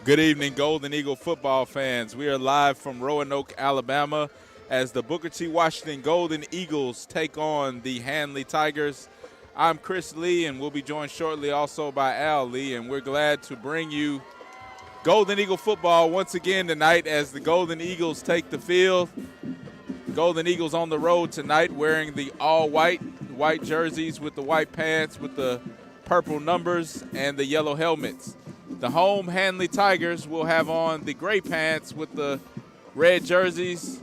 Good evening, Golden Eagle football fans. We are live from Roanoke, Alabama, as the Booker T. Washington Golden Eagles take on the Handley Tigers. I'm Chris Lee, and we'll be joined shortly also by Al Lee, and we're glad to bring you Golden Eagle football once again tonight as the Golden Eagles take the field. Golden Eagles on the road tonight wearing the all-white jerseys with the white pants with the purple numbers and the yellow helmets. The home Handley Tigers will have on the gray pants with the red jerseys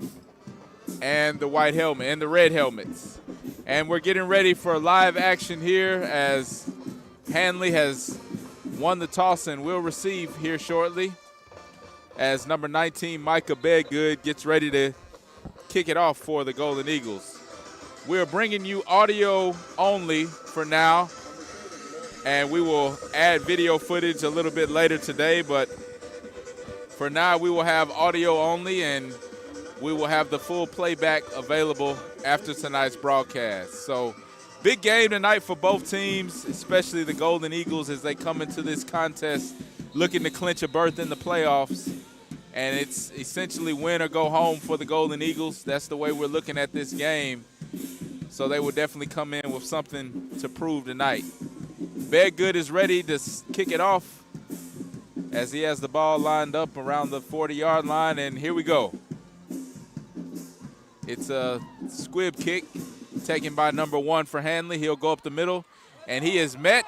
and the white helmet and the red helmets. And we're getting ready for live action here as Hanley has won the toss and will receive here shortly as number 19 Micah Bedgood gets ready to kick it off for the Golden Eagles. We're bringing you audio only for now, and we will add video footage a little bit later today, but for now we will have audio only, and we will have the full playback available after tonight's broadcast. So big game tonight for both teams, especially the Golden Eagles as they come into this contest looking to clinch a berth in the playoffs. And it's essentially win or go home for the Golden Eagles. That's the way we're looking at this game. So they will definitely come in with something to prove tonight. Bedgood is ready to kick it off as he has the ball lined up around the 40-yard line, and here we go. It's a squib kick taken by number 1 for Hanley. He'll go up the middle, and he is met,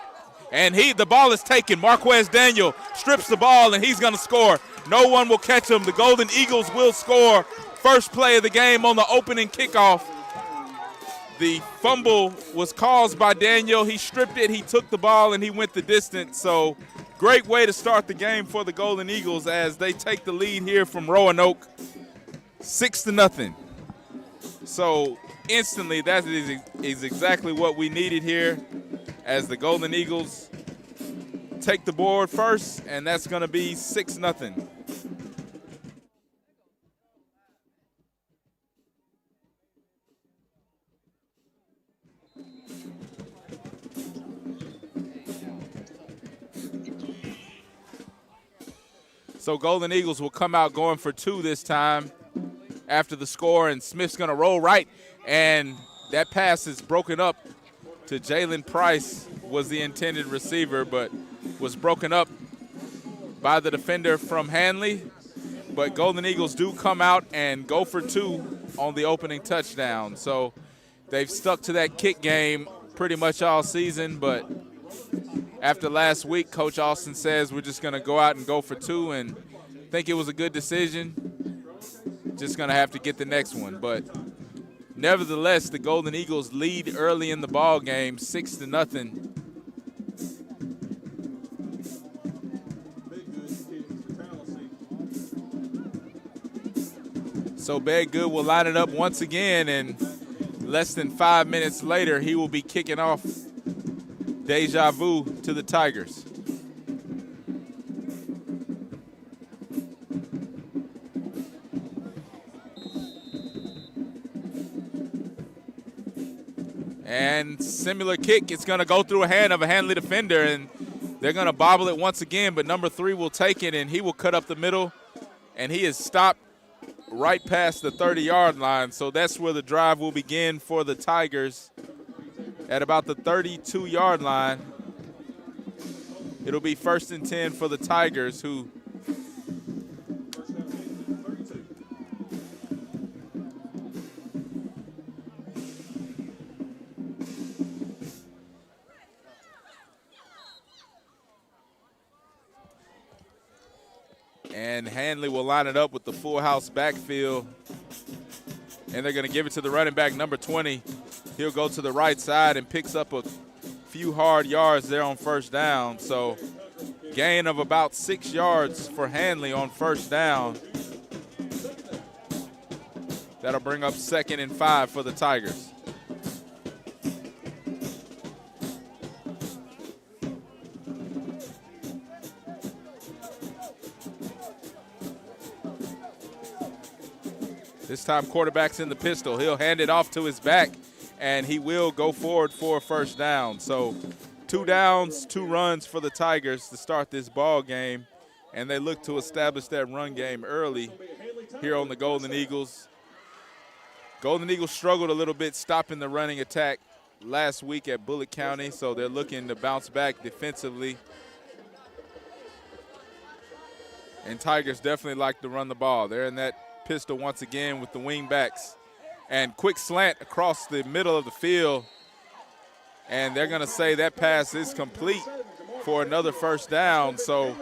and the ball is taken. Marquez Daniel strips the ball, and he's going to score. No one will catch him. The Golden Eagles will score. First play of the game on the opening kickoff. The fumble was caused by Daniel. He stripped it, he took the ball, and he went the distance. So great way to start the game for the Golden Eagles as they take the lead here from Roanoke, 6-0. So instantly, that is exactly what we needed here as the Golden Eagles take the board first, and that's going to be 6-0. So Golden Eagles will come out going for 2 this time after the score, and Smith's going to roll right, and that pass is broken up to Jalen Price, was the intended receiver, but was broken up by the defender from Hanley. But Golden Eagles do come out and go for 2 on the opening touchdown. So they've stuck to that kick game pretty much all season, but after last week, Coach Austin says we're just going to go out and go for 2, and I think it was a good decision. Just going to have to get the next one. But nevertheless, the Golden Eagles lead early in the ball game, 6-0. So Bedgood will line it up once again, and less than 5 minutes later, he will be kicking off deja vu to the Tigers. And similar kick, it's going to go through a hand of a Handley defender, and they're going to bobble it once again, but number 3 will take it, and he will cut up the middle, and he is stopped right past the 30-yard line. So that's where the drive will begin for the Tigers at about the 32-yard line. It'll be 1st and 10 for the Tigers, who and Handley will line it up with the full house backfield, and they're going to give it to the running back, number 20. He'll go to the right side and picks up a few hard yards there on first down. So gain of about 6 yards for Handley on first down. That'll bring up 2nd and 5 for the Tigers. This time quarterback's in the pistol. He'll hand it off to his back, and he will go forward for a first down. So 2 downs, 2 runs for the Tigers to start this ball game and they look to establish that run game early here on the Golden Eagles. Golden Eagles struggled a little bit stopping the running attack last week at Bullitt County, so they're looking to bounce back defensively. And Tigers definitely like to run the ball. They're in that pistol once again with the wing backs. And quick slant across the middle of the field. And they're going to say that pass is complete for another first down. So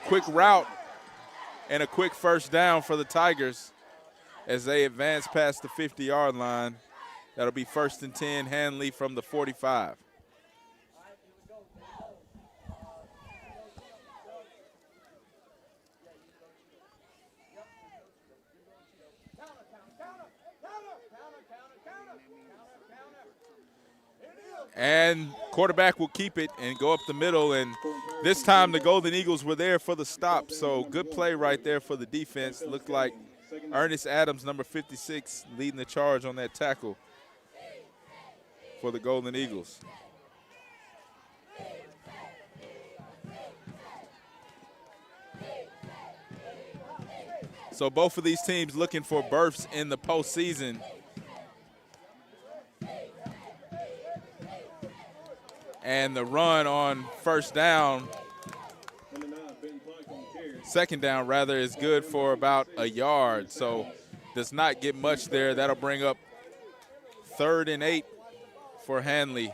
quick route and a quick first down for the Tigers as they advance past the 50-yard line. That'll be 1st and 10, Handley from the 45. And quarterback will keep it and go up the middle. And this time the Golden Eagles were there for the stop. So good play right there for the defense. Looked like Ernest Adams, number 56, leading the charge on that tackle for the Golden Eagles. So both of these teams looking for berths in the postseason. And the run on first down, second down rather, is good for about a yard. So does not get much there. That'll bring up 3rd and 8 for Hanley.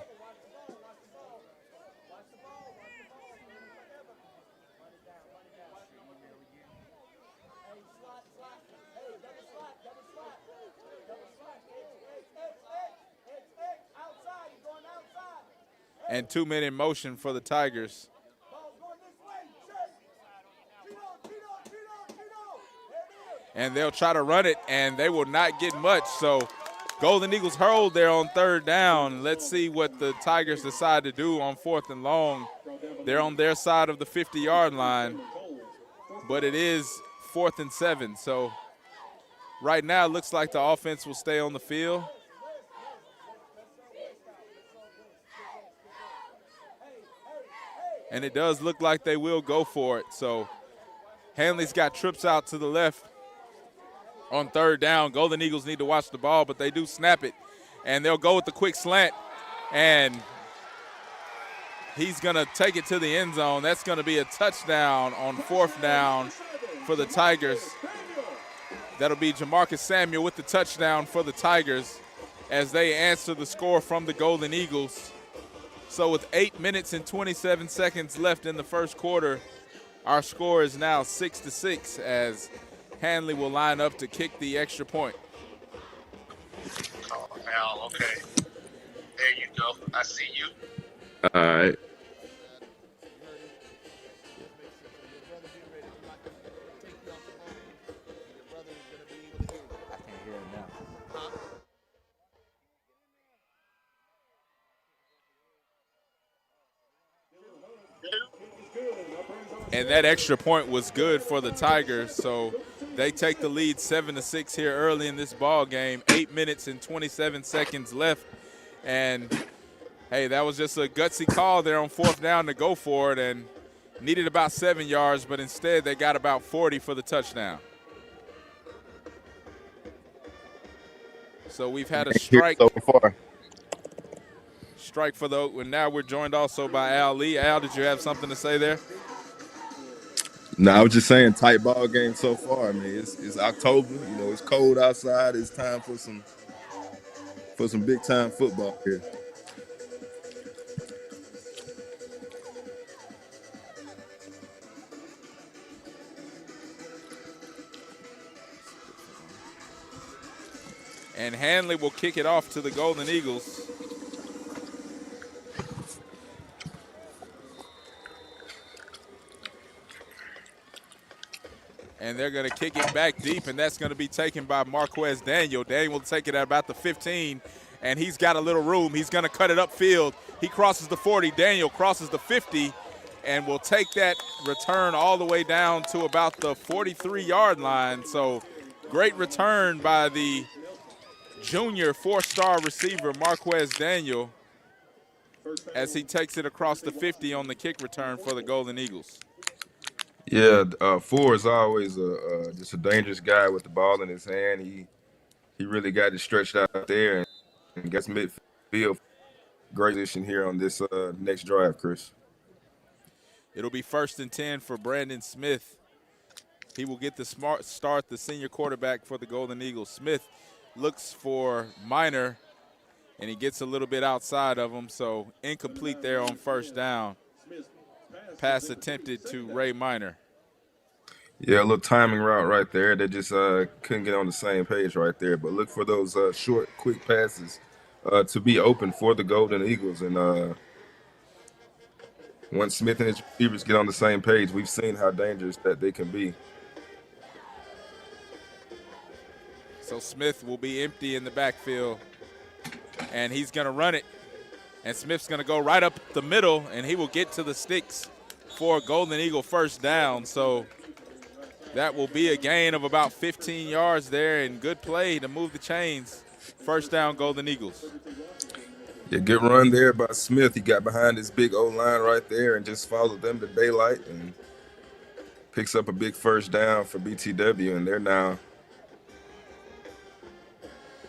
And 2-minute in motion for the Tigers. And they'll try to run it, and they will not get much. So Golden Eagles hold there on 3rd down. Let's see what the Tigers decide to do on 4th and long. They're on their side of the 50-yard line, but it is 4th and 7. So right now it looks like the offense will stay on the field. And it does look like they will go for it. So Hanley's got trips out to the left on 3rd down. Golden Eagles need to watch the ball, but they do snap it. And they'll go with the quick slant. And he's going to take it to the end zone. That's going to be a touchdown on 4th down for the Tigers. That'll be Jamarcus Samuel with the touchdown for the Tigers as they answer the score from the Golden Eagles. So with 8 minutes and 27 seconds left in the first quarter, our score is now 6-6 as Hanley will line up to kick the extra point. Oh, Al, okay. There you go. I see you. All right. And that extra point was good for the Tigers, so they take the lead 7-6 here early in this ball game. 8 minutes and 27 seconds left, and hey, that was just a gutsy call there on 4th down to go for it, and needed about 7 yards, but instead they got about 40 for the touchdown. So we've had a strike so far. Strike for the, and now we're joined also by Al Lee. Al, did you have something to say there? No, I was just saying, tight ball game so far. I mean, it's October. You know, it's cold outside. It's time for some big time football here. And Hanley will kick it off to the Golden Eagles. And they're going to kick it back deep, and that's going to be taken by Marquez Daniel. Daniel will take it at about the 15, and he's got a little room. He's going to cut it upfield. He crosses the 40. Daniel crosses the 50, and will take that return all the way down to about the 43-yard line. So great return by the junior 4-star receiver, Marquez Daniel, as he takes it across the 50 on the kick return for the Golden Eagles. Yeah, Ford is always just a dangerous guy with the ball in his hand. He really got it stretched out there and gets midfield. Great position here on this next drive, Chris. It'll be 1st and 10 for Brandon Smith. He will get the smart start, the senior quarterback for the Golden Eagles. Smith looks for Minor, and he gets a little bit outside of him, so incomplete there on 1st down. Pass attempted to Ray Minor. Yeah, a little timing route right there. They just couldn't get on the same page right there. But look for those short, quick passes to be open for the Golden Eagles. And once Smith and his receivers get on the same page, we've seen how dangerous that they can be. So Smith will be empty in the backfield, and he's going to run it. And Smith's going to go right up the middle, and he will get to the sticks for a Golden Eagle 1st down. So that will be a gain of about 15 yards there, and good play to move the chains. 1st down, Golden Eagles. Yeah, good run there by Smith. He got behind his big O-line right there and just followed them to daylight and picks up a big 1st down for BTW, and they're now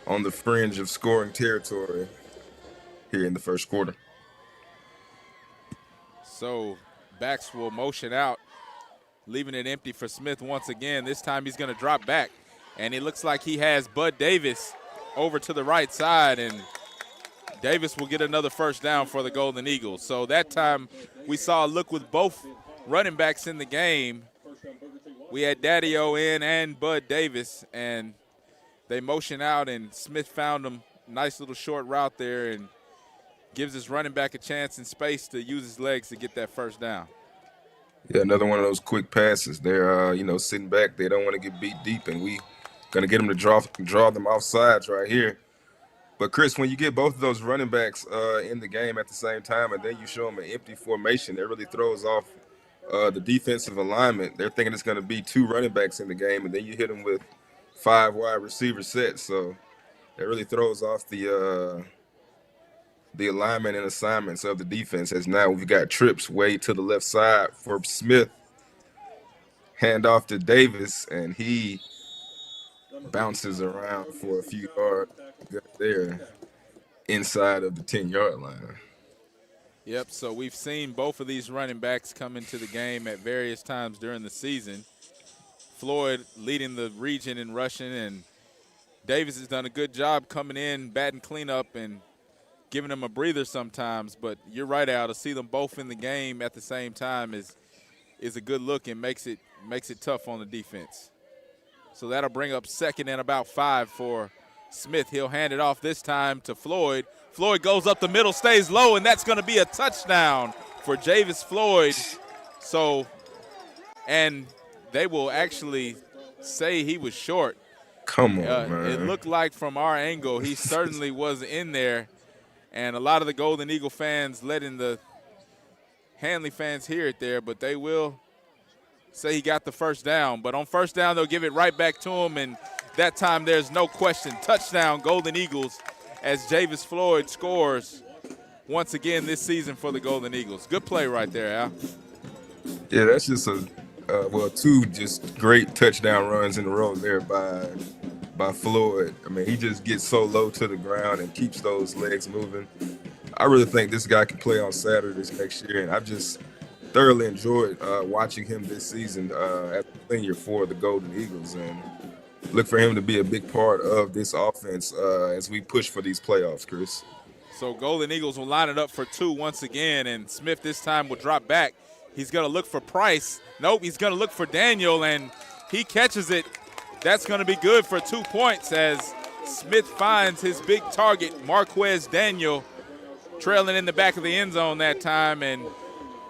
on the fringe of scoring territory here in the 1st quarter. So backs will motion out, leaving it empty for Smith once again. This time he's going to drop back, and it looks like he has Bud Davis over to the right side, and Davis will get another 1st down for the Golden Eagles. So that time we saw a look with both running backs in the game. We had Daddy-O in and Bud Davis, and they motion out, and Smith found him. Nice little short route there, and gives his running back a chance and space to use his legs to get that 1st down. Yeah, another one of those quick passes. They're, sitting back. They don't want to get beat deep, and we going to get them to draw them off sides right here. But, Chris, when you get both of those running backs in the game at the same time and then you show them an empty formation, it really throws off the defensive alignment. They're thinking it's going to be 2 running backs in the game, and then you hit them with 5 wide receiver sets. So that really throws off the alignment and assignments of the defense, as now we've got trips way to the left side for Smith. Hand off to Davis, and he bounces around for a few yards there inside of the 10-yard line. Yep, so we've seen both of these running backs come into the game at various times during the season. Floyd leading the region in rushing, and Davis has done a good job coming in, batting cleanup, and giving them a breather sometimes. But you're right, Al, to see them both in the game at the same time is a good look and makes it tough on the defense. So that'll bring up 2nd and about 5 for Smith. He'll hand it off this time to Floyd. Floyd goes up the middle, stays low, and that's going to be a touchdown for Javis Floyd. So, and they will actually say he was short. Come on, man. It looked like from our angle he certainly was in there. And a lot of the Golden Eagle fans letting the Hanley fans hear it there, but they will say he got the 1st down. But on 1st down, they'll give it right back to him, and that time there's no question. Touchdown, Golden Eagles, as Javis Floyd scores once again this season for the Golden Eagles. Good play right there, Al. Yeah, that's just 2 just great touchdown runs in a row there by Floyd. I mean, he just gets so low to the ground and keeps those legs moving. I really think this guy can play on Saturdays next year, and I've just thoroughly enjoyed watching him this season as a senior for the Golden Eagles, and look for him to be a big part of this offense as we push for these playoffs, Chris. So Golden Eagles will line it up for 2 once again, and Smith this time will drop back. He's going to look for Price. Nope, he's going to look for Daniel, and he catches it. That's going to be good for 2 points as Smith finds his big target, Marquez Daniel, trailing in the back of the end zone that time. And,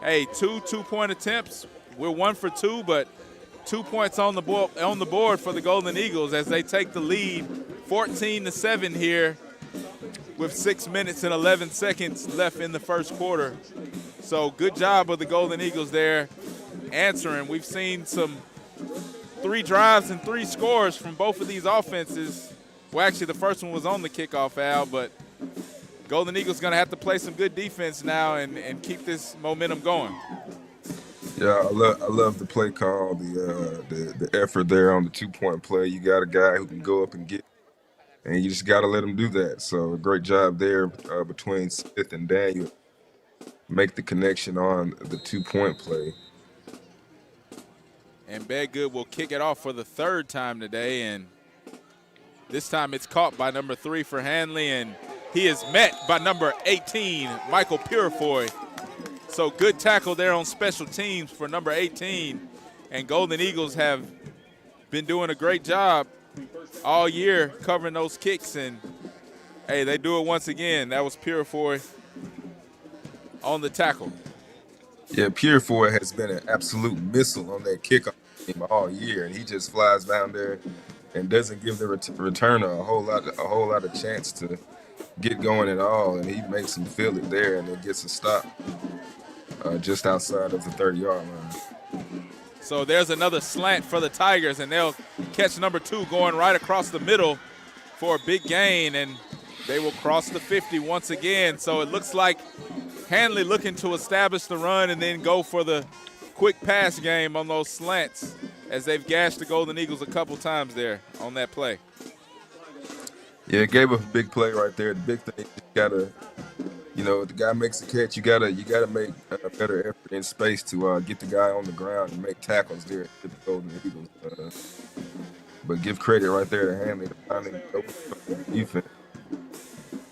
hey, 2 two-point attempts. We're 1 for 2, but 2 points on the board for the Golden Eagles as they take the lead 14-7 here with 6 minutes and 11 seconds left in the 1st quarter. So good job of the Golden Eagles there answering. We've seen some 3 drives and 3 scores from both of these offenses. Well, actually, the first one was on the kickoff, Al, but Golden Eagles going to have to play some good defense now and keep this momentum going. Yeah, I love the play call, the effort there on the 2-point play. You got a guy who can go up and get, and you just got to let him do that. So great job there between Smith and Daniel. Make the connection on the 2-point play. And Bedgood will kick it off for the third time today, and this time it's caught by number 3 for Hanley, and he is met by number 18, Michael Purifoy. So good tackle there on special teams for number 18. And Golden Eagles have been doing a great job all year covering those kicks. And, hey, they do it once again. That was Purifoy on the tackle. Yeah, Purifoy has been an absolute missile on that kickoff team all year, and he just flies down there and doesn't give the returner a whole lot of chance to get going at all, and he makes him feel it there, and then gets a stop just outside of the 30-yard line. So there's another slant for the Tigers, and they'll catch number 2 going right across the middle for a big gain, and they will cross the 50 once again. So it looks like Handley looking to establish the run and then go for the quick pass game on those slants, as they've gashed the Golden Eagles a couple times there on that play. Yeah, it gave up a big play right there. The big thing, you gotta, if the guy makes a catch, you gotta make a better effort in space to get the guy on the ground and make tackles there at the Golden Eagles. But give credit right there to Hanley to finally open up the defense.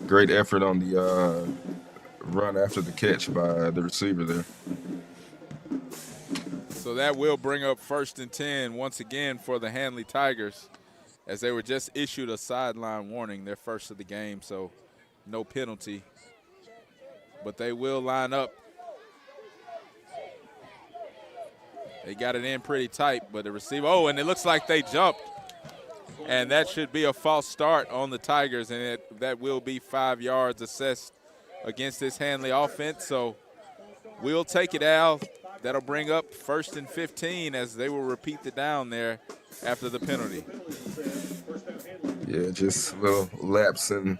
Great effort on the run after the catch by the receiver there. So that will bring up 1st and 10 once again for the Handley Tigers, as they were just issued a sideline warning, their first of the game, so no penalty. But they will line up. They got it in pretty tight, but the receiver, and it looks like they jumped. And that should be a false start on the Tigers, and that will be 5 yards assessed against this Handley offense. So we'll take it, Al. That'll bring up 1st and 15, as they will repeat the down there after the penalty. Yeah, just a little lapse in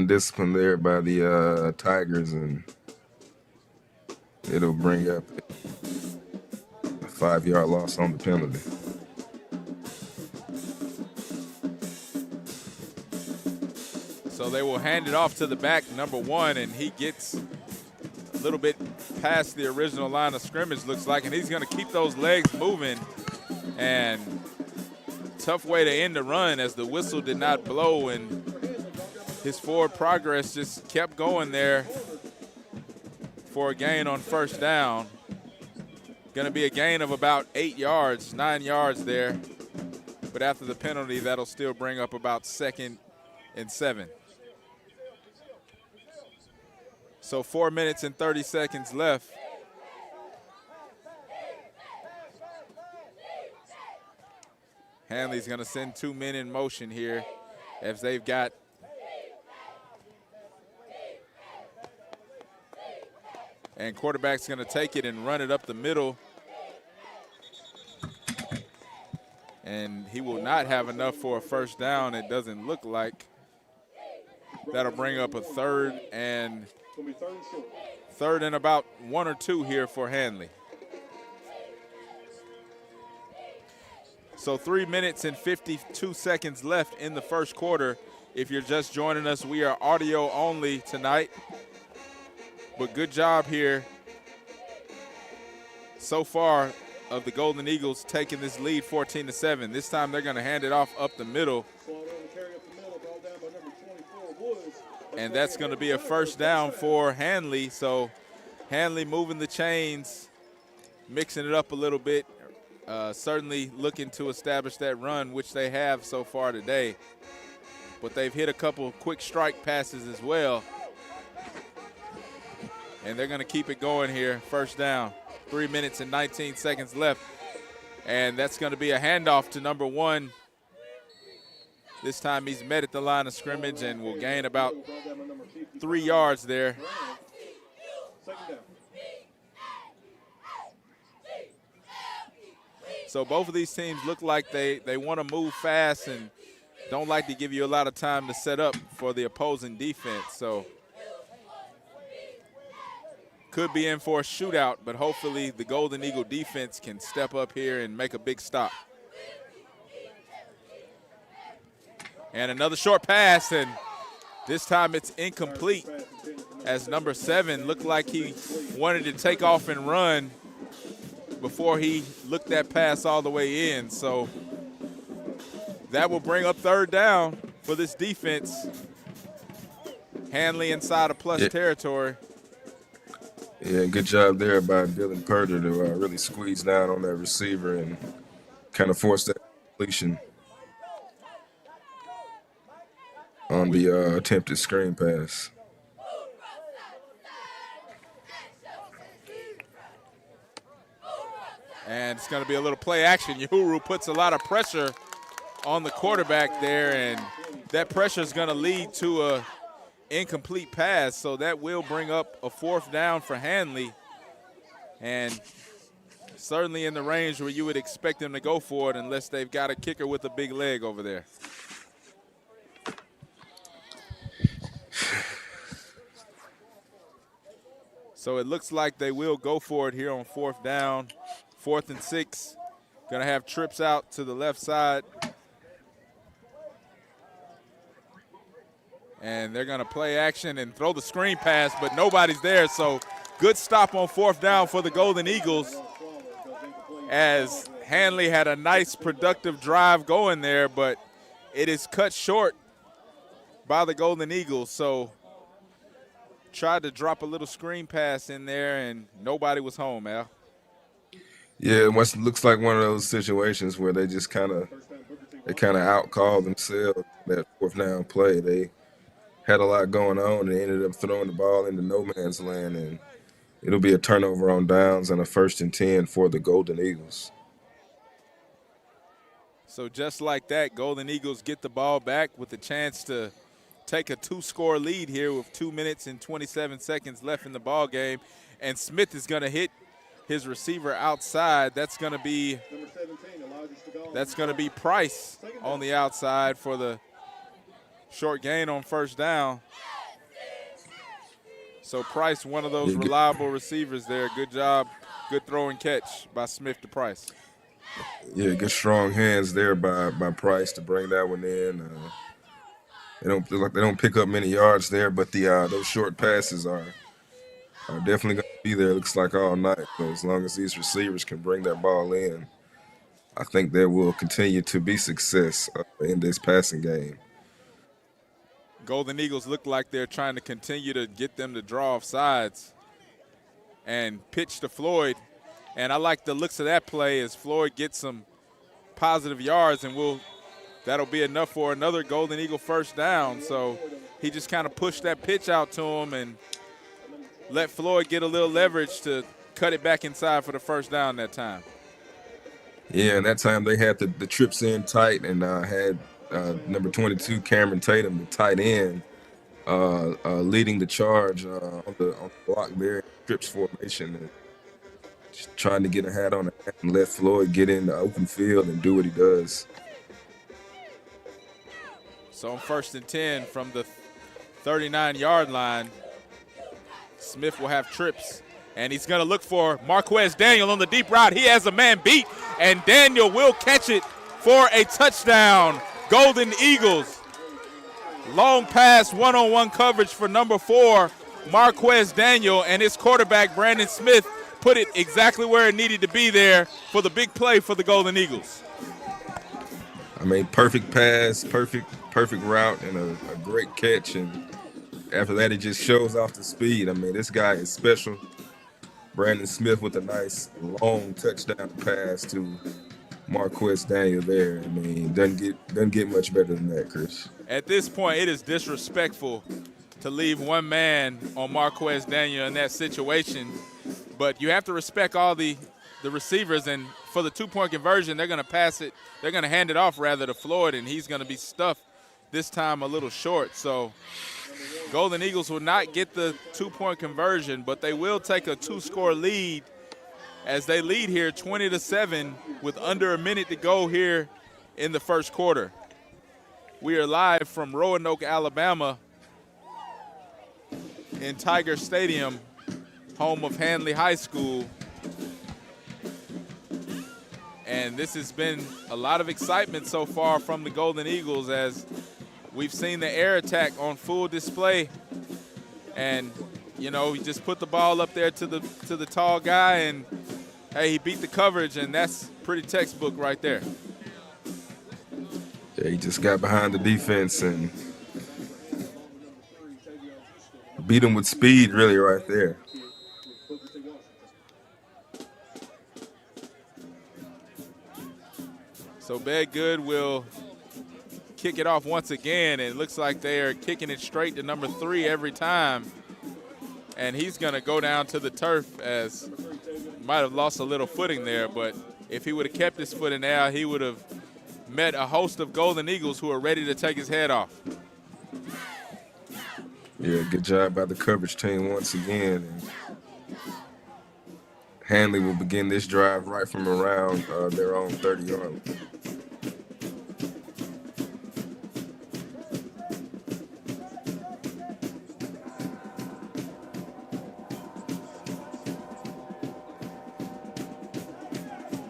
discipline there by the Tigers, and it'll bring up a 5-yard loss on the penalty. So they will hand it off to the back, number 1, and he gets a little bit past the original line of scrimmage, looks like, and he's going to keep those legs moving. And tough way to end the run, as the whistle did not blow, and his forward progress just kept going there for a gain on 1st down. Going to be a gain of about 8 yards, 9 yards there. But after the penalty, that'll still bring up about 2nd and 7. So 4 minutes and 30 seconds left. Hanley's going to send 2 men in motion here, as they've got and quarterback's going to take it and run it up the middle. And he will not have enough for a 1st down, it doesn't look like. That'll bring up a 3rd and about 1 or 2 here for Handley. So 3 minutes and 52 seconds left in the 1st quarter. If you're just joining us, we are audio only tonight. But good job here so far of the Golden Eagles taking this lead 14-7. This time they're going to hand it off up the middle. And that's going to be a 1st down for Hanley. So Hanley moving the chains, mixing it up a little bit, certainly looking to establish that run, which they have so far today. But they've hit a couple quick strike passes as well. And they're going to keep it going here, 1st down. 3 minutes and 19 seconds left. And that's going to be a handoff to number 1. This time he's met at the line of scrimmage and will gain about 3 yards there. So both of these teams look like they want to move fast and don't like to give you a lot of time to set up for the opposing defense. So could be in for a shootout, but hopefully the Golden Eagle defense can step up here and make a big stop. And another short pass, and this time it's incomplete, as number 7 looked like he wanted to take off and run before he looked that pass all the way in. So that will bring up third down for this defense. Hanley inside of plus territory. Yeah, good job there by Dylan Purder to really squeeze down on that receiver and kind of force that completion on the attempted screen pass. And it's going to be a little play action. Uhuru puts a lot of pressure on the quarterback there, and that pressure is going to lead to a incomplete pass, so that will bring up a fourth down for Hanley, and certainly in the range where you would expect them to go for it unless they've got a kicker with a big leg over there. So it looks like they will go for it here on fourth down. 4th and 6. Going to have trips out to the left side. And they're going to play action and throw the screen pass, but nobody's there. So good stop on fourth down for the Golden Eagles, as Hanley had a nice productive drive going there, but it is cut short by the Golden Eagles. So tried to drop a little screen pass in there, and nobody was home, Al. Yeah, it looks like one of those situations where they just kind of out-called themselves that fourth down play. They had a lot going on and ended up throwing the ball into no man's land, and it'll be a turnover on downs and a 1st and 10 for the Golden Eagles. So just like that, Golden Eagles get the ball back with a chance to take a 2-score lead here with 2 minutes and 27 seconds left in the ball game. And Smith is going to hit his receiver outside. That's going to be Price on the outside for the short gain on first down. So Price, one of those reliable receivers there. Good job, good throw and catch by Smith to Price. Yeah, good strong hands there by Price to bring that one in. They don't pick up many yards there, but those short passes are definitely going to be there. Looks like all night. So as long as these receivers can bring that ball in, I think there will continue to be success in this passing game. Golden Eagles look like they're trying to continue to get them to draw off sides and pitch to Floyd. And I like the looks of that play as Floyd gets some positive yards, and that'll be enough for another Golden Eagle first down. So he just kind of pushed that pitch out to him and let Floyd get a little leverage to cut it back inside for the first down that time. Yeah, and that time they had the trips in tight and had number 22, Cameron Tatum, the tight end, leading the charge on the block there, trips formation, and just trying to get a hat on it and let Floyd get in the open field and do what he does. So on 1st and 10 from the 39-yard line, Smith will have trips, and he's going to look for Marquez Daniel on the deep route. He has a man beat, and Daniel will catch it for a touchdown. Golden Eagles. Long pass, one-on-one coverage for number 4, Marquez Daniel, and his quarterback, Brandon Smith, put it exactly where it needed to be there for the big play for the Golden Eagles. I mean, perfect pass, perfect route, and a great catch, and after that, it just shows off the speed. I mean, this guy is special. Brandon Smith with a nice long touchdown pass to Marquez Daniel there. I mean, doesn't get much better than that, Chris. At this point, it is disrespectful to leave one man on Marquez Daniel in that situation, but you have to respect all the receivers, and for the 2-point conversion, they're going to pass it. They're going to hand it off rather to Floyd, and he's going to be stuffed this time a little short. So Golden Eagles will not get the 2-point conversion, but they will take a 2-score lead as they lead here 20-7 with under a minute to go here in the first quarter. We are live from Roanoke, Alabama in Tiger Stadium home of Handley High School. And this has been a lot of excitement so far from the Golden Eagles as we've seen the air attack on full display. And, you know, he just put the ball up there to the tall guy, and, hey, he beat the coverage, and that's pretty textbook right there. Yeah, he just got behind the defense and beat him with speed, really, right there. So Bedgood will kick it off once again, and it looks like they are kicking it straight to number 3 every time. And he's going to go down to the turf, as might have lost a little footing there, but if he would have kept his footing now, he would have met a host of Golden Eagles who are ready to take his head off. Yeah, good job by the coverage team once again. And Hanley will begin this drive right from around their own 30-yard line.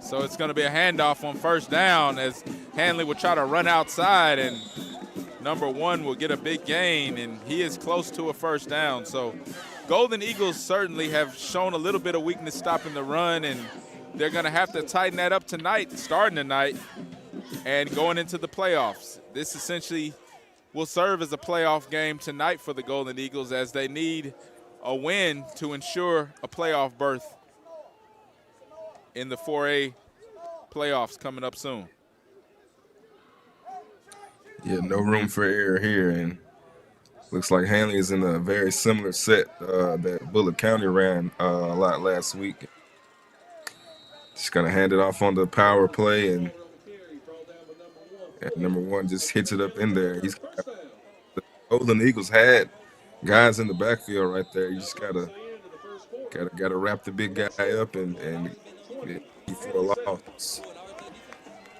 So it's going to be a handoff on first down as Hanley will try to run outside, and number 1 will get a big gain, and he is close to a first down. So Golden Eagles certainly have shown a little bit of weakness stopping the run, and they're going to have to tighten that up tonight, starting tonight, and going into the playoffs. This essentially will serve as a playoff game tonight for the Golden Eagles, as they need a win to ensure a playoff berth in the 4A playoffs coming up soon. Yeah, no room for error here, and looks like Hanley is in a very similar set that Bullitt County ran a lot last week. Just gonna hand it off on the power play, and number 1 just hits it up in there. The Golden Eagles had guys in the backfield right there. You just gotta wrap the big guy up and for a loss.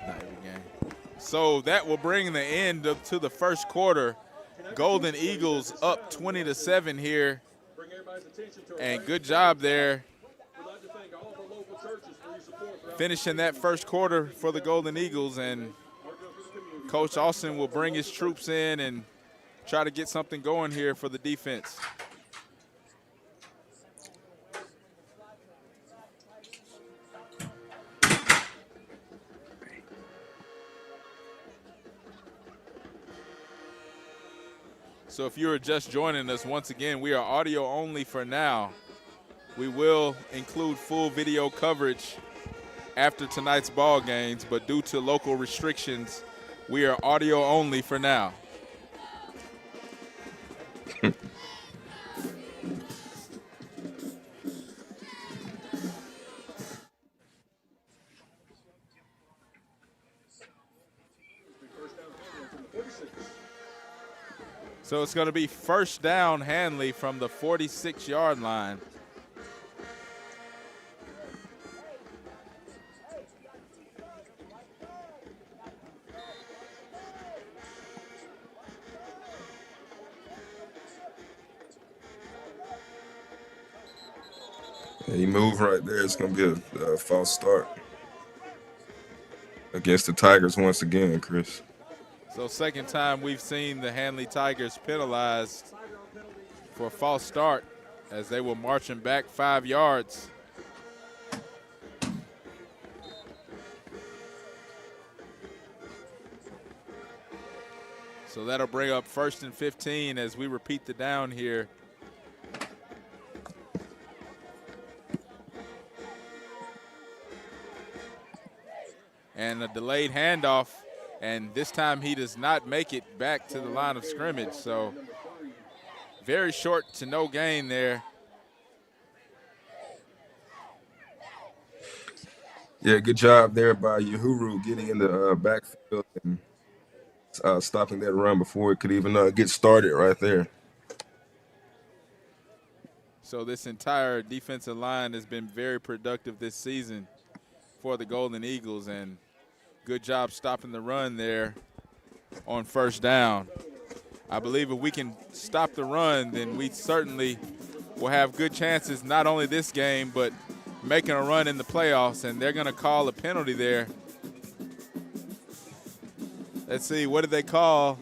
Not every game. So that will bring the end to the first quarter. Golden Eagles up 20-7 here, and good job there finishing that first quarter for the Golden Eagles. And Coach Austin will bring his troops in and try to get something going here for the defense. So if you're just joining us, once again, we are audio only for now. We will include full video coverage after tonight's ball games, but due to local restrictions, we are audio only for now. So it's going to be first down Hanley from the 46-yard line. He moved right there. It's going to be a false start against the Tigers once again, Chris. So second time we've seen the Handley Tigers penalized for a false start as they were marching back 5 yards. So that'll bring up 1st and 15 as we repeat the down here. And a delayed handoff. And this time he does not make it back to the line of scrimmage. So very short to no gain there. Yeah, good job there by Uhuru getting in the backfield and stopping that run before it could even get started right there. So this entire defensive line has been very productive this season for the Golden Eagles, and good job stopping the run there on first down. I believe if we can stop the run, then we certainly will have good chances not only this game but making a run in the playoffs, and they're going to call a penalty there. Let's see, what did they call?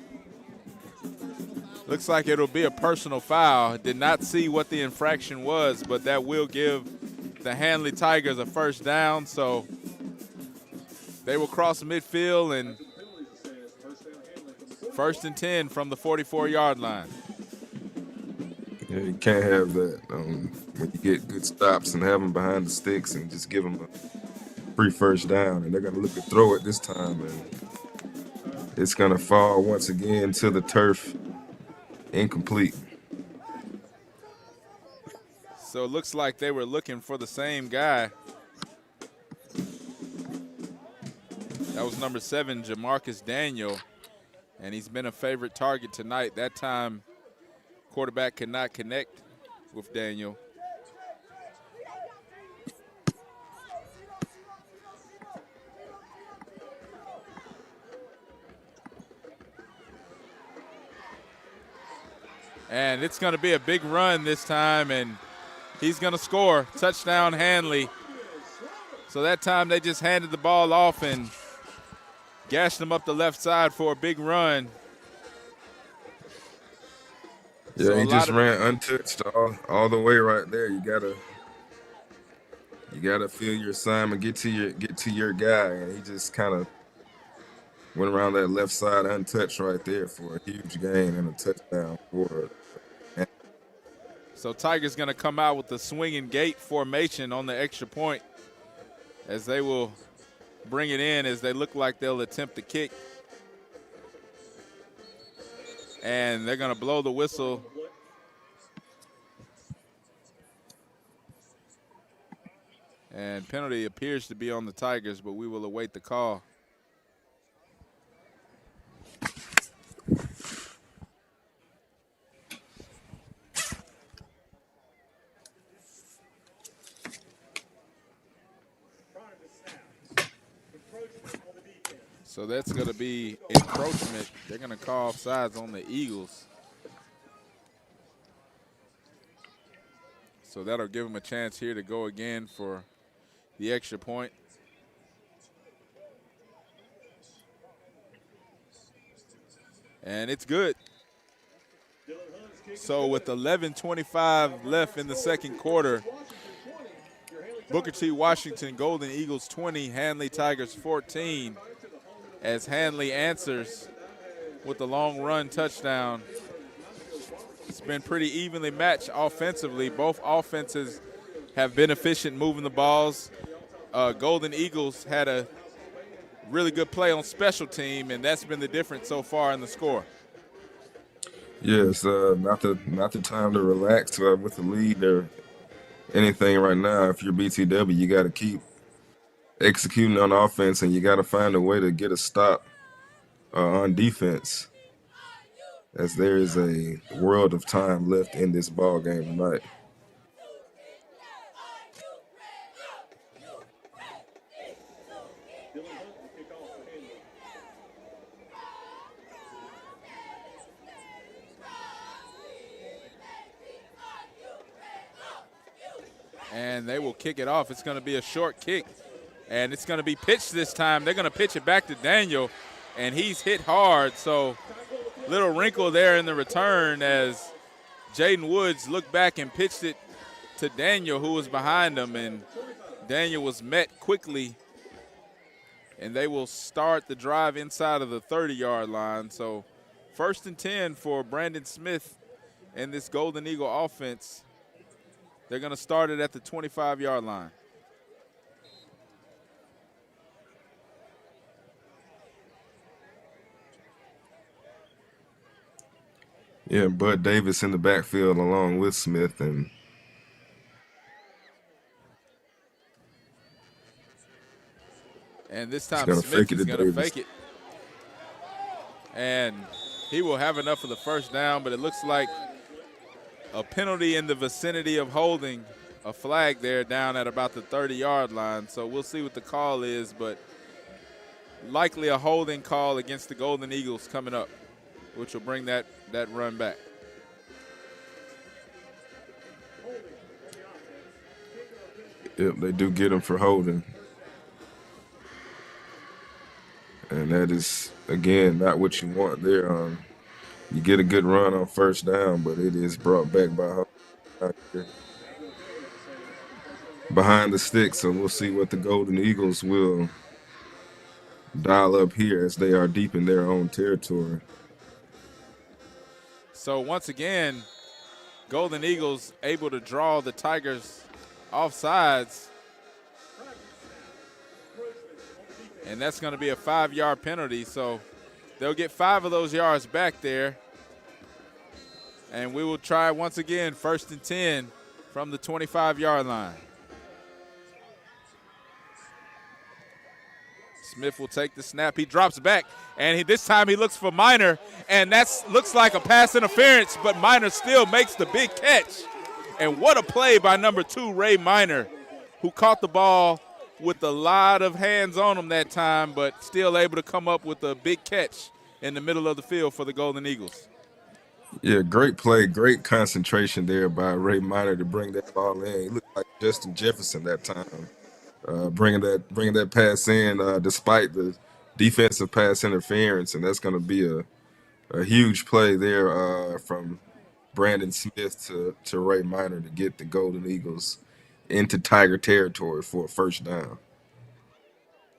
Looks like it'll be a personal foul. Did not see what the infraction was, but that will give the Handley Tigers a first down. So they will cross midfield and first and 10 from the 44-yard line. Yeah, you can't have that when you get good stops and have them behind the sticks and just give them a free first down. And they're going to look to throw it this time, and it's going to fall once again to the turf, incomplete. So it looks like they were looking for the same guy. That was number 7, Jamarcus Daniel, and he's been a favorite target tonight. That time, quarterback could not connect with Daniel. And it's going to be a big run this time, and he's going to score. Touchdown, Hanley. So that time they just handed the ball off and gashed him up the left side for a big run. Yeah, so he just ran untouched all the way right there. You gotta feel your assignment, get to your guy, and he just kind of went around that left side untouched right there for a huge gain and a touchdown for. So Tigers going to come out with the swinging gate formation on the extra point as they will bring it in as they look like they'll attempt the kick. And they're going to blow the whistle. And penalty appears to be on the Tigers, but we will await the call. So that's going to be encroachment. They're going to call offsides on the Eagles. So that'll give them a chance here to go again for the extra point. And it's good. So with 11:25 left in the second quarter, Booker T. Washington Golden Eagles 20, Handley Tigers 14. As Hanley answers with the long run touchdown. It's been pretty evenly matched offensively. Both offenses have been efficient moving the balls. Golden Eagles had a really good play on special team, and that's been the difference so far in the score. Yes, not the time to relax with the lead or anything right now. If you're BTW, you got to keep executing on offense, and you got to find a way to get a stop on defense, as there is a world of time left in this ball game tonight. And they will kick it off. It's going to be a short kick. And it's going to be pitched this time. They're going to pitch it back to Daniel, and he's hit hard. So little wrinkle there in the return as Jaden Woods looked back and pitched it to Daniel, who was behind him, and Daniel was met quickly. And they will start the drive inside of the 30-yard line. So first and 10 for Brandon Smith and this Golden Eagle offense. They're going to start it at the 25-yard line. Yeah, Bud Davis in the backfield along with Smith, and this time Smith is going to fake it. And he will have enough of the first down, but it looks like a penalty in the vicinity of holding, a flag there down at about the 30-yard line. So we'll see what the call is, but likely a holding call against the Golden Eagles coming up, which will bring that run back. Yep, they do get him for holding. And that is, again, not what you want there. You get a good run on first down, but it is brought back by behind the sticks. So we'll see what the Golden Eagles will dial up here as they are deep in their own territory. So once again, Golden Eagles able to draw the Tigers off sides. And that's going to be a 5-yard penalty. So they'll get 5 of those yards back there. And we will try once again, 1st and 10 from the 25-yard line. Smith will take the snap. He drops back, and this time he looks for Minor, and that looks like a pass interference, but Minor still makes the big catch. And what a play by number 2, Ray Minor, who caught the ball with a lot of hands on him that time, but still able to come up with a big catch in the middle of the field for the Golden Eagles. Yeah, great play, great concentration there by Ray Minor to bring that ball in. He looked like Justin Jefferson that time. Bringing that pass in despite the defensive pass interference, and that's going to be a huge play there from Brandon Smith to Ray Minor to get the Golden Eagles into Tiger territory for a first down.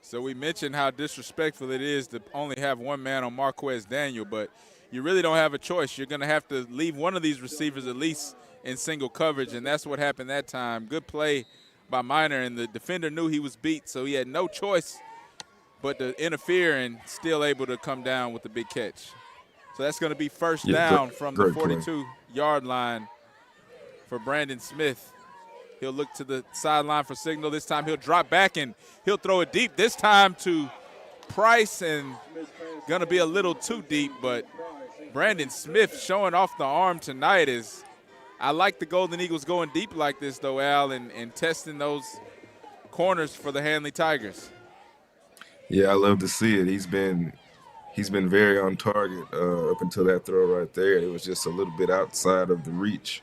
So we mentioned how disrespectful it is to only have one man on Marquez Daniel, but you really don't have a choice. You're going to have to leave one of these receivers at least in single coverage, and that's what happened that time. Good play by Minor, and the defender knew he was beat, so he had no choice but to interfere and still able to come down with the big catch. So that's going to be first down from the 42-yard line for Brandon Smith. He'll look to the sideline for signal. This time he'll drop back, and he'll throw it deep, this time to Price, and going to be a little too deep, but Brandon Smith showing off the arm tonight is – I like the Golden Eagles going deep like this, though, Al, and testing those corners for the Handley Tigers. Yeah, I love to see it. He's been very on target up until that throw right there. It was just a little bit outside of the reach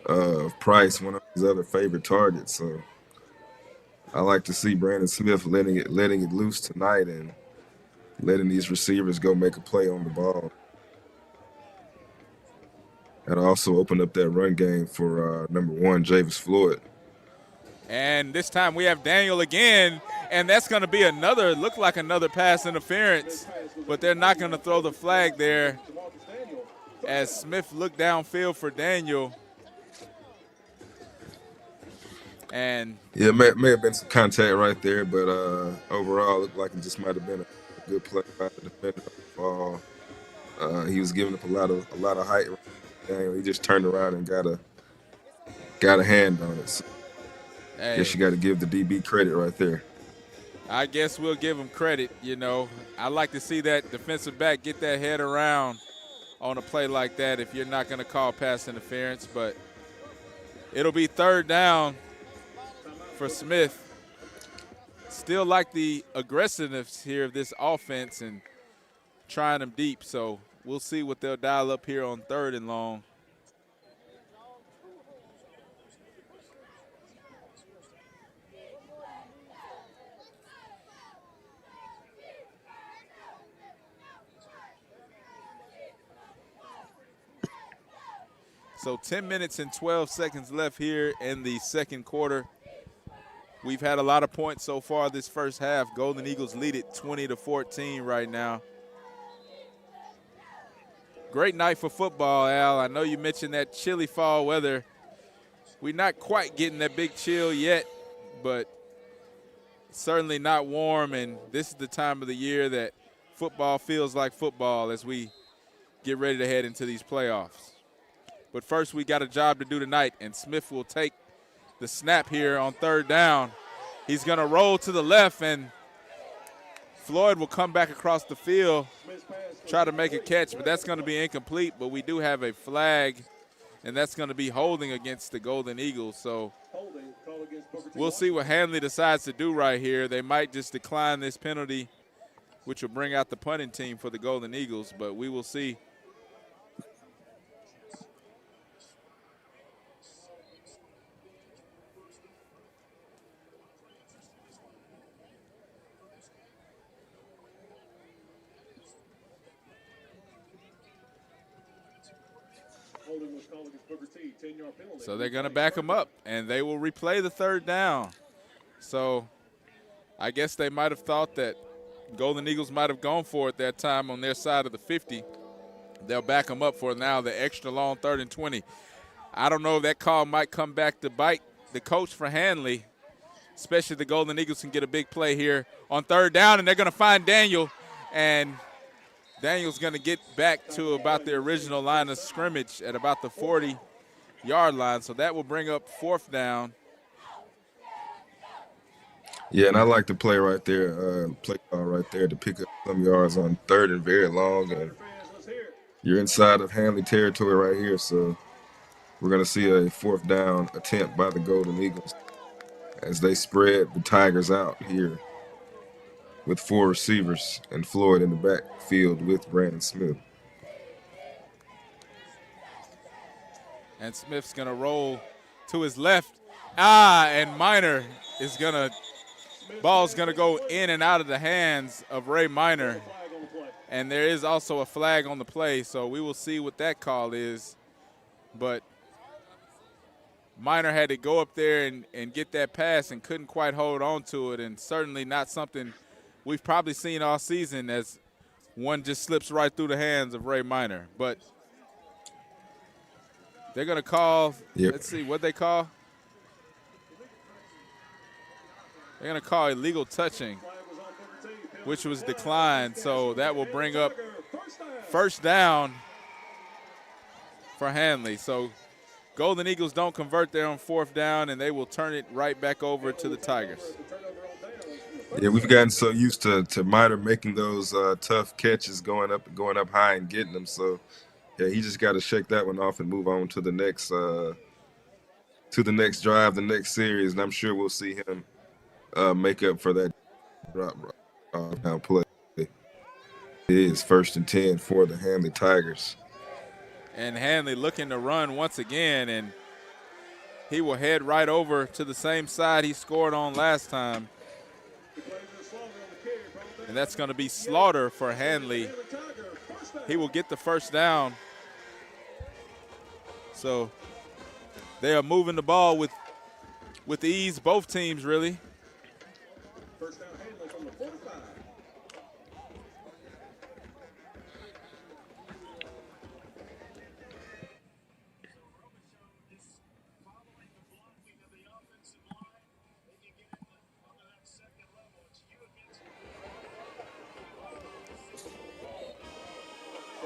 of Price, one of his other favorite targets. So I like to see Brandon Smith letting it loose tonight and letting these receivers go make a play on the ball. That'll also open up that run game for number 1, Javis Floyd. And this time we have Daniel again, and that's going to be look like another pass interference, but they're not going to throw the flag there as Smith looked downfield for Daniel. And yeah, may have been some contact right there, but overall it looked like it just might have been a good play by the defender. Ball. He was giving up a lot of height. He just turned around and got a hand on it. So hey, guess you got to give the DB credit right there. I guess we'll give him credit. I like to see that defensive back get that head around on a play like that if you're not going to call pass interference. But it'll be 3rd down for Smith. Still like the aggressiveness here of this offense and trying them deep. So we'll see what they'll dial up here on 3rd and long. So 10 minutes and 12 seconds left here in the second quarter. We've had a lot of points so far this first half. Golden Eagles lead it 20-14 right now. Great night for football, Al. I know you mentioned that chilly fall weather. We're not quite getting that big chill yet, but certainly not warm, and this is the time of the year that football feels like football as we get ready to head into these playoffs. But first, we got a job to do tonight, and Smith will take the snap here on 3rd down. He's going to roll to the left, and Floyd will come back across the field, try to make a catch, but that's going to be incomplete. But we do have a flag, and that's going to be holding against the Golden Eagles. So we'll see what Hanley decides to do right here. They might just decline this penalty, which will bring out the punting team for the Golden Eagles, but we will see. So they're going to back them up, and they will replay the third down. So I guess they might have thought that Golden Eagles might have gone for it that time on their side of the 50. They'll back them up for now the extra long 3rd and 20. I don't know if that call might come back to bite the coach for Hanley, especially the Golden Eagles can get a big play here on 3rd down, and they're going to find Daniel, and Daniel's going to get back to about the original line of scrimmage at about the 40-yard line, so that will bring up 4th down. Yeah, and I like the play right there, play call right there to pick up some yards on 3rd and very long. And you're inside of Handley territory right here, so we're going to see a 4th down attempt by the Golden Eagles as they spread the Tigers out here with 4 receivers and Floyd in the backfield with Brandon Smith. And Smith's going to roll to his left. And Minor is going to – ball's going to go in and out of the hands of Ray Minor. And there is also a flag on the play, so we will see what that call is. But Minor had to go up there and get that pass and couldn't quite hold on to it, and certainly not something we've probably seen all season as one just slips right through the hands of Ray Minor. But they're going to call, let's see, what they call? They're going to call illegal touching, which was declined. So that will bring up 1st down for Hanley. So Golden Eagles don't convert there on 4th down, and they will turn it right back over to the Tigers. Yeah, we've gotten so used to Minor making those tough catches going up high and getting them. So, yeah, he just got to shake that one off and move on to the next drive, the next series, and I'm sure we'll see him make up for that drop down play. It is 1st and 10 for the Handley Tigers. And Hanley looking to run once again, and he will head right over to the same side he scored on last time. And that's going to be Slaughter for Handley. He will get the 1st down. So they are moving the ball with ease, both teams really. First down, Handley from the 45.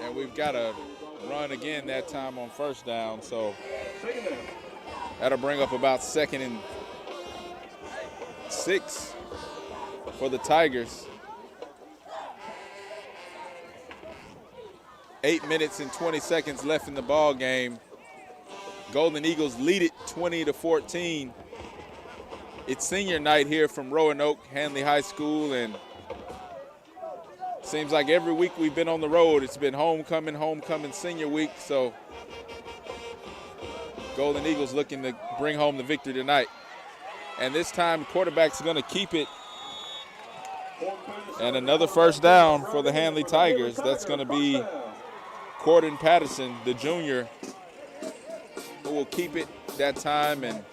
And we've got to run again that time on 1st down, so that'll bring up about 2nd and 6 for the Tigers. 8 minutes and 20 seconds left in the ball game. Golden Eagles lead it 20-14. It's senior night here from Roanoke, Handley High School, and seems like every week we've been on the road, it's been homecoming, senior week. So Golden Eagles looking to bring home the victory tonight. And this time, quarterback's going to keep it. And another 1st down for the Handley Tigers. That's going to be Corden Patterson, the junior, who will keep it that time. And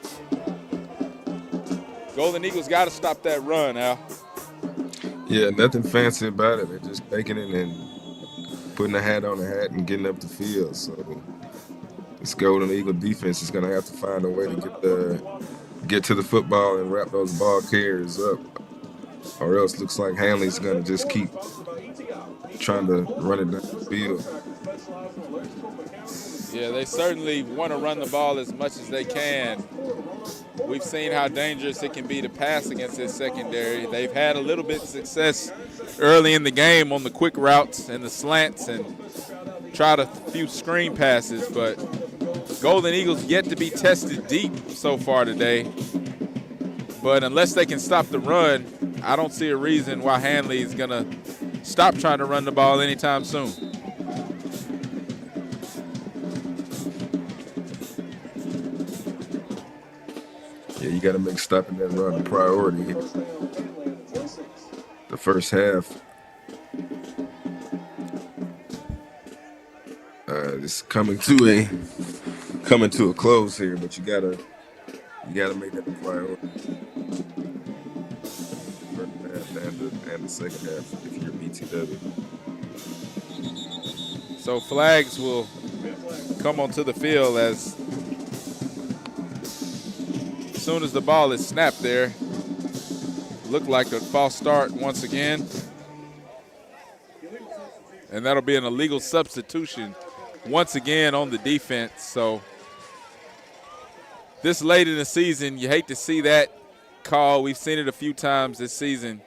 Golden Eagles got to stop that run, Al. Yeah, nothing fancy about it. They're just taking it and putting a hat on the hat and getting up the field. So this Golden Eagle defense is going to have to find a way to get to the football and wrap those ball carriers up, or else looks like Hanley's going to just keep trying to run it down the field. Yeah, they certainly want to run the ball as much as they can. We've seen how dangerous it can be to pass against this secondary. They've had a little bit of success early in the game on the quick routes and the slants and tried a few screen passes, but Golden Eagles yet to be tested deep so far today. But unless they can stop the run, I don't see a reason why Handley is going to stop trying to run the ball anytime soon. Yeah, you got to make stopping that run a priority here. The first half is coming to coming to a close here, but you gotta make that a priority. First half and the second half if you're BTW. So flags will come onto the field as soon as the ball is snapped there. Looked like a false start once again. And that'll be an illegal substitution once again on the defense. So this late in the season, you hate to see that call. We've seen it a few times this season.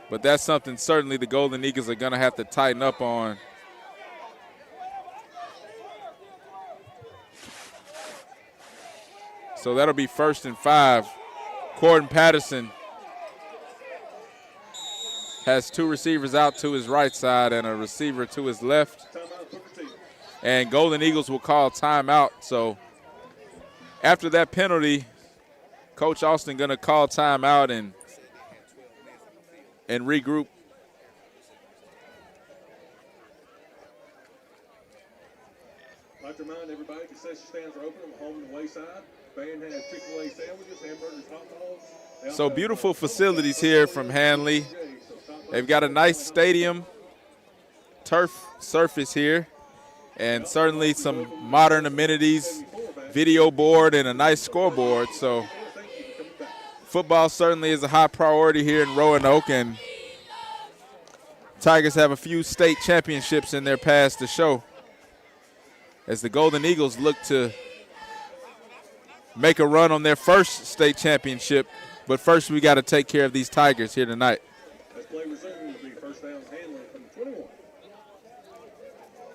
But that's something certainly the Golden Eagles are going to have to tighten up on. So that'll be 1st and 5. Corden Patterson has 2 receivers out to his right side and a receiver to his left. And Golden Eagles will call timeout. So after that penalty, Coach Austin going to call timeout and regroup. I'd like to remind everybody, concession stands are open on the home and away side. Band has Chick-fil-A sandwiches, hamburgers, hot dogs. So beautiful facilities here from Hanley. They've got a nice stadium, turf surface here, and certainly some modern amenities, video board, and a nice scoreboard. So football certainly is a high priority here in Roanoke, and Tigers have a few state championships in their past to show as the Golden Eagles look to make a run on their first state championship. But first we got to take care of these Tigers here tonight. As play resumes, the first down Handley from 21.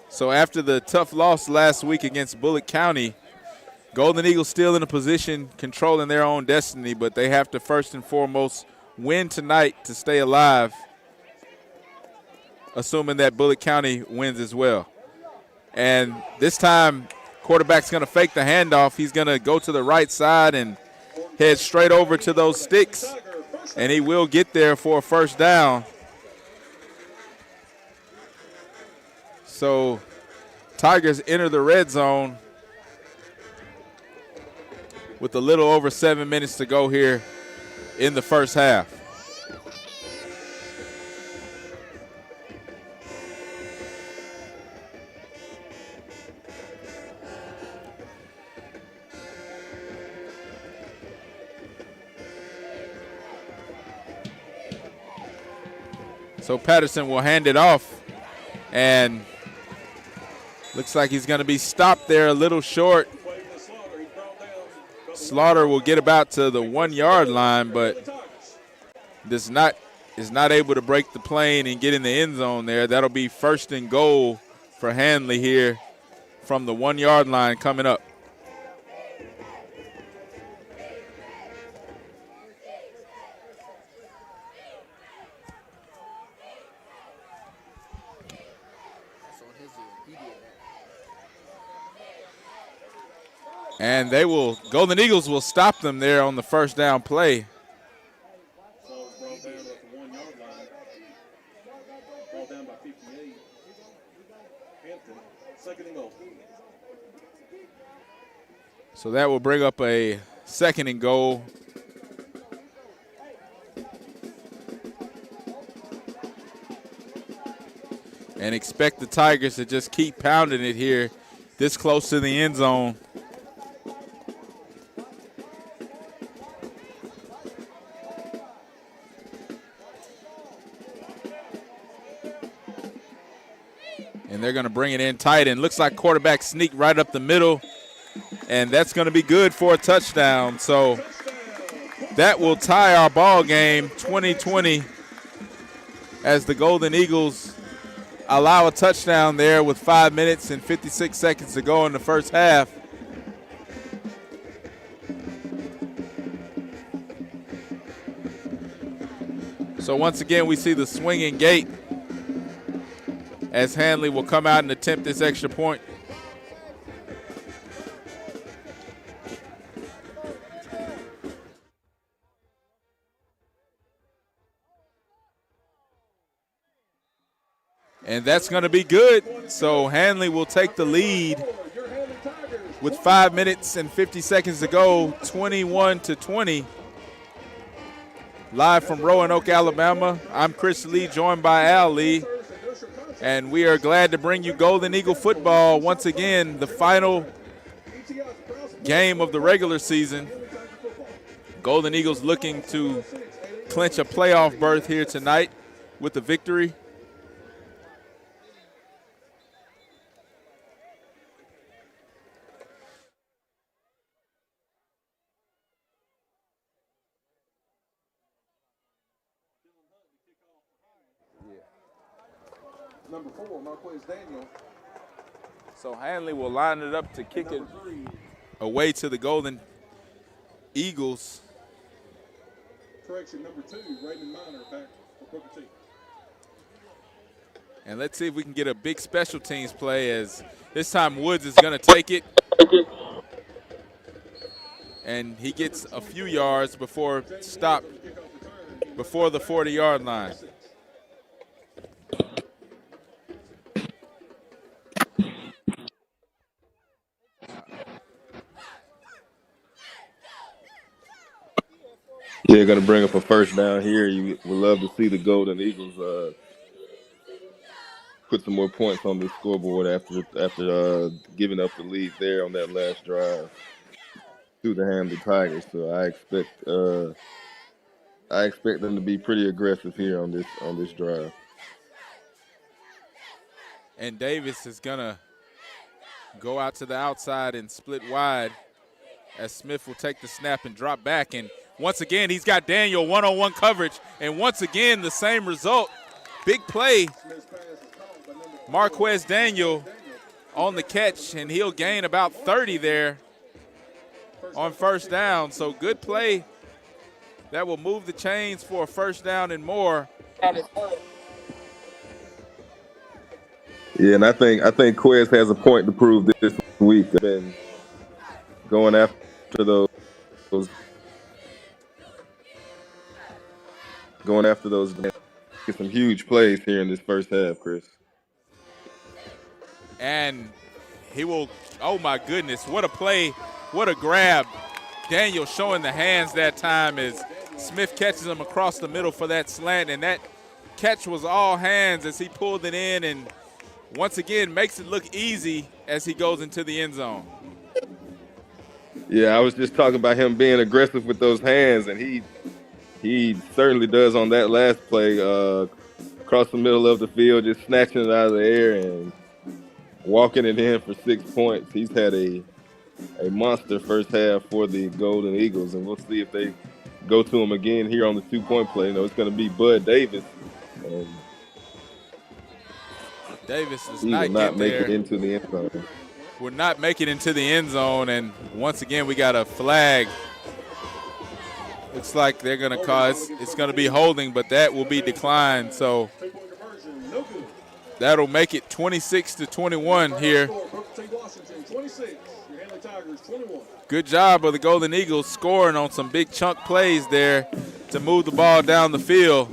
So after the tough loss last week against Bullitt County, Golden Eagles still in a position controlling their own destiny, but they have to first and foremost win tonight to stay alive, assuming that Bullitt County wins as well. And this time, quarterback's going to fake the handoff. He's going to go to the right side and head straight over to those sticks, and he will get there for a first down. So Tigers enter the red zone with a little over 7 minutes to go here in the first half. So Patterson will hand it off, and looks like he's going to be stopped there a little short. Slaughter will get about to the 1 yard line, but is not able to break the plane and get in the end zone there. That'll be 1st and goal for Hanley here from the 1 yard line coming up. And Golden Eagles will stop them there on the first down play. Brought down at the 1 yard line. Brought down by 58. Hampton, 2nd and goal. So that will bring up a 2nd and goal. And expect the Tigers to just keep pounding it here this close to the end zone. And they're going to bring it in tight, and looks like quarterback sneak right up the middle, and that's going to be good for a touchdown. So that will tie our ball game 20-20 as the Golden Eagles allow a touchdown there with 5 minutes and 56 seconds to go in the first half. So once again, we see the swinging gate as Hanley will come out and attempt this extra point. And that's going to be good. So Hanley will take the lead With 5 minutes and 50 seconds to go, 21-20. Live from Roanoke, Alabama, I'm Chris Lee, joined by Al Lee. And we are glad to bring you Golden Eagle football once again, the final game of the regular season. Golden Eagles looking to clinch a playoff berth here tonight with the victory. Number 4, Marquez Daniel. So Hanley will line it up to kick it away to the Golden Eagles. Correction, number 2, Raymond Minor back for Booker T. And let's see if we can get a big special teams play, as this time Woods is going to take it. And he gets a few yards before the 40-yard line. Yeah, going to bring up a first down here. You would love to see the Golden Eagles put some more points on the scoreboard after giving up the lead there on that last drive to the Handley Tigers. So I expect them to be pretty aggressive here on this drive. And Davis is going to go out to the outside and split wide, as Smith will take the snap and drop back. And once again, he's got Daniel one-on-one coverage. And once again, the same result. Big play. Marquez Daniel on the catch, and he'll gain about 30 there on first down. So good play. That will move the chains for a first down and more. Yeah, and I think Quez has a point to prove this week. They've been going after those get some huge plays here in this first half, Chris. And he will, oh my goodness, what a play, what a grab. Daniel showing the hands that time as Smith catches him across the middle for that slant, and that catch was all hands as he pulled it in and once again makes it look easy as he goes into the end zone. Yeah, I was just talking about him being aggressive with those hands, and he certainly does on that last play, across the middle of the field, just snatching it out of the air and walking it in for 6 points. He's had a monster first half for the Golden Eagles, and we'll see if they go to him again here on the 2-point play. You know, it's going to be Bud Davis, and Davis does he will not make it into the end zone. Will not make it into the end zone, and once again we got a flag. Looks like they're going to call it's going to be holding, but that will be declined. So that'll make it 26-21 here. Good job of the Golden Eagles scoring on some big chunk plays there to move the ball down the field.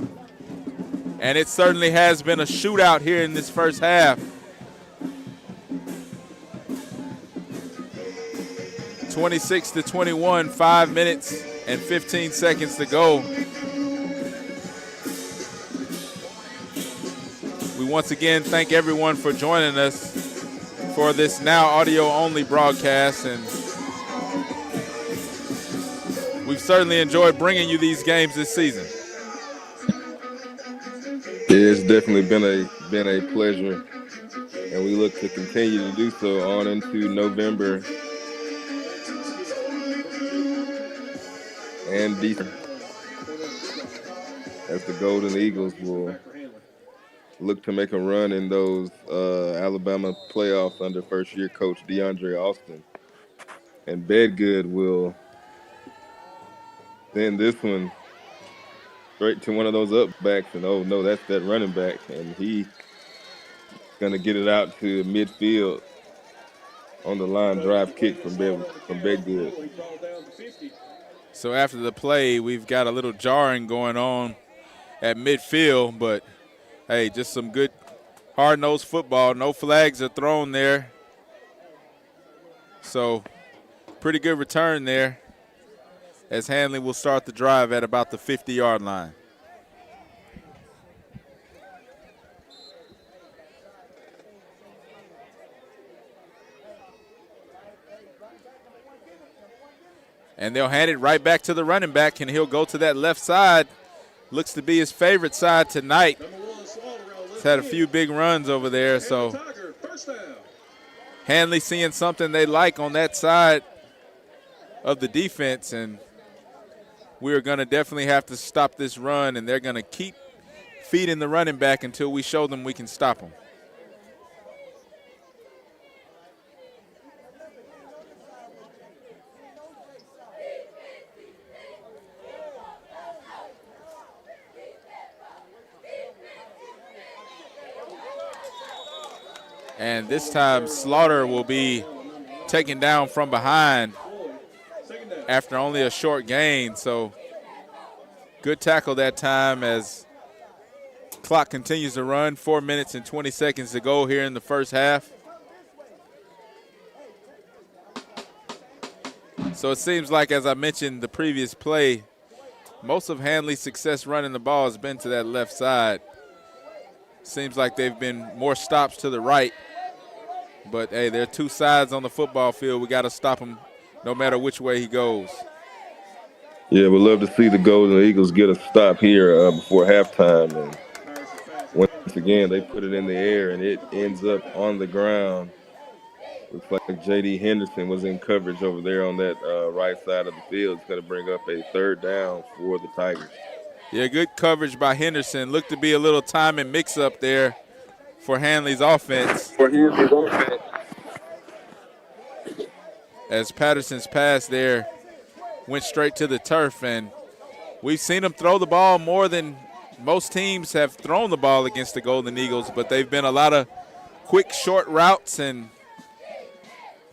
And it certainly has been a shootout here in this first half. 26-21, 5 minutes and 15 seconds to go. We once again thank everyone for joining us for this now audio-only broadcast, and we've certainly enjoyed bringing you these games this season. Yeah, it's definitely been a pleasure, and we look to continue to do so on into November and December, as the Golden Eagles will look to make a run in those Alabama playoffs under first-year coach DeAndre Austin. And Bedgood will send this one straight to one of those up backs, and oh no, that's that running back, and he's going to get it out to midfield on the line drive kick from Bedgood. So after the play, we've got a little jarring going on at midfield, but hey, just some good hard-nosed football. No flags are thrown there. So pretty good return there as Hanley will start the drive at about the 50-yard line. And they'll hand it right back to the running back, and he'll go to that left side. Looks to be his favorite side tonight. He's had a few big runs over there, so Handley seeing something they like on that side of the defense, and we're going to definitely have to stop this run, and they're going to keep feeding the running back until we show them we can stop them. And this time Slaughter will be taken down from behind after only a short gain. So good tackle that time as clock continues to run. 4 minutes and 20 seconds to go here in the first half. So it seems like, as I mentioned the previous play, most of Hanley's success running the ball has been to that left side. Seems like they've been more stops to the right. But, hey, there are two sides on the football field. We got to stop him no matter which way he goes. Yeah, we'd love to see the Golden Eagles get a stop here before halftime. And once again, they put it in the air, and it ends up on the ground. Looks like J.D. Henderson was in coverage over there on that right side of the field. It's going to bring up a third down for the Tigers. Yeah, good coverage by Henderson. Looked to be a little time and mix-up there for Hanley's offense. As Patterson's pass there went straight to the turf, and we've seen him throw the ball more than most teams have thrown the ball against the Golden Eagles, but they've been a lot of quick, short routes and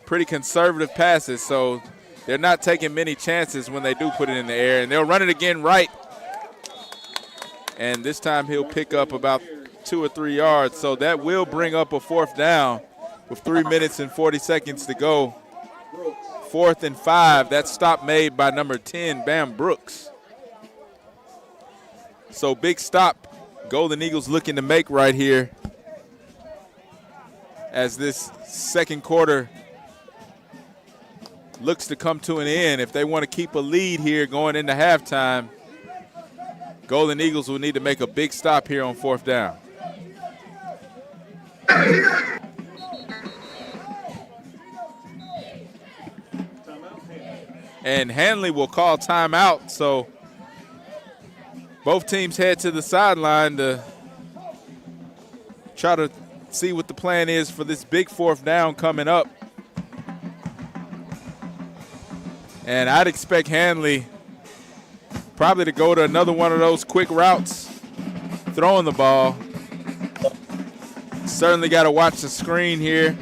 pretty conservative passes, so they're not taking many chances when they do put it in the air, and they'll run it again right. And this time he'll pick up about 2 or 3 yards, so that will bring up a fourth down with 3 minutes and 40 seconds to go. 4th and 5. That stop made by number 10, Bam Brooks. So big stop Golden Eagles looking to make right here as this second quarter looks to come to an end. If they want to keep a lead here going into halftime, Golden Eagles will need to make a big stop here on 4th down. And Hanley will call timeout, so both teams head to the sideline to try to see what the plan is for this big 4th down coming up. And I'd expect Hanley probably to go to another one of those quick routes, throwing the ball. Certainly got to watch the screen here.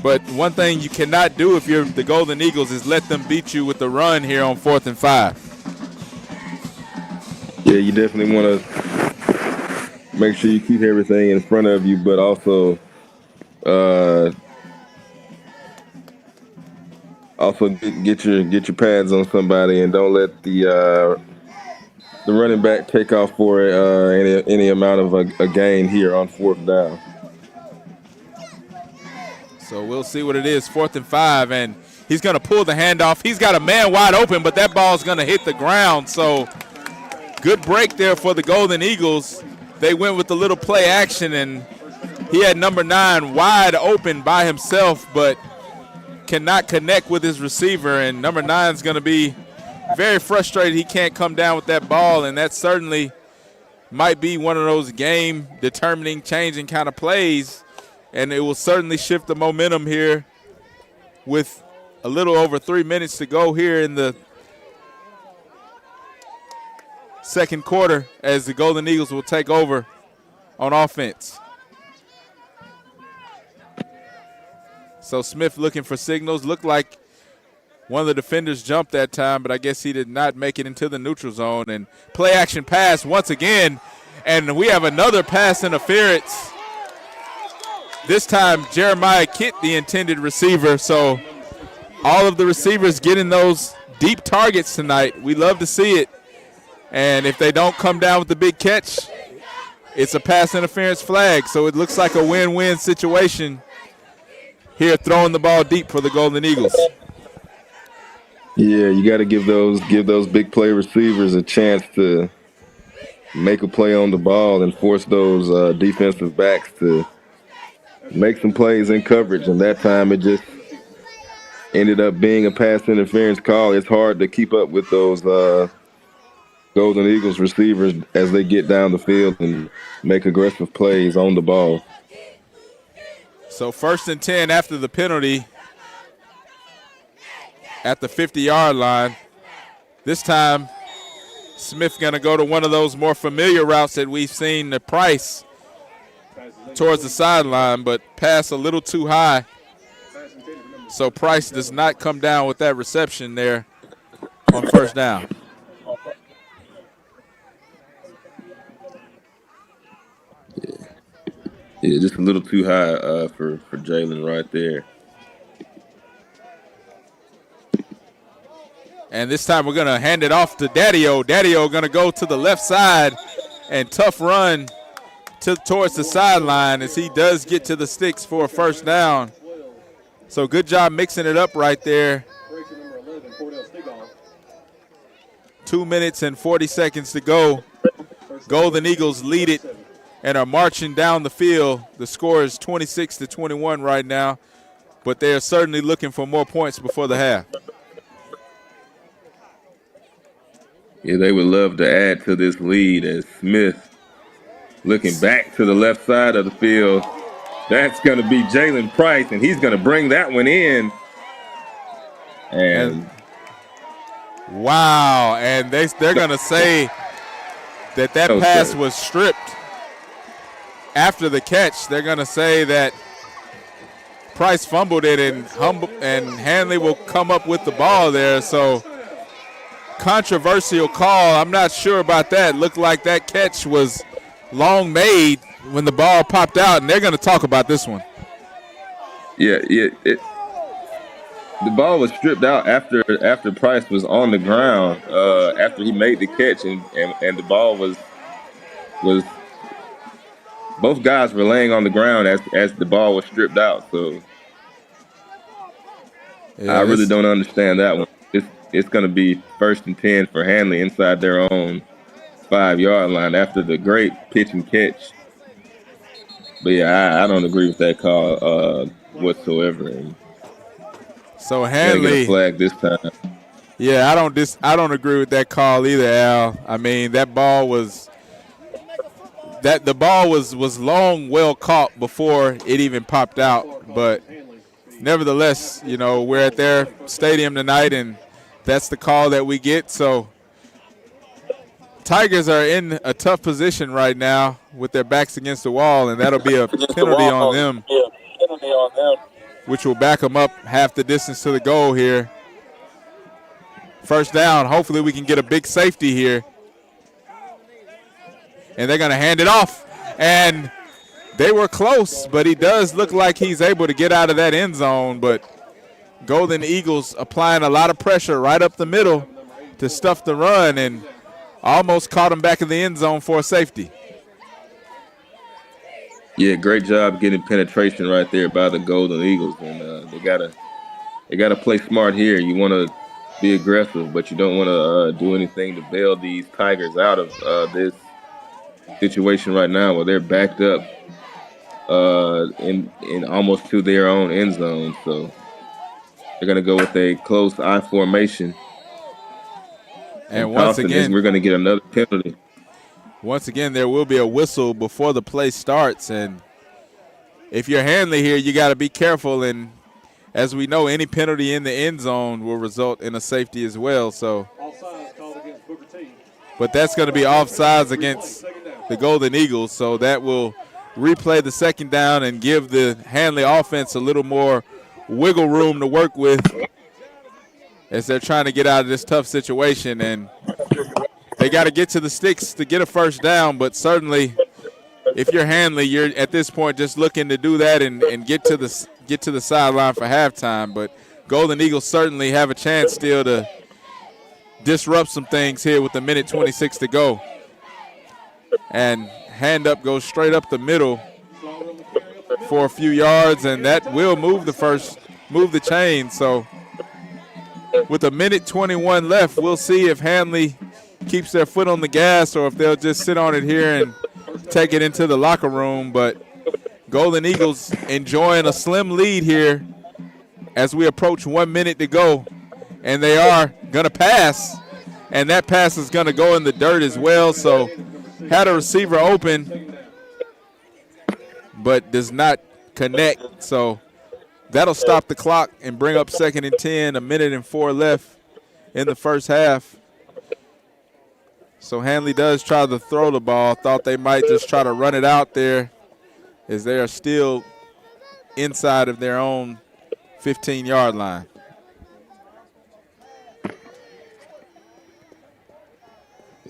But one thing you cannot do if you're the Golden Eagles is let them beat you with the run here on 4th and 5. Yeah, you definitely want to make sure you keep everything in front of you, but also get your pads on somebody, and don't let the running back take off for any amount of a gain here on 4th down. So we'll see what it is. 4th and 5, and he's going to pull the handoff. He's got a man wide open, but that ball's going to hit the ground. So good break there for the Golden Eagles. They went with the little play action, and he had number 9 wide open by himself, but cannot connect with his receiver, and number 9 is going to be very frustrated he can't come down with that ball, and that certainly might be one of those game-determining, changing kind of plays, and it will certainly shift the momentum here with a little over 3 minutes to go here in the second quarter as the Golden Eagles will take over on offense. So Smith looking for signals. Looked like one of the defenders jumped that time, but I guess he did not make it into the neutral zone. And play action pass once again, and we have another pass interference. This time, Jeremiah Kitt, the intended receiver. So all of the receivers getting those deep targets tonight. We love to see it. And if they don't come down with the big catch, it's a pass interference flag. So it looks like a win-win situation here, throwing the ball deep for the Golden Eagles. Yeah, you got to give those big play receivers a chance to make a play on the ball and force those defensive backs to make some plays in coverage. And that time it just ended up being a pass interference call. It's hard to keep up with those Golden Eagles receivers as they get down the field and make aggressive plays on the ball. So 1st and 10 after the penalty at the 50-yard line. This time, Smith going to go to one of those more familiar routes that we've seen the Price towards the sideline, but pass a little too high. So Price does not come down with that reception there on 1st down. Yeah, just a little too high for Jalen right there. And this time we're going to hand it off to Daddy-O. Daddy-O going to go to the left side and tough run towards the sideline as he does get to the sticks for a 1st down. So good job mixing it up right there. 2 minutes and 40 seconds to go. Golden Eagles lead it and are marching down the field. The score is 26-21 right now, but they are certainly looking for more points before the half. Yeah, they would love to add to this lead as Smith looking back to the left side of the field. That's going to be Jalen Price, and he's going to bring that one in. And wow, and they're going to say that pass was stripped after the catch. They're going to say that Price fumbled it, and Hanley will come up with the ball there. So controversial call. I'm not sure about that. Looked like that catch was long made when the ball popped out, and they're going to talk about this one. Yeah. The ball was stripped out after Price was on the ground after he made the catch, and the ball was both guys were laying on the ground as the ball was stripped out. So yeah, I really don't understand that one. It's going to be 1st and 10 for Hanley inside their own 5-yard line after the great pitch and catch. But yeah, I don't agree with that call whatsoever. And so Hanley get a flag this time. Yeah, I don't agree with that call either, Al. I mean, the ball was long, well caught before it even popped out. But nevertheless, we're at their stadium tonight, and that's the call that we get. So Tigers are in a tough position right now with their backs against the wall, and that'll be a penalty on them, which will back them up half the distance to the goal here. 1st down. Hopefully we can get a big safety here. And they're going to hand it off. And they were close, but he does look like he's able to get out of that end zone. But Golden Eagles applying a lot of pressure right up the middle to stuff the run and almost caught him back in the end zone for a safety. Yeah, great job getting penetration right there by the Golden Eagles. And they gotta play smart here. You want to be aggressive, but you don't want to do anything to bail these Tigers out of this situation right now where they're backed up in almost to their own end zone. So they're going to go with a close I formation. And once again, we're going to get another penalty. Once again, there will be a whistle before the play starts. And if you're Hanley here, you got to be careful. And as we know, any penalty in the end zone will result in a safety as well. So, Offsides called against Booker T. But that's going to be offsides against the Golden Eagles. So that will replay the 2nd down and give the Handley offense a little more wiggle room to work with as they're trying to get out of this tough situation. And they got to get to the sticks to get a 1st down, but certainly if you're Hanley, you're at this point just looking to do that and get to the sideline for halftime. But Golden Eagles certainly have a chance still to disrupt some things here with a minute 26 to go. And hand up goes straight up the middle for a few yards, and that will move the chain. So with a minute 21 left, we'll see if Handley keeps their foot on the gas or if they'll just sit on it here and take it into the locker room. But Golden Eagles enjoying a slim lead here as we approach 1 minute to go. And they are going to pass, and that pass is going to go in the dirt as well. So had a receiver open, but does not connect. So that'll stop the clock and bring up 2nd and 10, a minute and 4 left in the first half. So Hanley does try to throw the ball. Thought they might just try to run it out there as they are still inside of their own 15-yard line.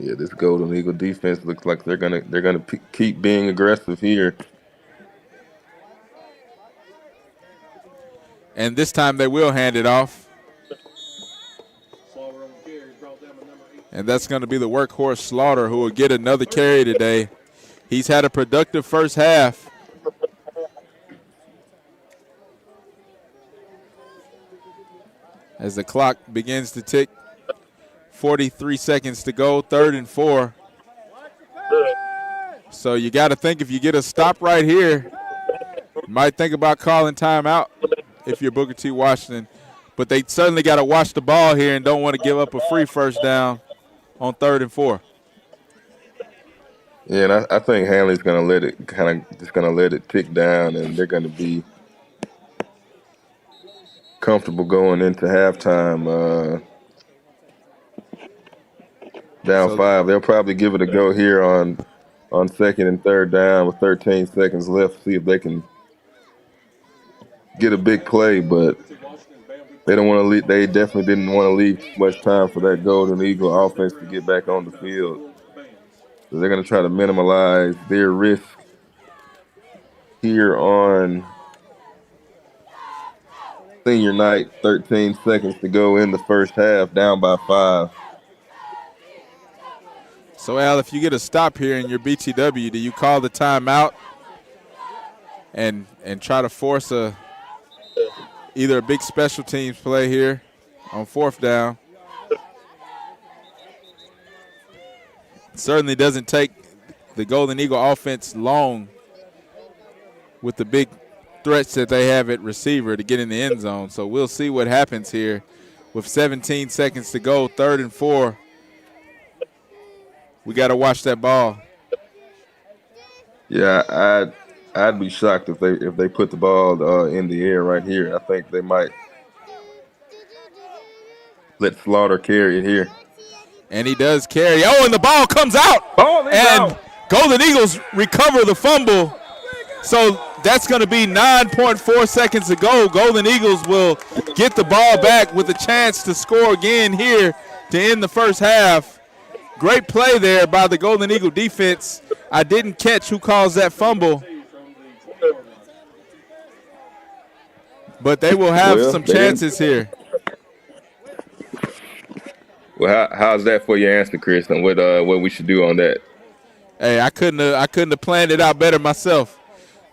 Yeah, this Golden Eagle defense looks like they're gonna keep being aggressive here. And this time they will hand it off. And that's going to be the workhorse Slaughter, who will get another carry today. He's had a productive first half. As the clock begins to tick, 43 seconds to go, 3rd and 4. So you got to think if you get a stop right here, you might think about calling timeout if you're Booker T. Washington. But they certainly got to watch the ball here and don't want to give up a free first down on 3rd and 4. Yeah, and I think Hanley's going to let it tick down, and they're going to be comfortable going into halftime. Down 5. They'll probably give it a go here on 2nd and 3rd down with 13 seconds left. See if they can get a big play, but they don't want to leave. They definitely didn't want to leave much time for that Golden Eagle offense to get back on the field. So they're going to try to minimize their risk here on senior night. 13 seconds to go in the first half, down by 5. So, Al, if you get a stop here in your BTW, do you call the timeout and try to force either a big special teams play here on 4th down? Certainly doesn't take the Golden Eagle offense long with the big threats that they have at receiver to get in the end zone. So we'll see what happens here with 17 seconds to go, 3rd and 4. We got to watch that ball. Yeah, I'd be shocked if they put the ball in the air right here. I think they might let Slaughter carry it here. And he does carry. Oh, and the ball comes out. Ball is out. Golden Eagles recover the fumble. So that's going to be 9.4 seconds to go. Golden Eagles will get the ball back with a chance to score again here to end the first half. Great play there by the Golden Eagle defense. I didn't catch who caused that fumble. But they will have some chances here. Well, how's that for your answer, Chris, and what we should do on that? Hey, I couldn't have planned it out better myself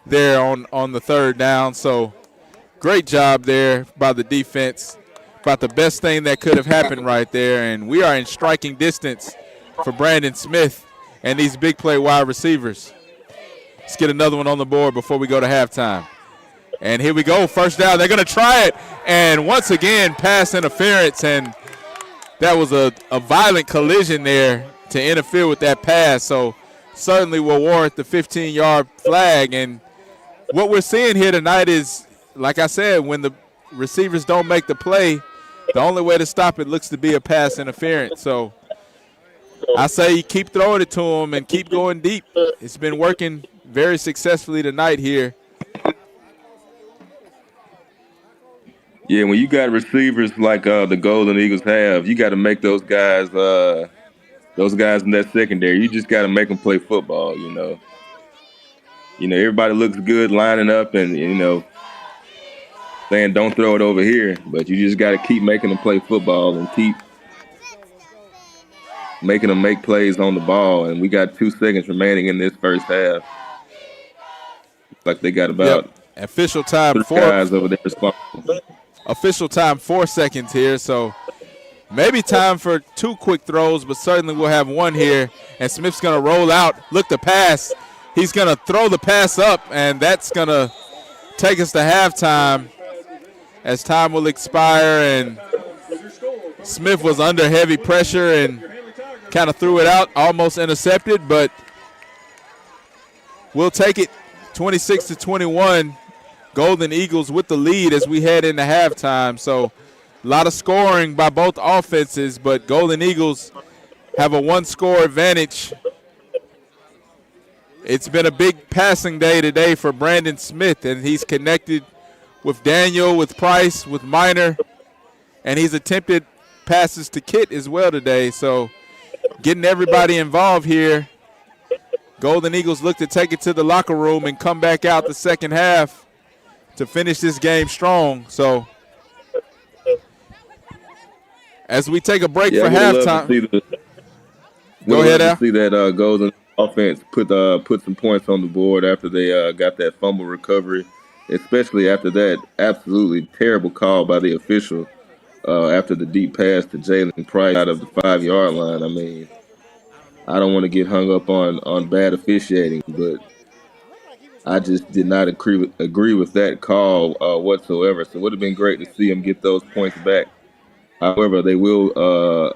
there on the 3rd down. So great job there by the defense. About the best thing that could have happened right there. And we are in striking distance for Brandon Smith and these big play wide receivers. Let's get another one on the board before we go to halftime. And here we go, 1st down. They're going to try it. And once again, pass interference. And that was a violent collision there to interfere with that pass. So certainly will warrant the 15-yard flag. And what we're seeing here tonight is, like I said, when the receivers don't make the play, the only way to stop it looks to be a pass interference. So I say you keep throwing it to them and keep going deep. It's been working very successfully tonight here. Yeah, when you got receivers like the Golden Eagles have, you got to make those guys in that secondary. You just got to make them play football, you know. everybody looks good lining up and, saying don't throw it over here. But you just got to keep making them play football and keep making them make plays on the ball. And we got 2 seconds remaining in this first half. Looks like they got about official time 3 guys over there responsible. Official time 4 seconds here, so maybe time for 2 quick throws, but certainly we'll have 1 here. And Smith's going to roll out, look to pass. He's going to throw the pass up, and that's going to take us to halftime as time will expire. And Smith was under heavy pressure and kind of threw it out, almost intercepted, but we'll take it 26-21. Golden Eagles with the lead as we head into halftime. So a lot of scoring by both offenses, but Golden Eagles have a 1-score advantage. It's been a big passing day today for Brandon Smith, and he's connected with Daniel, with Price, with Minor, and he's attempted passes to Kit as well today. So getting everybody involved here. Golden Eagles look to take it to the locker room and come back out the second half to finish this game strong. So as we take a break for halftime. Go ahead, Al. See that Golden offense put some points on the board after they got that fumble recovery, especially after that absolutely terrible call by the official after the deep pass to Jalen Price out of the 5-yard line. I mean, I don't want to get hung up on bad officiating, but I just did not agree with that call whatsoever. So it would have been great to see them get those points back. However, they will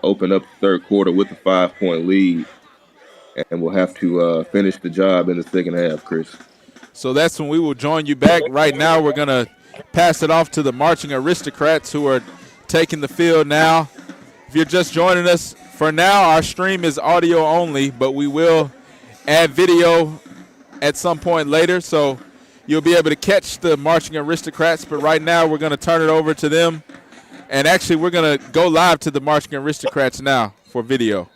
open up the third quarter with a 5-point lead, and we'll have to finish the job in the second half, Chris. So that's when we will join you back. Right now, we're going to pass it off to the Marching Aristocrats, who are taking the field now. If you're just joining us, for now, our stream is audio only, but we will add video at some point later, so you'll be able to catch the Marching Aristocrats. But right now, we're going to turn it over to them. And actually, we're going to go live to the Marching Aristocrats now for video.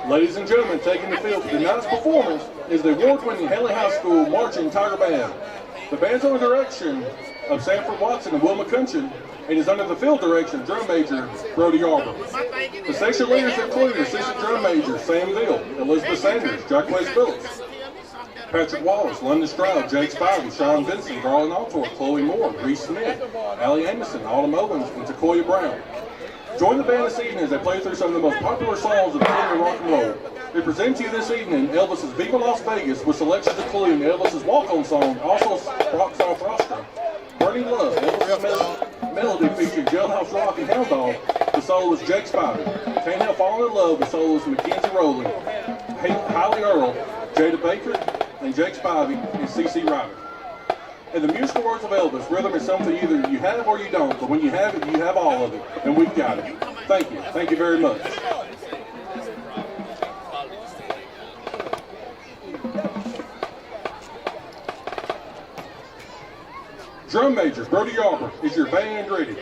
Ladies and gentlemen, taking the field for tonight's performance is the award-winning Handley High School Marching Tiger Band. The band's under the direction of Sanford Watson and Will McCutcheon and is under the field direction of Drum Major Brody Arbor. The section leaders include Assistant Drum Major Sam Veal, Elizabeth Sanders, Jacquez Phillips, Patrick Wallace, London Stroud, Jake Spivey, Sean Benson, Garland Altor, Chloe Moore, Reese Smith, Allie Anderson, Autumn Owens, and Takoya Brown. Join the band this evening as they play through some of the most popular songs of American rock and roll. They present to you this evening Elvis's Viva Las Vegas with selections including Elvis's walk-on song, also rock song Frostra, Burning Love, Elvis's melody featuring Jailhouse Rock and Hound Dog, the soloist Jake Spivey, Can't Help Falling in Love, the soloist Mackenzie Rowland, Holly Earl, Jada Baker, and Jake Spivey, and C.C. Ryder. In the musical words of Elvis, rhythm is something either you have or you don't, but when you have it, you have all of it, and we've got it. Thank you. Thank you very much. Drum Major Brody Arbor, is your band ready?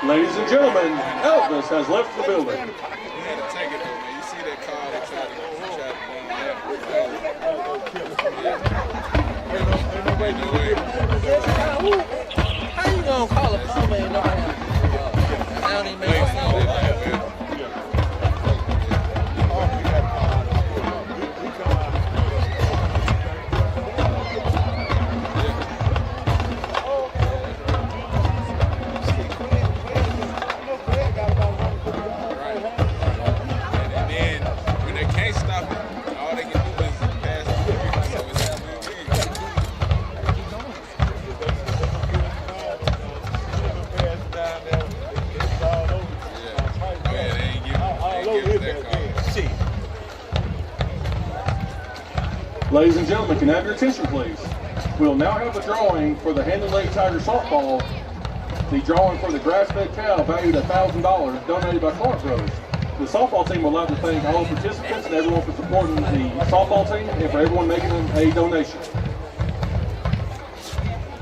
Ladies and gentlemen, Elvis has left the building. You had to take it though, man. You see that car that tried to How you gonna call a fumble and nobody have I don't even know. Ladies and gentlemen, can I have your attention, please? We'll now have the drawing for the Handley Tiger softball. The drawing for the grass-fed cow valued at $1,000, donated by Clark Brothers. The softball team would like to thank all participants and everyone for supporting the softball team and for everyone making a donation.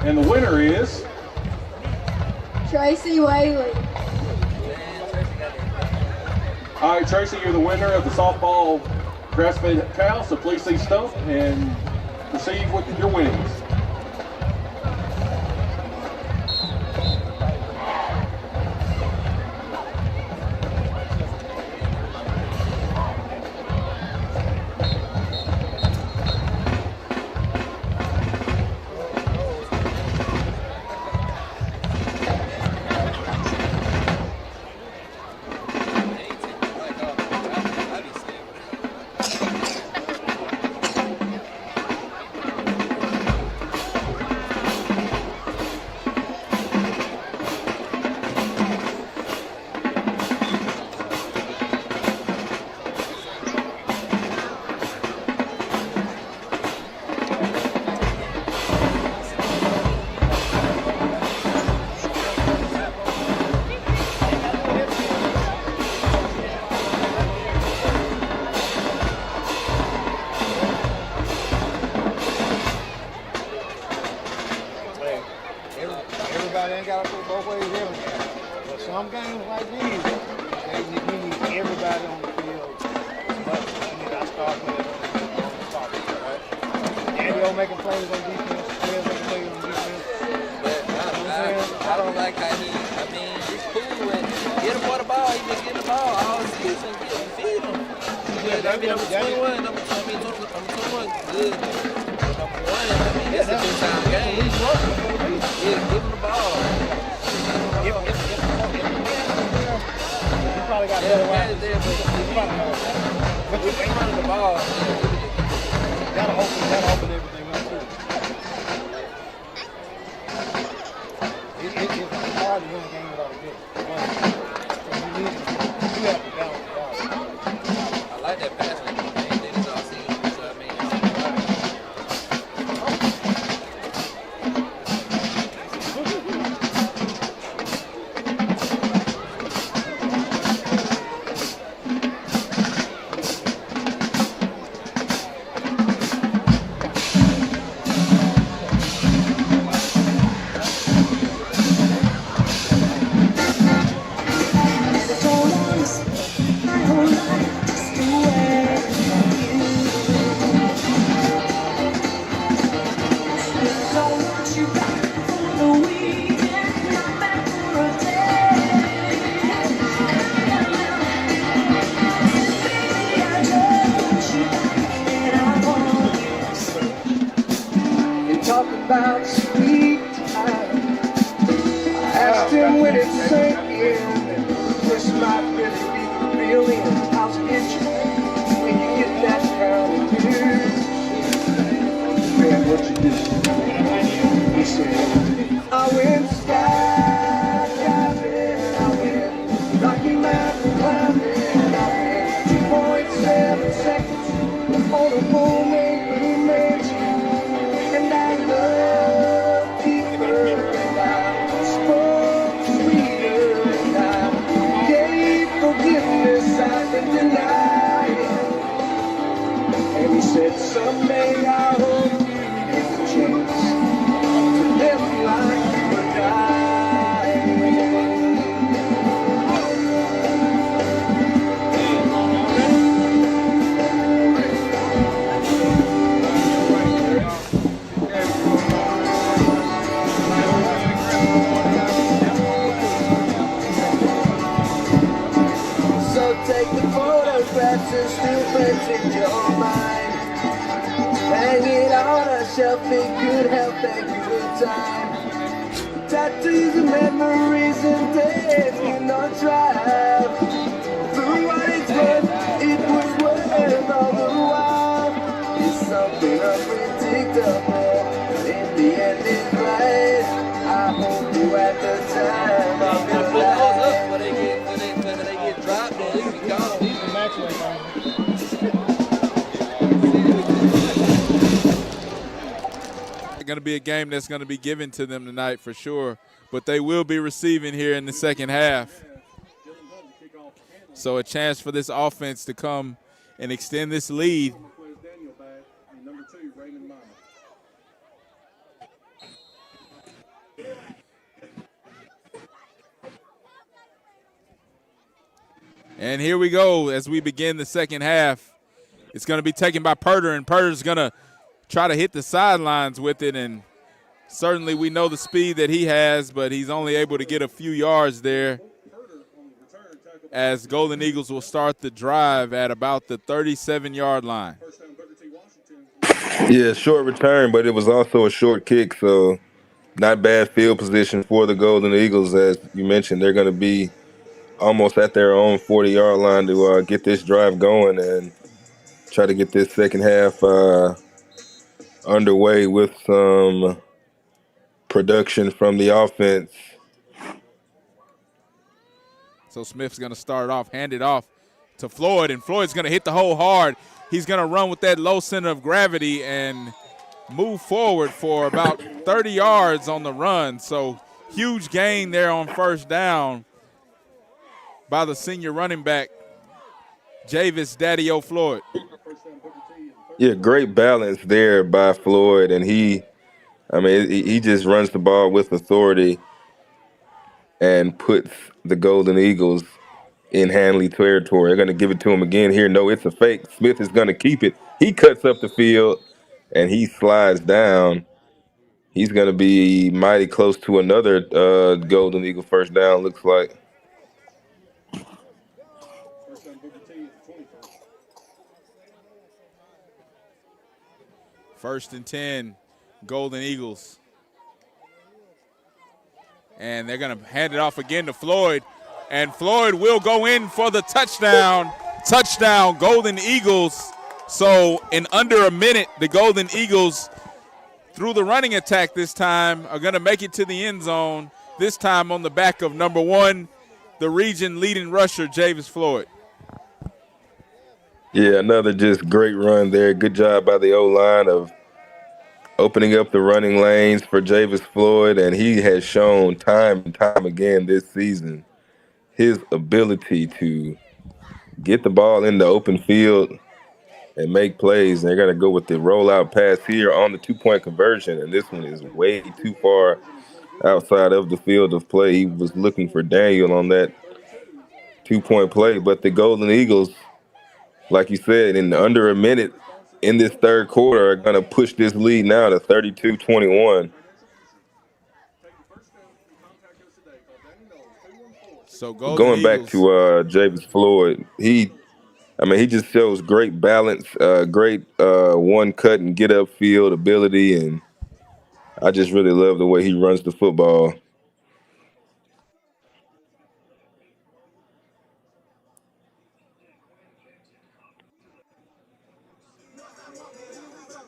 And the winner is Tracy Whaley. All right, Tracy, you're the winner of the softball grass-fed cow, so please see Stump and proceed with your winnings. some games like these, we need everybody on the field. But we got to start playing on the top, right? Daniel making plays on defense, players making plays on defense. I don't like how it's cool when get him for the ball, he just get the ball all season, feed him. Number 21, number 21, good. Number 1, it's a two-time game. Give him the ball. He probably got better wide there, but we ain't running the ball. Gotta open everything up too. It's hard to win a game without a kick. You have to balance the ball. I like that pass. About sweet time. I asked him when it sank in. This might really be the feeling. How's it get you when you get that kind of news? Man, what you do? He said, I went skydiving, I went Rocky Mountain climbing, I went 2.7 seconds on a homemade blue mansion. And I love deeper, and I spoke sweeter, and I gave forgiveness I can deny. And he said, someday I hope you get the chance to live like you and I. Take the photographs and still frames in your mind. Hang it on a shelf, it could help that good time. Tattoos and memories and days cannot drive. For what it's worth, it was worth all the while. It's something unpredictable, but in the end it's right. I hope you at the time of your life. When they get dropped, then it's gone. It's going to be a game that's going to be given to them tonight for sure, but they will be receiving here in the second half. So a chance for this offense to come and extend this lead. And here we go as we begin the second half. It's going to be taken by Purder, and Purder's going to try to hit the sidelines with it. And certainly we know the speed that he has, but he's only able to get a few yards there as Golden Eagles will start the drive at about the 37-yard line. Yeah, short return, but it was also a short kick, so not bad field position for the Golden Eagles. As you mentioned, they're going to be almost at their own 40-yard line to get this drive going and try to get this second half underway with some production from the offense. So Smith's going to start off, hand it off to Floyd, and Floyd's going to hit the hole hard. He's going to run with that low center of gravity and move forward for about 30 yards on the run. So huge gain there on first down by the senior running back, Javis Daddy-O Floyd. Yeah, great balance there by Floyd, and he just runs the ball with authority. and puts the Golden Eagles in Hanley territory. They're going to give it to him again here. No, it's a fake. Smith is going to keep it. He cuts up the field, and he slides down. He's going to be mighty close to another Golden Eagle first down, looks like. First and 10, Golden Eagles. And they're going to hand it off again to Floyd. And Floyd will go in for the touchdown. Touchdown, Golden Eagles. So in under a minute, the Golden Eagles, through the running attack this time, are going to make it to the end zone, this time on the back of number 1, the region leading rusher, Javis Floyd. Yeah, another just great run there. Good job by the O-line of opening up the running lanes for Javis Floyd, and he has shown time and time again this season his ability to get the ball in the open field and make plays. And they're going to go with the rollout pass here on the two-point conversion, and this one is way too far outside of the field of play. He was looking for Daniel on that two-point play, but the Golden Eagles, like you said, in under a minute in this third quarter, are going to push this lead now to 32-21. So going back to Javis Floyd, he just shows great balance, great one cut and get up field ability, and I just really love the way he runs the football.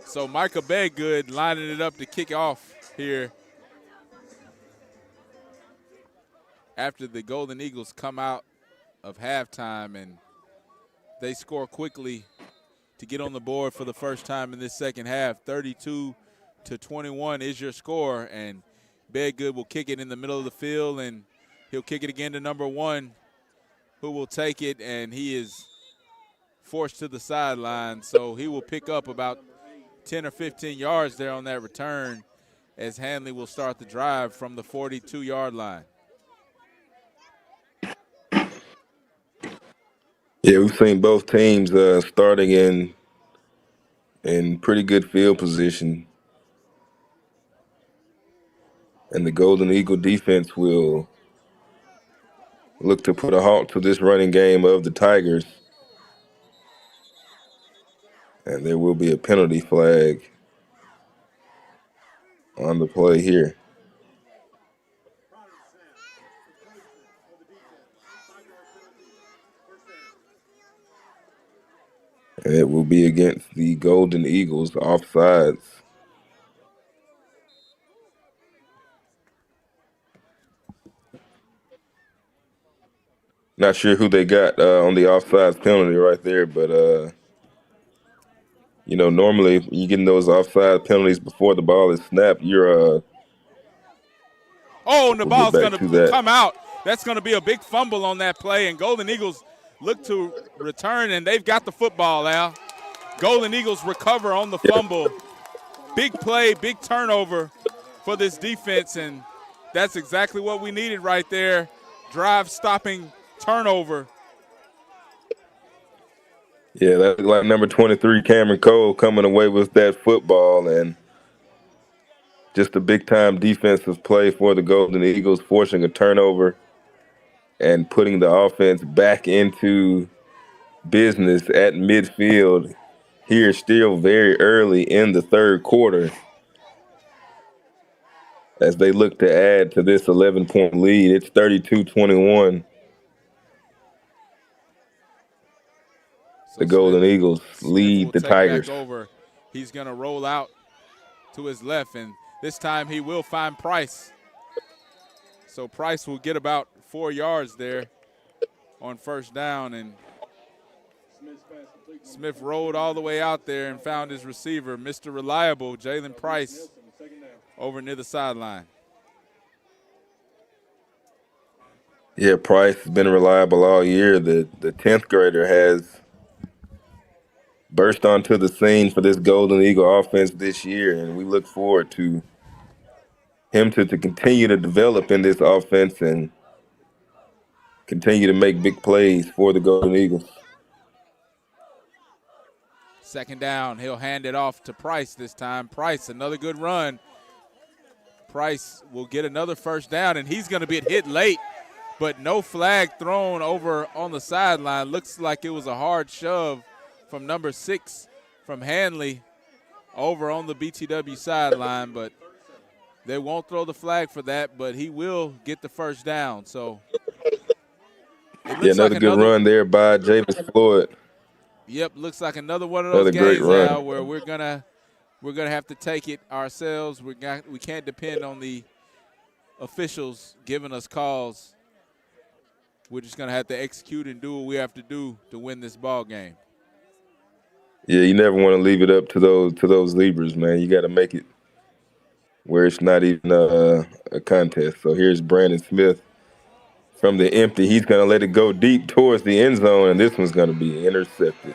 So Micah Bedgood lining it up to kick off here after the Golden Eagles come out of halftime, and they score quickly to get on the board for the first time in this second half. 32-21 is your score, and Bedgood will kick it in the middle of the field, and he'll kick it again to number 1, who will take it, and he is forced to the sideline. So he will pick up about 10 or 15 yards there on that return, as Hanley will start the drive from the 42-yard line. Yeah, we've seen both teams starting in pretty good field position. And the Golden Eagle defense will look to put a halt to this running game of the Tigers. And there will be a penalty flag on the play here. And it will be against the Golden Eagles, offsides. Not sure who they got on the offsides penalty right there, but normally when you get those offside penalties before the ball is snapped, you're and the ball's going to come out. That's going to be a big fumble on that play, and Golden Eagles look to return, and they've got the football, Al. Golden Eagles recover on the fumble. Big play, big turnover for this defense, and that's exactly what we needed right there. Drive-stopping turnover. Yeah, that's like number 23, Cameron Cole, coming away with that football, and just a big-time defensive play for the Golden Eagles, forcing a turnover and putting the offense back into business at midfield here still very early in the third quarter as they look to add to this 11-point lead. It's 32-21. The Golden Eagles lead the Tigers. He's going to roll out to his left, and this time he will find Price. So Price will get about 4 yards there on first down, and Smith rolled all the way out there and found his receiver, Mr. Reliable, Jalen Price, over near the sideline. Yeah, Price has been reliable all year. The 10th grader has burst onto the scene for this Golden Eagle offense this year, and we look forward to him to continue to develop in this offense and continue to make big plays for the Golden Eagles. Second down, he'll hand it off to Price this time. Price, another good run. Price will get another first down, and he's going to be hit late, but no flag thrown over on the sideline. Looks like it was a hard shove from number 6 from Hanley over on the BTW sideline, but they won't throw the flag for that, but he will get the first down. So another good run there by James Floyd. Yep, looks like another one of those games now where we're gonna have to take it ourselves. We can't depend on the officials giving us calls. We're just gonna have to execute and do what we have to do to win this ball game. Yeah, you never want to leave it up to those levers, man. You got to make it where it's not even a contest. So here's Brandon Smith from the empty. He's going to let it go deep towards the end zone, and this one's going to be intercepted.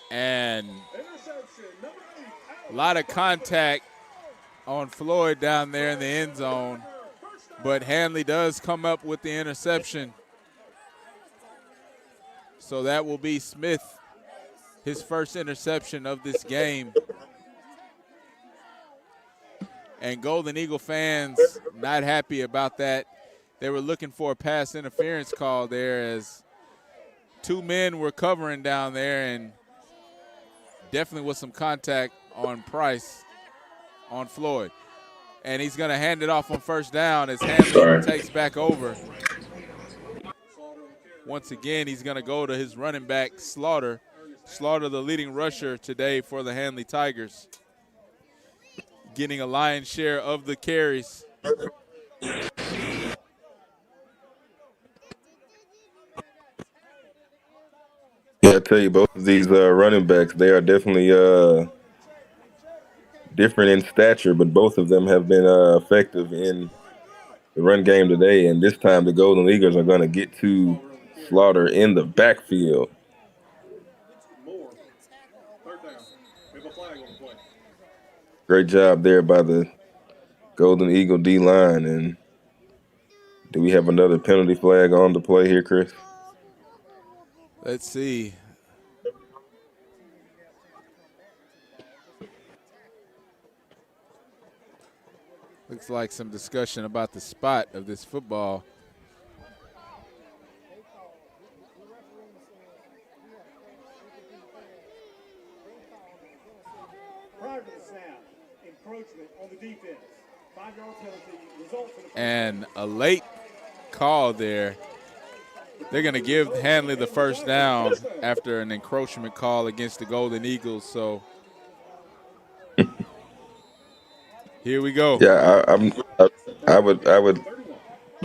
And a lot of contact on Floyd down there in the end zone, but Hanley does come up with the interception. So that will be Smith, his first interception of this game. And Golden Eagle fans not happy about that. They were looking for a pass interference call there as 2 men were covering down there, and definitely was some contact on Price, on Floyd. And he's going to hand it off on first down as Handley takes back over. Once again, he's going to go to his running back, Slaughter. Slaughter, the leading rusher today for the Handley Tigers, getting a lion's share of the carries. Yeah, I tell you, both of these running backs, they are definitely different in stature, but both of them have been effective in the run game today. And this time the Golden Eagles are going to get to Slaughter in the backfield. Great job there by the Golden Eagle D-line. And do we have another penalty flag on the play here, Chris? Let's see. Looks like some discussion about the spot of this football. Prior to the snap, encroachment on the defense. 5-yard penalty results in And a late call there. They're going to give Hanley the first down after an encroachment call against the Golden Eagles. So here we go. Yeah, I would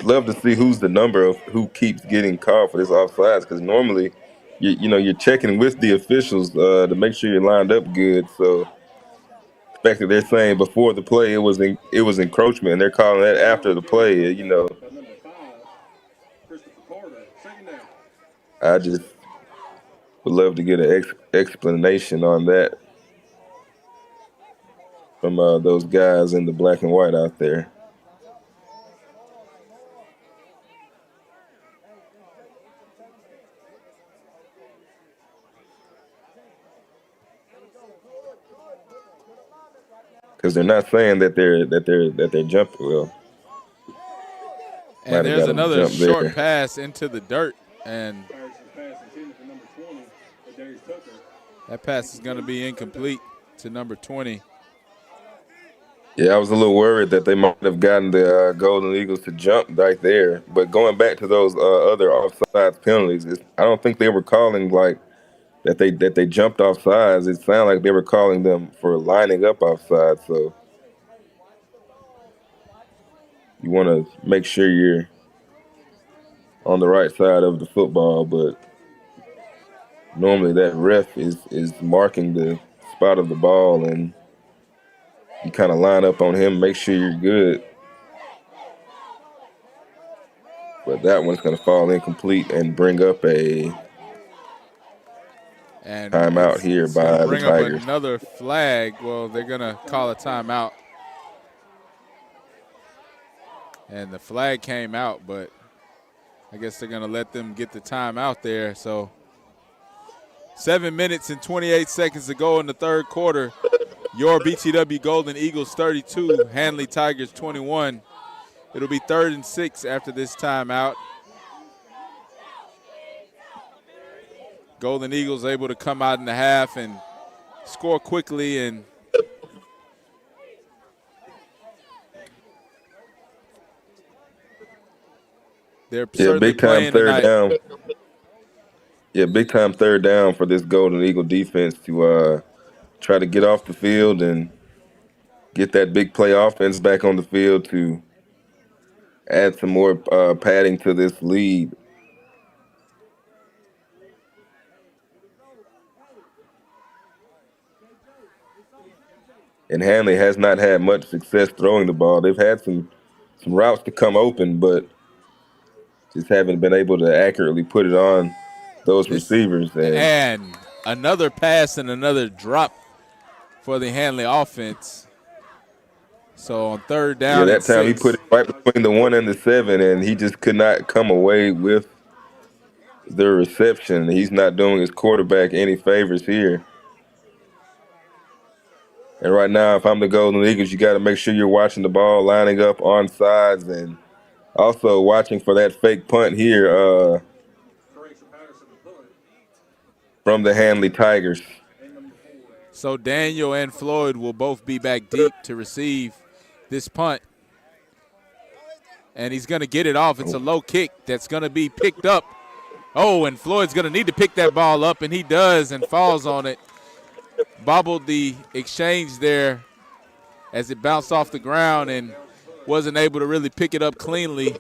love to see who's the number of who keeps getting called for this offsides, because normally you're checking with the officials to make sure you're lined up good. So the fact that they're saying before the play it was encroachment, and they're calling that after the play, I just would love to get an explanation on that from those guys in the black and white out there. Because they're not saying that they're jumping. Well, and there's another short pass into the dirt, and that pass is going to be incomplete to number 20. Yeah, I was a little worried that they might have gotten the Golden Eagles to jump right there. But going back to those other offsides penalties, I don't think they were calling like that they jumped offsides. It sounded like they were calling them for lining up offsides. So you want to make sure you're on the right side of the football. But normally that ref is marking the spot of the ball, and you kind of line up on him, make sure you're good. But that one's going to fall incomplete and bring up a timeout here by the Tigers. Bring up another flag. Well, they're going to call a timeout. And the flag came out, but I guess they're going to let them get the time out there. So 7 minutes and 28 seconds to go in the third quarter. Your BTW Golden Eagles 32, Handley Tigers 21. It'll be 3rd and 6 after this timeout. Golden Eagles able to come out in the half and score quickly, and they're certainly big time playing third tonight. down. Yeah, big time third down for this Golden Eagle defense to try to get off the field and get that big play offense back on the field to add some more padding to this lead. And Hanley has not had much success throwing the ball. They've had some routes to come open, but just haven't been able to accurately put it on those receivers. And another pass and another drop for the Handley offense. So on third down, that time 6. he put it right between the 1 and the 7, and he just could not come away with the reception. He's not doing his quarterback any favors here. And right now, if I'm the Golden Eagles, you got to make sure you're watching the ball, lining up on sides, and also watching for that fake punt here from the Handley Tigers. So Daniel and Floyd will both be back deep to receive this punt. And he's going to get it off. It's a low kick that's going to be picked up. Oh, and Floyd's going to need to pick that ball up, and he does and falls on it. Bobbled the exchange there as it bounced off the ground and wasn't able to really pick it up cleanly.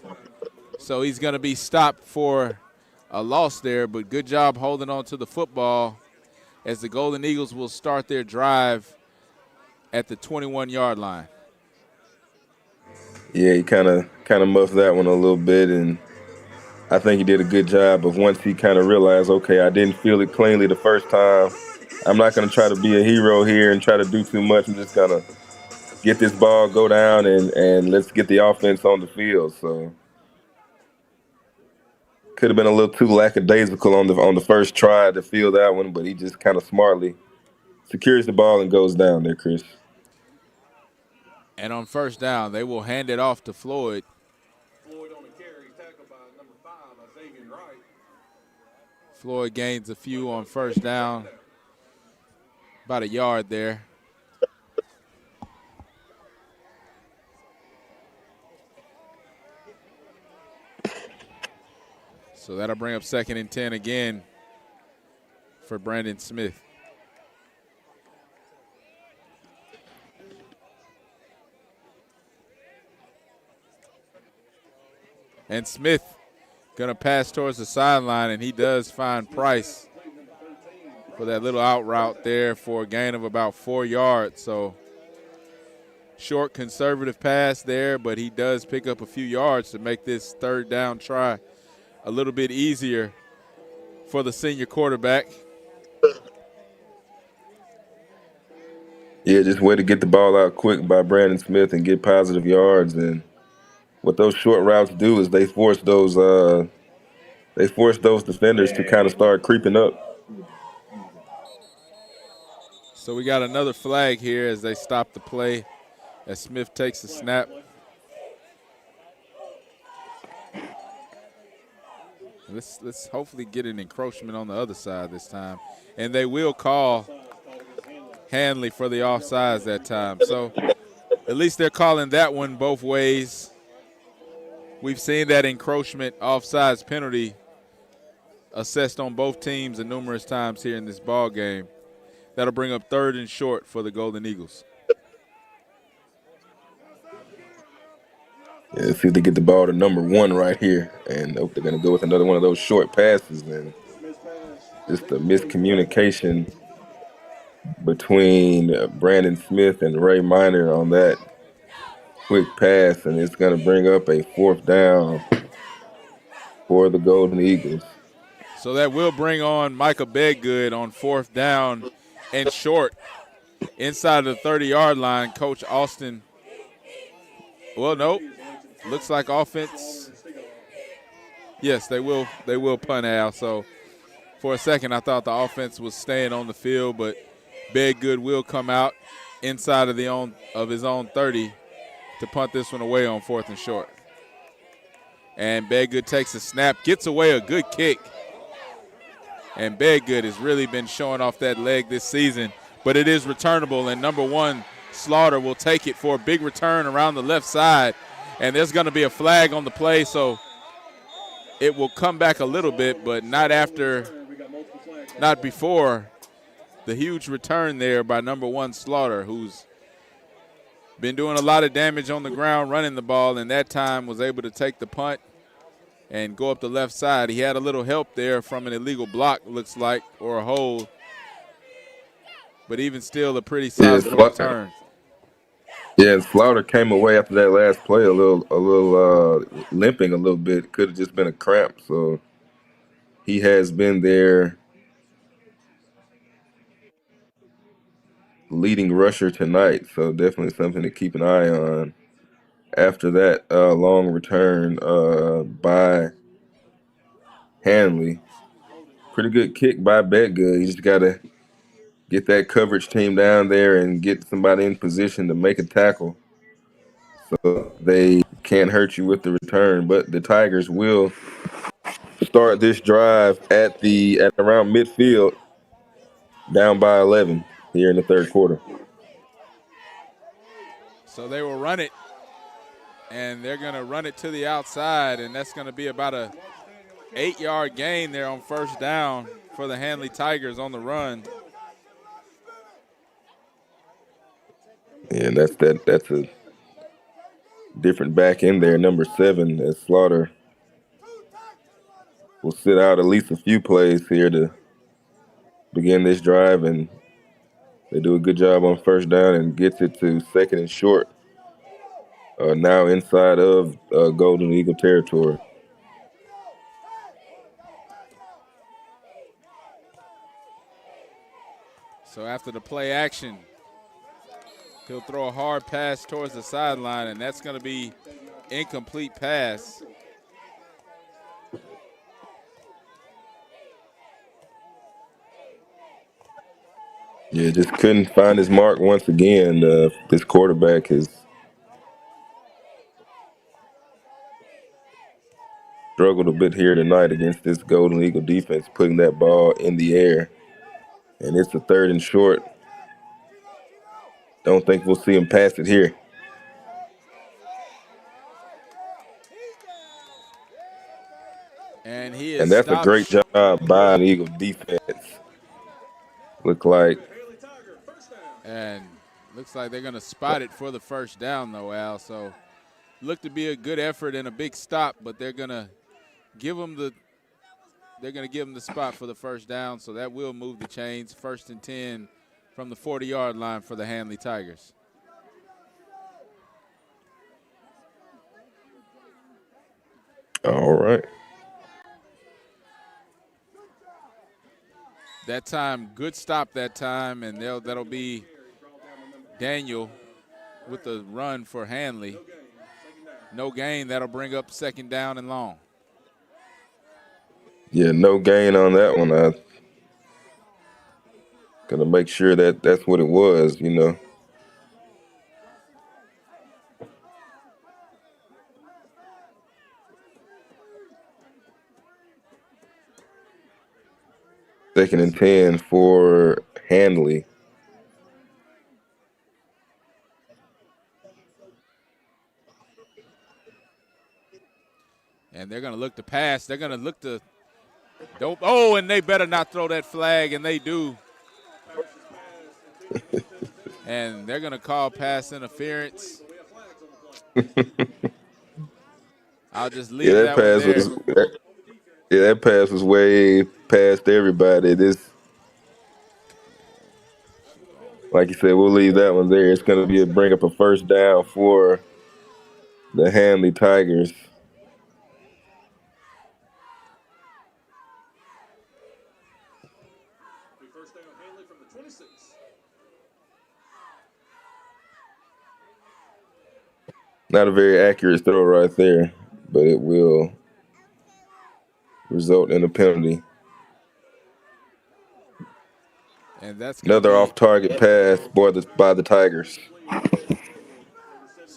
So he's going to be stopped for a loss there, but good job holding on to the football as the Golden Eagles will start their drive at the 21-yard line. Yeah, he kind of muffed that one a little bit, and I think he did a good job of once he kind of realized, okay, I didn't feel it cleanly the first time. I'm not going to try to be a hero here and try to do too much. I'm just going to get this ball, go down, and let's get the offense on the field. So could have been a little too lackadaisical on the first try to feel that one, but he just kind of smartly secures the ball and goes down there, Chris. And on first down, they will hand it off to Floyd. Floyd on the carry, tackled by number 5, Xavier Wright. Floyd gains a few on first down, about a yard there. So that'll bring up 2nd and 10 again for Brandon Smith. And Smith going to pass towards the sideline, and he does find Price for that little out route there for a gain of about 4 yards. So short, conservative pass there, but he does pick up a few yards to make this third down try a little bit easier for the senior quarterback. Yeah, just way to get the ball out quick by Brandon Smith and get positive yards. And what those short routes do is they force those defenders to kind of start creeping up. So we got another flag here as they stop the play as Smith takes the snap. Let's hopefully get an encroachment on the other side this time. And they will call Hanley for the offsides that time. So at least they're calling that one both ways. We've seen that encroachment offsides penalty assessed on both teams numerous times here in this ball game. That'll bring up 3rd and short for the Golden Eagles. Yeah, let's see if they get the ball to number 1 right here. And they're going to go with another one of those short passes. And just a miscommunication between Brandon Smith and Ray Minor on that quick pass. And it's going to bring up a 4th down for the Golden Eagles. So that will bring on Micah Bedgood on 4th down and short inside the 30-yard line. Coach Austin, well, nope. Looks like offense. Yes, they will punt, Al. So for a second, I thought the offense was staying on the field, but Bedgood will come out inside of his own 30 to punt this one away on 4th and short. And Bedgood takes a snap, gets away a good kick. And Bedgood has really been showing off that leg this season, but it is returnable, and number 1, Slaughter, will take it for a big return around the left side. And there's going to be a flag on the play, so it will come back a little bit, but not before the huge return there by number 1, Slaughter, who's been doing a lot of damage on the ground running the ball, and that time was able to take the punt and go up the left side. He had a little help there from an illegal block, looks like, or a hold. But even still, a pretty sizable return. Yeah, and Slaughter came away after that last play a little limping a little bit. Could have just been a cramp. So he has been their leading rusher tonight. So definitely something to keep an eye on. After that long return by Hanley. Pretty good kick by Bedgood. You just got to get that coverage team down there and get somebody in position to make a tackle so they can't hurt you with the return. But the Tigers will start this drive at around midfield, down by 11 here in the third quarter. So they will run it, and they're going to run it to the outside, and that's going to be about a 8-yard gain there on first down for the Handley Tigers on the run. And that's a different back in there, number 7, as Slaughter will sit out at least a few plays here to begin this drive, and they do a good job on first down and gets it to 2nd and short, now inside of Golden Eagle territory. So after the play action, he'll throw a hard pass towards the sideline, and that's going to be incomplete pass. Yeah, just couldn't find his mark once again. This quarterback has struggled a bit here tonight against this Golden Eagle defense, putting that ball in the air. And it's a 3rd and short. Don't think we'll see him pass it here. And he is that's a great job by an Eagle defense. Look like. And looks like they're going to spot it for the first down, though, Al. So looked to be a good effort and a big stop, but they're going to give him the spot for the first down, so that will move the chains. 1st and 10 from the 40-yard line for the Handley Tigers. All right. That time, good stop that time, and that'll be Daniel with the run for Hanley. No gain, that'll bring up 2nd down and long. Yeah, no gain on that one. I'm going to make sure that that's what it was, you know. Second and 10 for Handley. And they're going to look to pass. They're going to look to – oh, and they better not throw that flag, and they do. And they're going to call pass interference. I'll just leave that pass one there. That pass was way past everybody. Like you said, we'll leave that one there. It's going to bring up a first down for the Handley Tigers. First down, Hanley from the 26. Not a very accurate throw right there, but it will result in a penalty. And that's going to Another be off-target pass by the Tigers.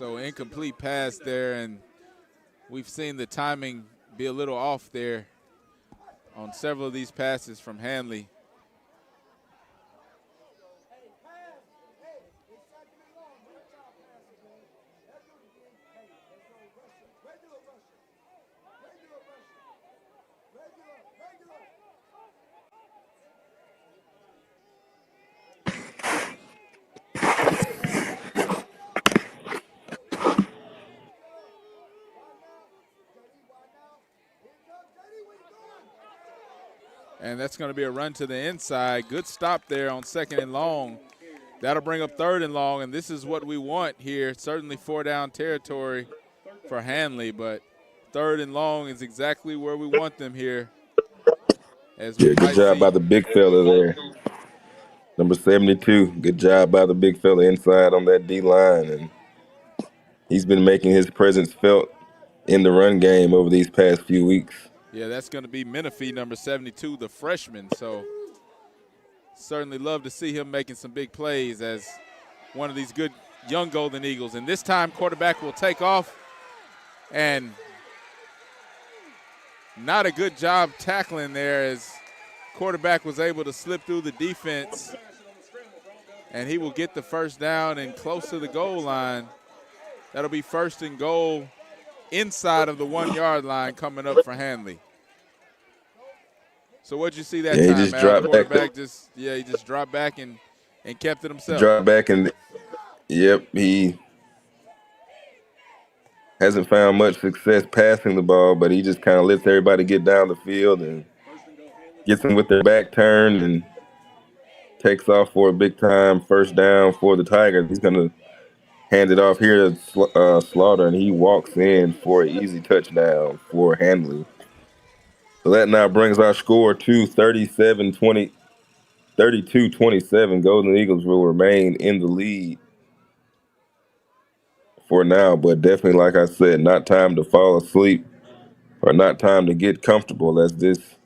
so incomplete pass there, and we've seen the timing be a little off there on several of these passes from Hanley. And that's going to be a run to the inside. Good stop there on 2nd and long. That'll bring up 3rd and long, and this is what we want here. Certainly 4-down territory for Hanley, but 3rd and long is exactly where we want them here. As we Good job by the big fella there. Number 72, good job by the big fella inside on that D-line. And he's been making his presence felt in the run game over these past few weeks. Yeah, that's going to be Menifee, number 72, the freshman. So certainly love to see him making some big plays as one of these good young Golden Eagles. And this time quarterback will take off, and not a good job tackling there as quarterback was able to slip through the defense, and he will get the 1st down and close to the goal line. That'll be 1st and goal inside of the 1-yard line coming up for Handley. So what'd you see that time, He just dropped back. He just dropped back and kept it himself. Dropped back and, yep, he hasn't found much success passing the ball, but he just kind of lets everybody get down the field and gets them with their back turned and takes off for a big-time 1st down for the Tigers. He's going to hand it off here to Slaughter, and he walks in for an easy touchdown for Handley. So that now brings our score to 32-27. Golden Eagles will remain in the lead for now, but definitely, like I said, not time to fall asleep or not time to get comfortable, as this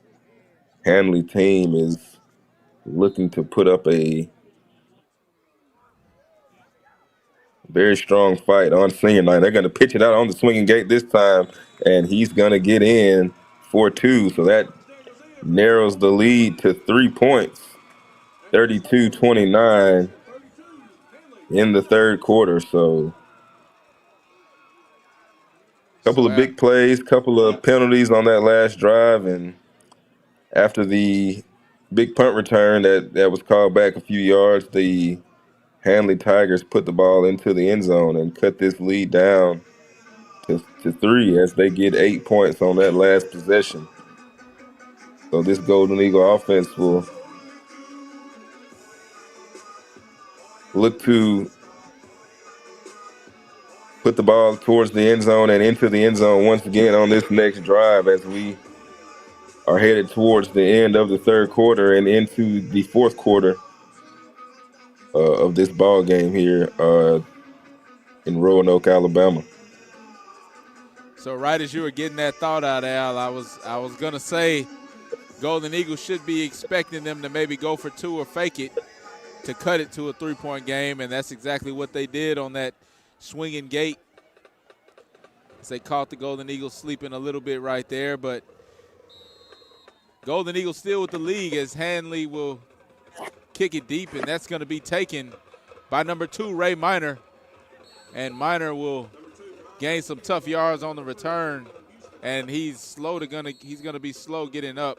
Handley team is looking to put up a very strong fight on senior night. They're going to pitch it out on the swinging gate this time, and he's going to get in for 2. So that narrows the lead to 3 points, 32-29 in the 3rd quarter. So a couple of big plays, couple of penalties on that last drive, and after the big punt return that was called back a few yards, the Handley Tigers put the ball into the end zone and cut this lead down to 3 as they get 8 points on that last possession. So this Golden Eagle offense will look to put the ball towards the end zone and into the end zone once again on this next drive as we are headed towards the end of the 3rd quarter and into the 4th quarter of this ball game here in Roanoke, Alabama. So right as you were getting that thought out, Al, I was gonna say Golden Eagles should be expecting them to maybe go for 2 or fake it to cut it to a 3-point game, and that's exactly what they did on that swinging gate. As they caught the Golden Eagles sleeping a little bit right there, but Golden Eagles still with the league as Hanley will kick it deep, and that's going to be taken by number 2, Ray Minor. And Minor will gain some tough yards on the return, and he's going to be slow getting up.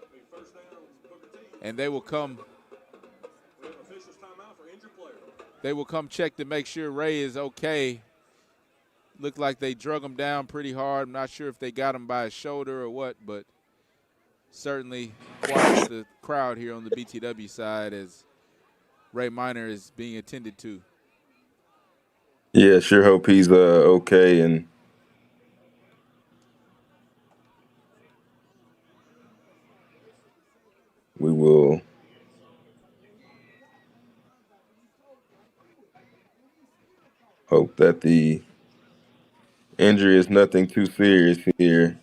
And they will come check to make sure Ray is okay. Looked like they drug him down pretty hard. I'm not sure if they got him by his shoulder or what, but certainly quiets the crowd here on the BTW side as Ray Minor is being attended to. Yeah, sure hope he's okay, and we will hope that the Injury is nothing too serious here.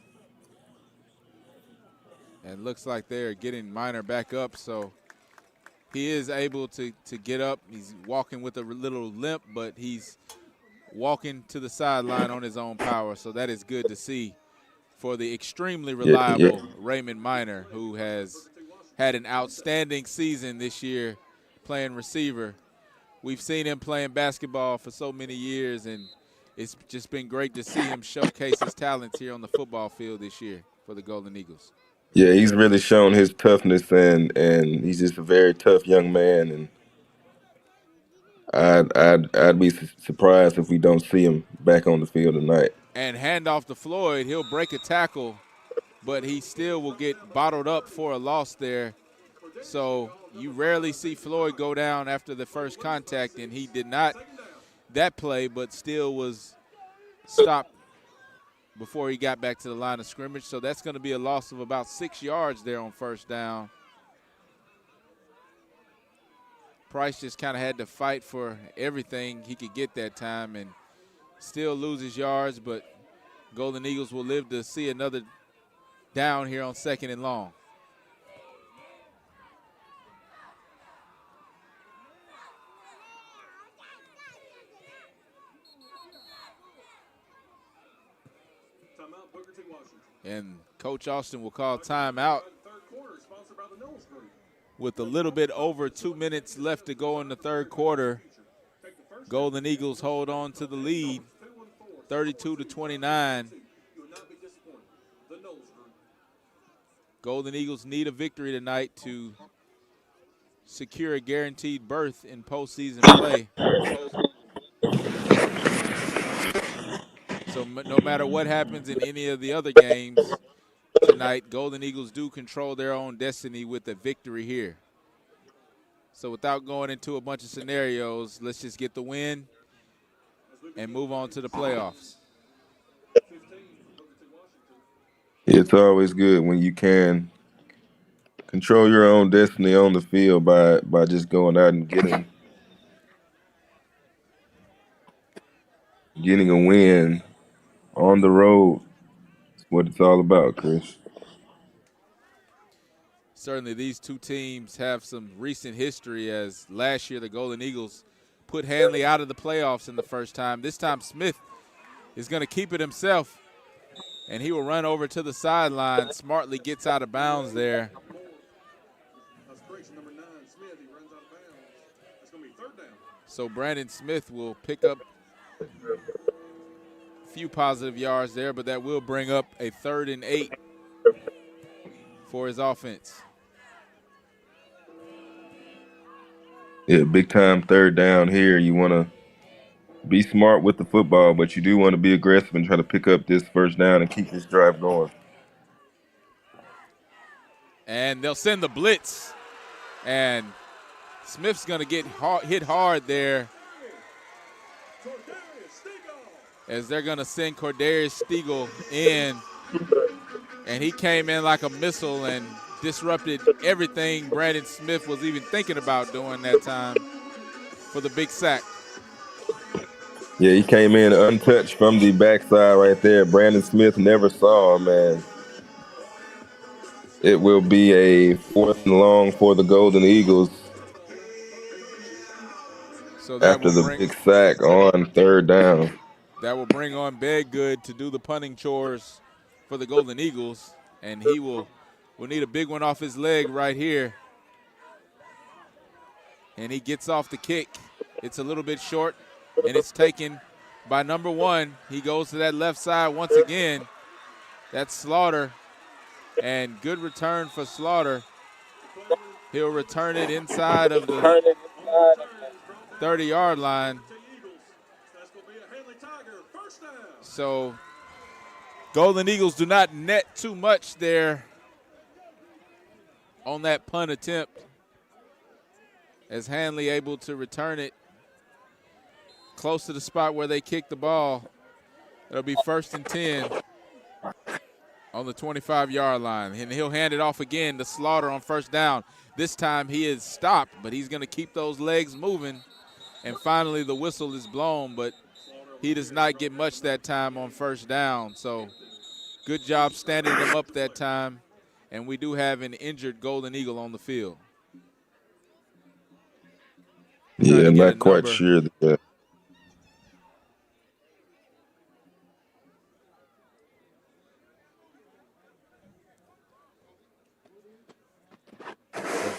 And looks like they're getting Minor back up, so he is able to get up. He's walking with a little limp, but he's walking to the sideline on his own power, so that is good to see for the extremely reliable Raymond Minor, who has had an outstanding season this year playing receiver. We've seen him playing basketball for so many years, and it's just been great to see him showcase his talents here on the football field this year for the Golden Eagles. Yeah, he's really shown his toughness, and he's just a very tough young man. And I'd be surprised if we don't see him back on the field tonight. And handoff to Floyd, he'll break a tackle, but he still will get bottled up for a loss there. So you rarely see Floyd go down after the first contact, and he did not that play, but still was stopped before he got back to the line of scrimmage. So that's going to be a loss of about 6 yards there on first down. Price just kind of had to fight for everything he could get that time and still loses yards, but Golden Eagles will live to see another down here on 2nd and long. And Coach Austin will call timeout with a little bit over 2 minutes left to go in the third quarter. Golden Eagles hold on to the lead, 32-29. Golden Eagles need a victory tonight to secure a guaranteed berth in postseason play. So no matter what happens in any of the other games tonight, Golden Eagles do control their own destiny with a victory here. So without going into a bunch of scenarios, let's just get the win and move on to the playoffs. It's always good when you can control your own destiny on the field by just going out and getting a win on the road. That's what it's all about, Chris. Certainly these two teams have some recent history, as last year the Golden Eagles put Hanley out of the playoffs in the first time. This time Smith is going to keep it himself, and he will run over to the sideline. Smartly gets out of bounds there. So Brandon Smith will pick up a few positive yards there, but that will bring up a 3rd and 8 for his offense. Yeah, big time third down here. You want to be smart with the football, but you do want to be aggressive and try to pick up this first down and keep this drive going. And they'll send the blitz, and Smith's going to get hit hard there, as they're going to send Cordarius Stiegel in, and he came in like a missile and disrupted everything Brandon Smith was even thinking about doing that time for the big sack. Yeah, he came in untouched from the backside right there. Brandon Smith never saw him, man. It will be a 4th and long for the Golden Eagles So that after the big sack on 3rd down. That will bring on Bedgood to do the punting chores for the Golden Eagles, and he will need a big one off his leg right here. And he gets off the kick. It's a little bit short, and it's taken by number 1. He goes to that left side once again. That's Slaughter, and good return for Slaughter. He'll return it inside of the 30-yard line. So Golden Eagles do not net too much there on that punt attempt, as Hanley able to return it close to the spot where they kicked the ball. It'll be 1st and 10 on the 25-yard line. And he'll hand it off again to Slaughter on 1st down. This time he is stopped, but he's going to keep those legs moving. And finally the whistle is blown, but He does not get much that time on first down. So good job standing him up that time. And we do have an injured Golden Eagle on the field. Yeah, not quite sure. As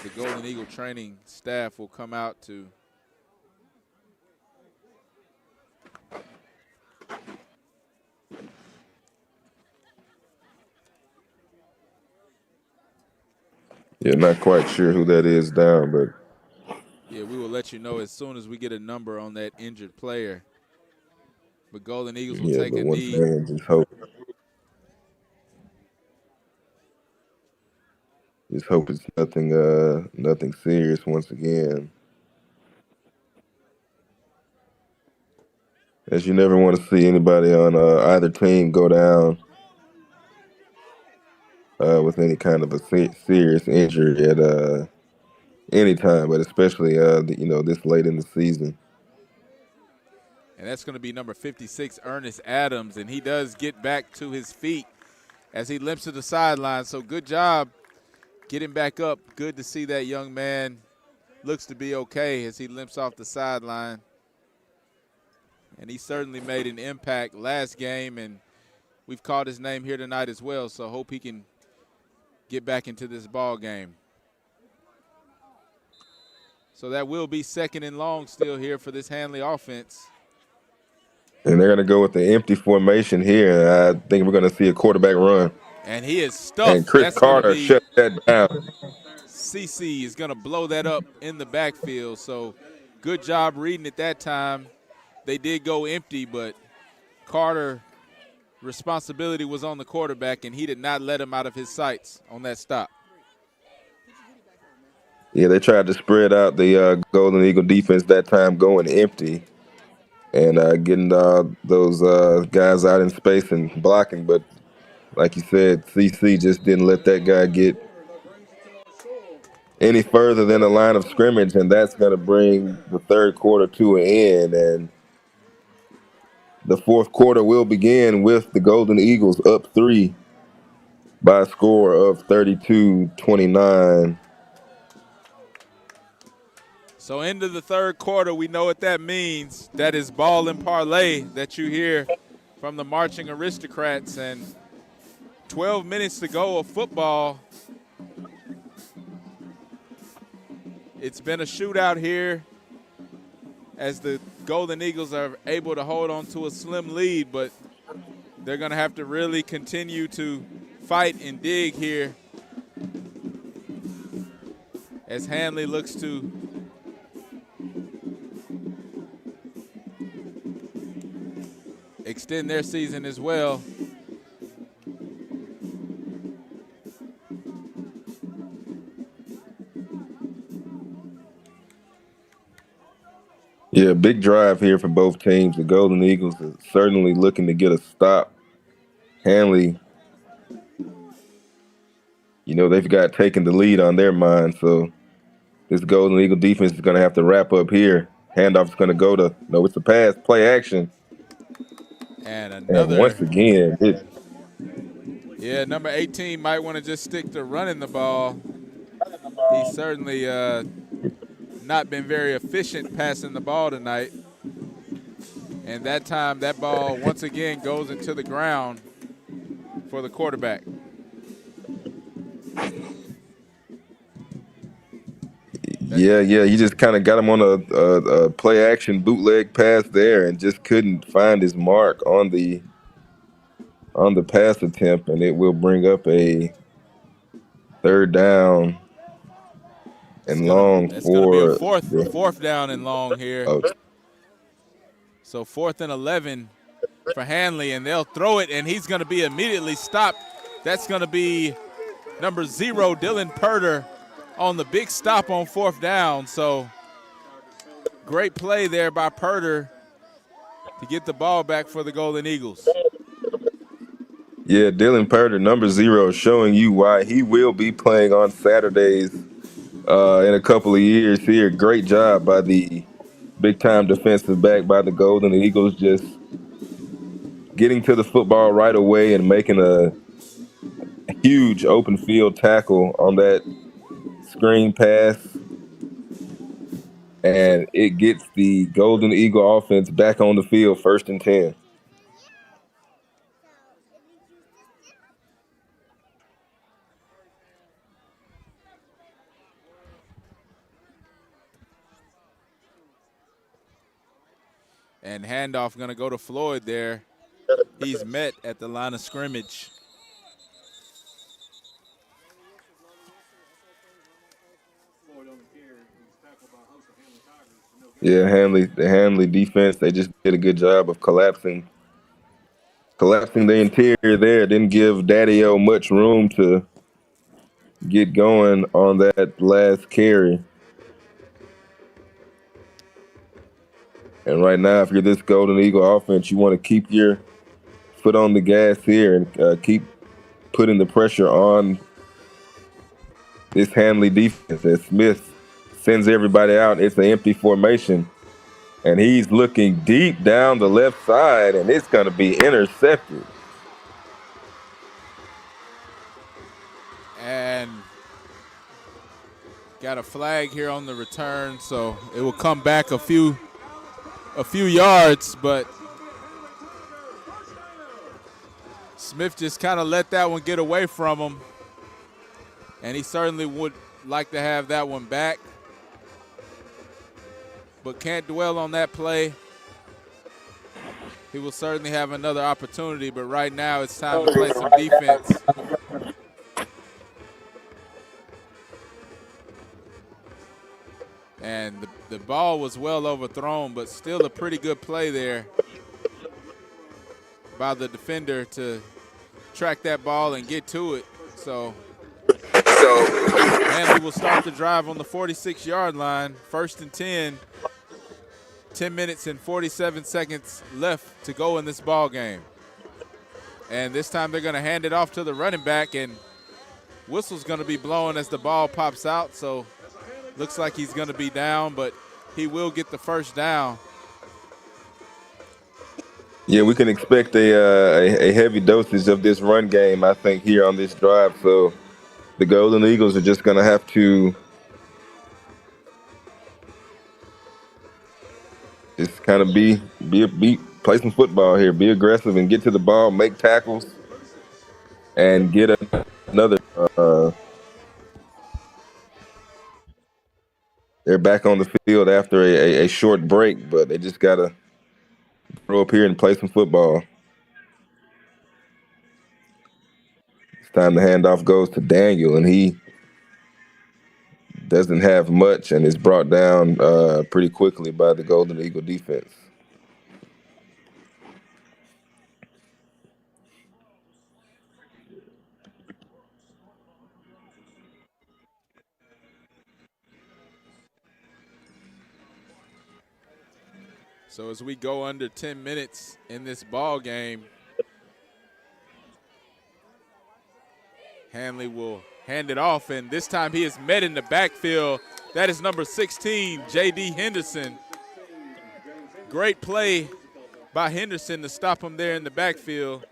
the Golden Eagle training staff will come out to Yeah, not quite sure who that is down, but yeah, we will let you know as soon as we get a number on that injured player. But Golden Eagles will take a knee. Just hope it's nothing serious once again. As you never want to see anybody on either team go down with any kind of a serious injury at any time, but especially this late in the season. And that's going to be number 56, Ernest Adams, and he does get back to his feet as he limps to the sideline. So good job getting back up. Good to see that young man. Looks to be okay as he limps off the sideline. And he certainly made an impact last game, and we've called his name here tonight as well, so hope he can get back into this ball game. So that will be 2nd and long still here for this Handley offense. And they're going to go with the empty formation here. I think we're going to see a quarterback run. And he is stuffed. And Chris Carter shut that down. CC is going to blow that up in the backfield. So good job reading it that time. They did go empty, but Carter responsibility was on the quarterback, and he did not let him out of his sights on that stop. Yeah, they tried to spread out the Golden Eagle defense that time going empty and getting those guys out in space and blocking. But like you said, CC just didn't let that guy get any further than the line of scrimmage, and that's going to bring the third quarter to an end. And the fourth quarter will begin with the Golden Eagles up 3 by a score of 32-29. So into the third quarter, we know what that means. That is ball and parlay that you hear from the Marching Aristocrats. And 12 minutes to go of football. It's been a shootout here as the Golden Eagles are able to hold on to a slim lead, but they're going to have to really continue to fight and dig here as Hanley looks to extend their season as well. Yeah, big drive here for both teams. The Golden Eagles are certainly looking to get a stop. Hanley, they've got taking the lead on their mind, so this Golden Eagle defense is going to have to wrap up here. Handoff's going to go to, it's a pass, play action. And another. And once again, number 18 might want to just stick to running the ball. He's certainly not been very efficient passing the ball tonight. And that time, that ball once again goes into the ground for the quarterback. Yeah, you just kind of got him on a play action bootleg pass there and just couldn't find his mark on the pass attempt, and it will bring up a third down and long for. It's going to be a fourth down and long here. Oh. So 4th and 11 for Hanley, and they'll throw it, and he's going to be immediately stopped. That's going to be number 0, Dylan Purder, on the big stop on 4th down. So great play there by Purder to get the ball back for the Golden Eagles. Yeah, Dylan Purder, number 0, showing you why he will be playing on Saturdays in a couple of years here. Great job by the big-time defensive back by the Golden Eagles, just getting to the football right away and making a huge open field tackle on that screen pass. And it gets the Golden Eagle offense back on the field, 1st and 10. And handoff going to go to Floyd there. He's met at the line of scrimmage. Yeah, the Handley defense, they just did a good job of collapsing the interior there. Didn't give Daddy-O much room to get going on that last carry. And right now, if you're this Golden Eagle offense, you want to keep your foot on the gas here and keep putting the pressure on this Handley defense. As Smith sends everybody out, it's an empty formation. And he's looking deep down the left side, and it's going to be intercepted. And got a flag here on the return, so it will come back a few yards, but Smith just kind of let that one get away from him, and he certainly would like to have that one back, but can't dwell on that play. He will certainly have another opportunity, but right now it's time to play some defense. And the ball was well overthrown, but still a pretty good play there by the defender to track that ball and get to it. So Hanley will start the drive on the 46-yard line, 1st and 10. 10 minutes and 47 seconds left to go in this ball game. And this time they're going to hand it off to the running back, and whistle's going to be blown as the ball pops out. So looks like he's going to be down, but he will get the first down. Yeah, we can expect a heavy dosage of this run game, I think, here on this drive. So the Golden Eagles are just going to have to just kind of play some football here, be aggressive and get to the ball, make tackles, and get another. They're back on the field after a short break, but they just got to throw up here and play some football. It's time the handoff goes to Daniel, and he doesn't have much and is brought down pretty quickly by the Golden Eagle defense. So as we go under 10 minutes in this ball game, Hanley will hand it off, and this time he is met in the backfield. That is number 16, J.D. Henderson. Great play by Henderson to stop him there in the backfield.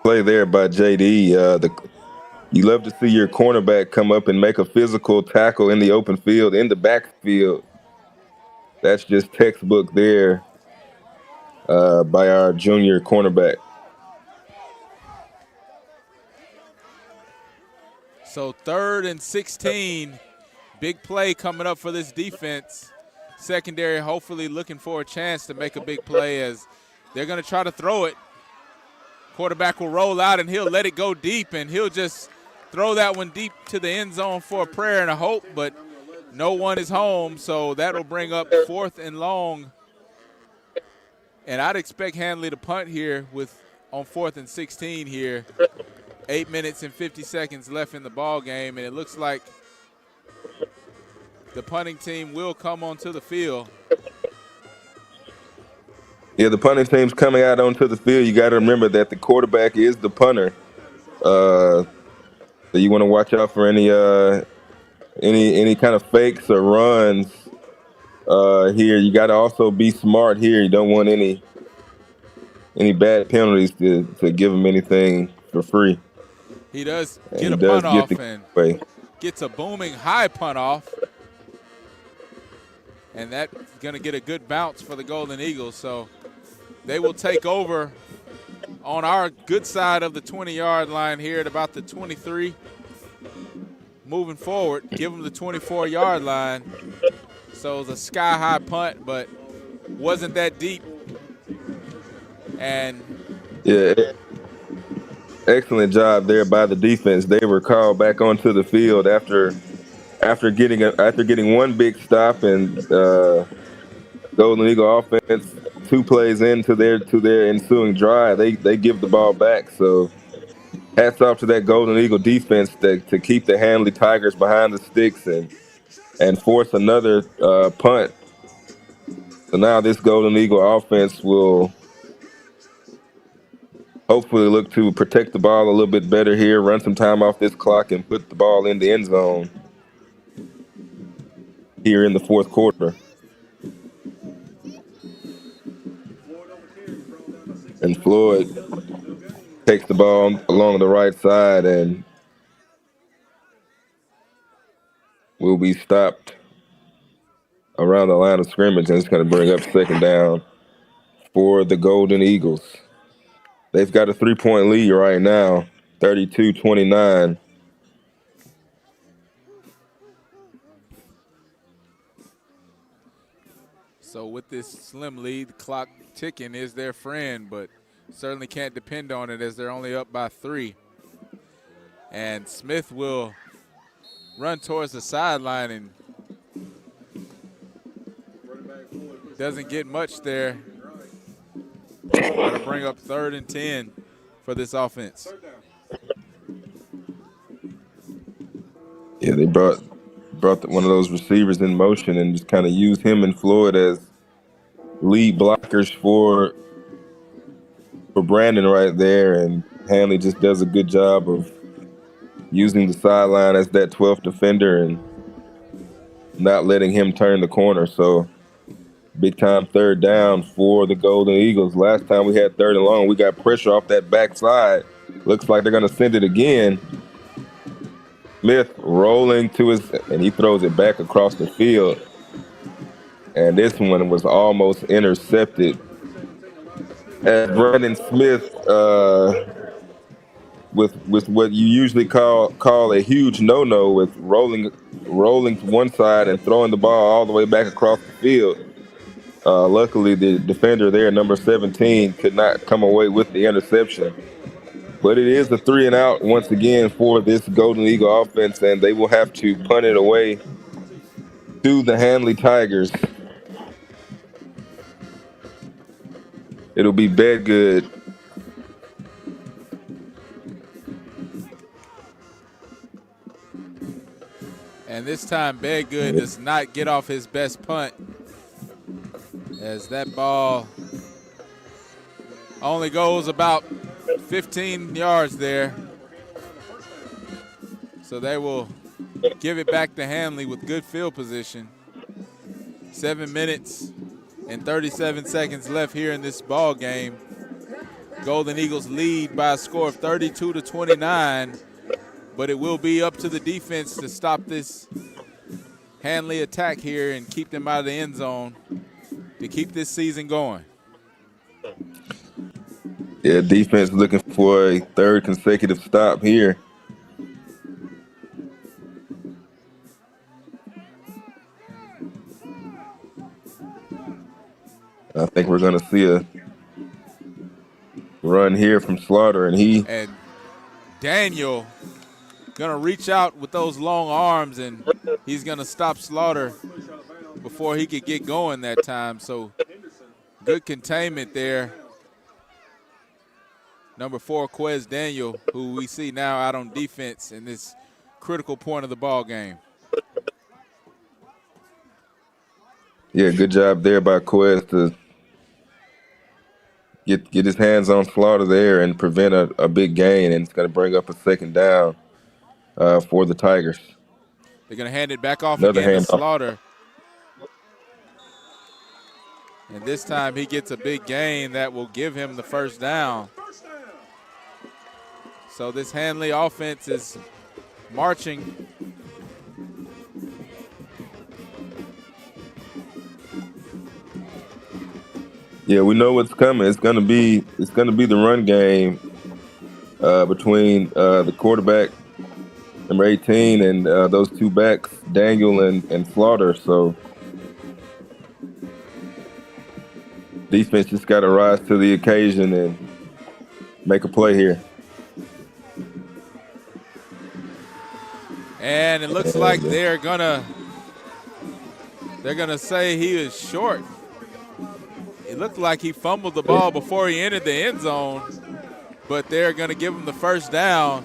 Play there by J.D. You love to see your cornerback come up and make a physical tackle in the open field, in the backfield. That's just textbook there by our junior cornerback. So 3rd and 16, big play coming up for this defense. Secondary hopefully looking for a chance to make a big play as they're going to try to throw it. Quarterback will roll out and he'll let it go deep, and he'll just throw that one deep to the end zone for a prayer and a hope, but no one is home, so that will bring up 4th and long. And I'd expect Hanley to punt here on 4th and 16 here. 8 minutes and 50 seconds left in the ball game, and it looks like the punting team will come onto the field. Yeah, the punting team's coming out onto the field. You got to remember that the quarterback is the punter. So you want to watch out for any kind of fakes or runs here. You got to also be smart here. You don't want any bad penalties to give him anything for free. He does And get he a does punt get off the and way. gets a booming high punt off. And that's going to get a good bounce for the Golden Eagles. So they will take over on our good side of the 20-yard line here at about the 23. Moving forward, give them the 24-yard line. So it was a sky-high punt, but wasn't that deep. And Yeah, excellent job there by the defense. They were called back onto the field after getting one big stop, and Golden Eagle offense 2 plays into their ensuing drive, they give the ball back. So hats off to that Golden Eagle defense to keep the Handley Tigers behind the sticks and force another punt. So now this Golden Eagle offense will hopefully look to protect the ball a little bit better here, run some time off this clock, and put the ball in the end zone here in the fourth quarter. And Floyd takes the ball along the right side and will be stopped around the line of scrimmage, and it's going to bring up second down for the Golden Eagles. They've got a 3-point lead right now, 32-29. so with this slim lead, the clock ticking is their friend, but certainly can't depend on it as they're only up by 3. And Smith will run towards the sideline and doesn't get much there. Going to bring up 3rd and 10 for this offense. Yeah, they brought one of those receivers in motion and just kind of used him and Floyd as lead blockers for Brandon right there, and Hanley just does a good job of using the sideline as that 12th defender and not letting him turn the corner. So big time 3rd down for the Golden Eagles. Last time we had 3rd and long, we got pressure off that backside. Looks like they're going to send it again. Smith rolling to and he throws it back across the field. And this one was almost intercepted. As Brandon Smith, with what you usually call a huge no-no, with rolling to one side and throwing the ball all the way back across the field. Luckily, the defender there, number 17, could not come away with the interception. But it is a 3-and-out once again for this Golden Eagle offense, and they will have to punt it away to the Handley Tigers. It'll be Bedgood. And this time, Bedgood does not get off his best punt, as that ball only goes about 15 yards there. So they will give it back to Hanley with good field position. 7 minutes and 37 seconds left here in this ball game. Golden Eagles lead by a score of 32-29, but it will be up to the defense to stop this Hanley attack here and keep them out of the end zone to keep this season going. Yeah, defense looking for a 3rd consecutive stop here. I think we're going to see a run here from Slaughter, and Daniel going to reach out with those long arms, and he's going to stop Slaughter before he could get going that time. So good containment there. Number 4, Quez Daniel, who we see now out on defense in this critical point of the ball game. Yeah, good job there by Quez to get his hands on Slaughter there and prevent a big gain, and it's going to bring up a 2nd down for the Tigers. They're going to hand it back off Another again to handoff. Slaughter. And this time he gets a big gain that will give him the first down. So this Handley offense is marching. Yeah, we know what's coming. It's gonna be the run game between the quarterback number 18 and those two backs, Daniel and Slaughter. So defense just got to rise to the occasion and make a play here. And it looks like they're gonna say he is short. It looked like he fumbled the ball before he entered the end zone, but they're gonna give him the first down.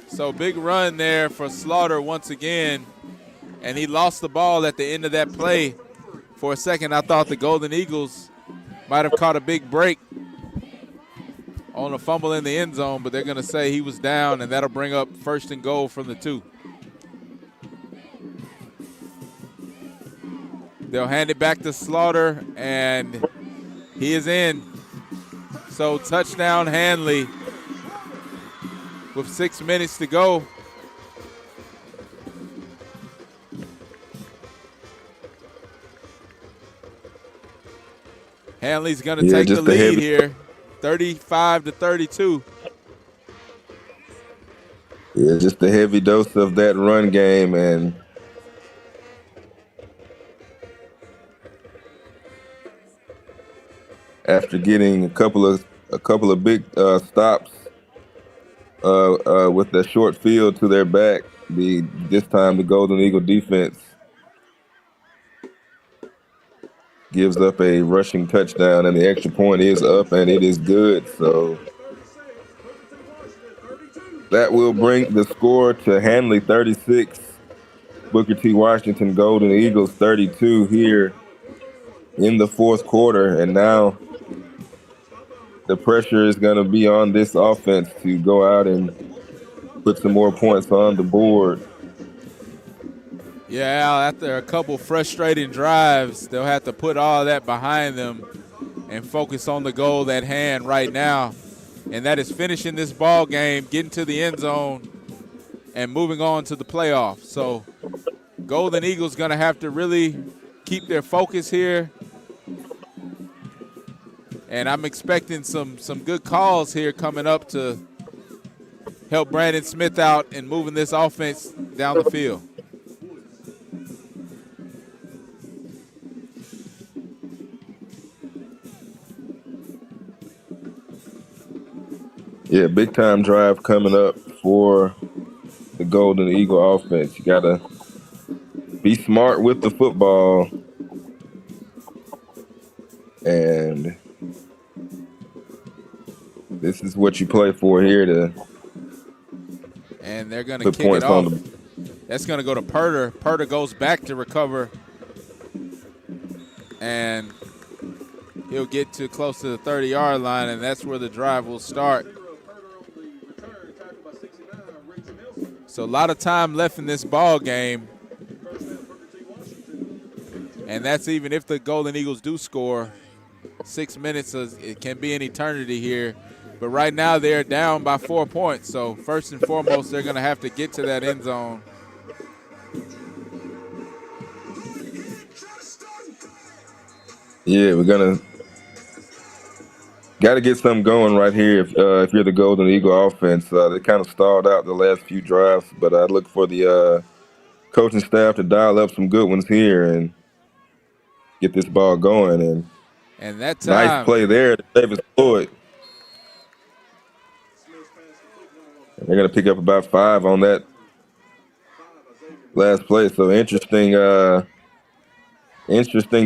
So big run there for Slaughter once again, and he lost the ball at the end of that play. For a second, I thought the Golden Eagles might have caught a big break on a fumble in the end zone, but they're going to say he was down, and that'll bring up 1st and goal from the 2. They'll hand it back to Slaughter, and he is in. So touchdown Hanley with 6 minutes to go. Hanley's going to take the lead here, 35-32. Yeah, just a heavy dose of that run game, and after getting a couple of big stops with the short field to their back, this time the Golden Eagle defense gives up a rushing touchdown, and the extra point is up, and it is good. So that will bring the score to Handley 36, Booker T. Washington Golden Eagles 32 here in the 4th quarter. And now the pressure is going to be on this offense to go out and put some more points on the board. Yeah, Al, after a couple frustrating drives, they'll have to put all that behind them and focus on the goal at hand right now, and that is finishing this ball game, getting to the end zone, and moving on to the playoffs. So Golden Eagles going to have to really keep their focus here, and I'm expecting some good calls here coming up to help Brandon Smith out in moving this offense down the field. Yeah, big time drive coming up for the Golden Eagle offense. You got to be smart with the football, and this is what you play for here to. And they're going to kick it off. That's going to go to Purder. Purder goes back to recover, and he'll get to close to the 30-yard line, and that's where the drive will start. So a lot of time left in this ball game, and that's even if the Golden Eagles do score. 6 minutes, it can be an eternity here. But right now they're down by 4 points. So first and foremost, they're going to have to get to that end zone. Yeah, got to get something going right here if you're the Golden Eagle offense. They kind of stalled out the last few drives, but I look for the coaching staff to dial up some good ones here and get this ball going. And that time, nice play there to Davis Floyd. They're going to pick up about 5 on that last play. So interesting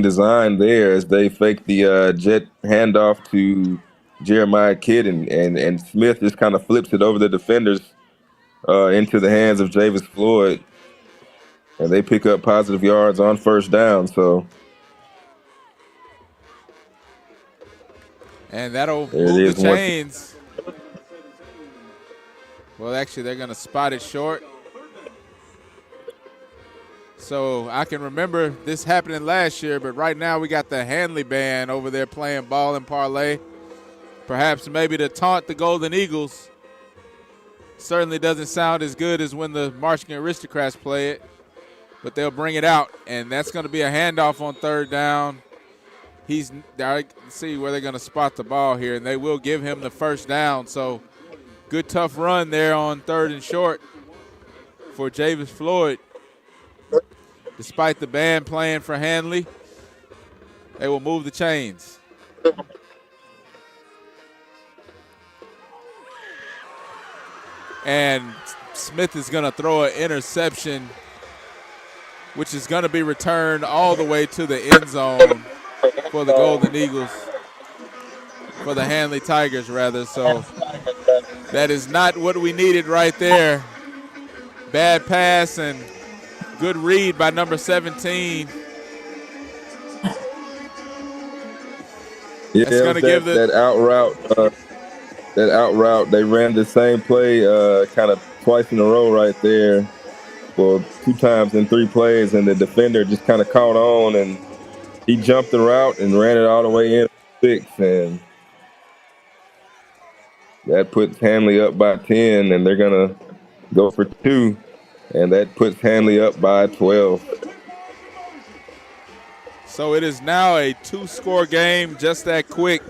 design there as they fake the jet handoff to Jeremiah Kidd, and Smith just kind of flips it over the defenders into the hands of Javis Floyd. And they pick up positive yards on first down. So and that'll move the chains. Well, actually, they're going to spot it short. So I can remember this happening last year, but right now we got the Handley band over there playing ball and parlay. Perhaps maybe to taunt the Golden Eagles. Certainly doesn't sound as good as when the Marching Aristocrats play it, but they'll bring it out, and that's going to be a handoff on third down. I see where they're going to spot the ball here, and they will give him the first down. So good tough run there on third and short for Javis Floyd. Despite the band playing for Hanley, they will move the chains. And Smith is going to throw an interception, which is going to be returned all the way to the end zone for the Golden Eagles, for the Handley Tigers, rather. So that is not what we needed right there. Bad pass and good read by number 17. Yeah, That's going to give that out route. That out route, they ran the same play kind of twice in a row right there. Well, 2 times in 3 plays, and the defender just kind of caught on, and he jumped the route and ran it all the way in 6, and that puts Hanley up by 10, and they're going to go for 2, and that puts Hanley up by 12. So it is now a 2-score game, just that quick,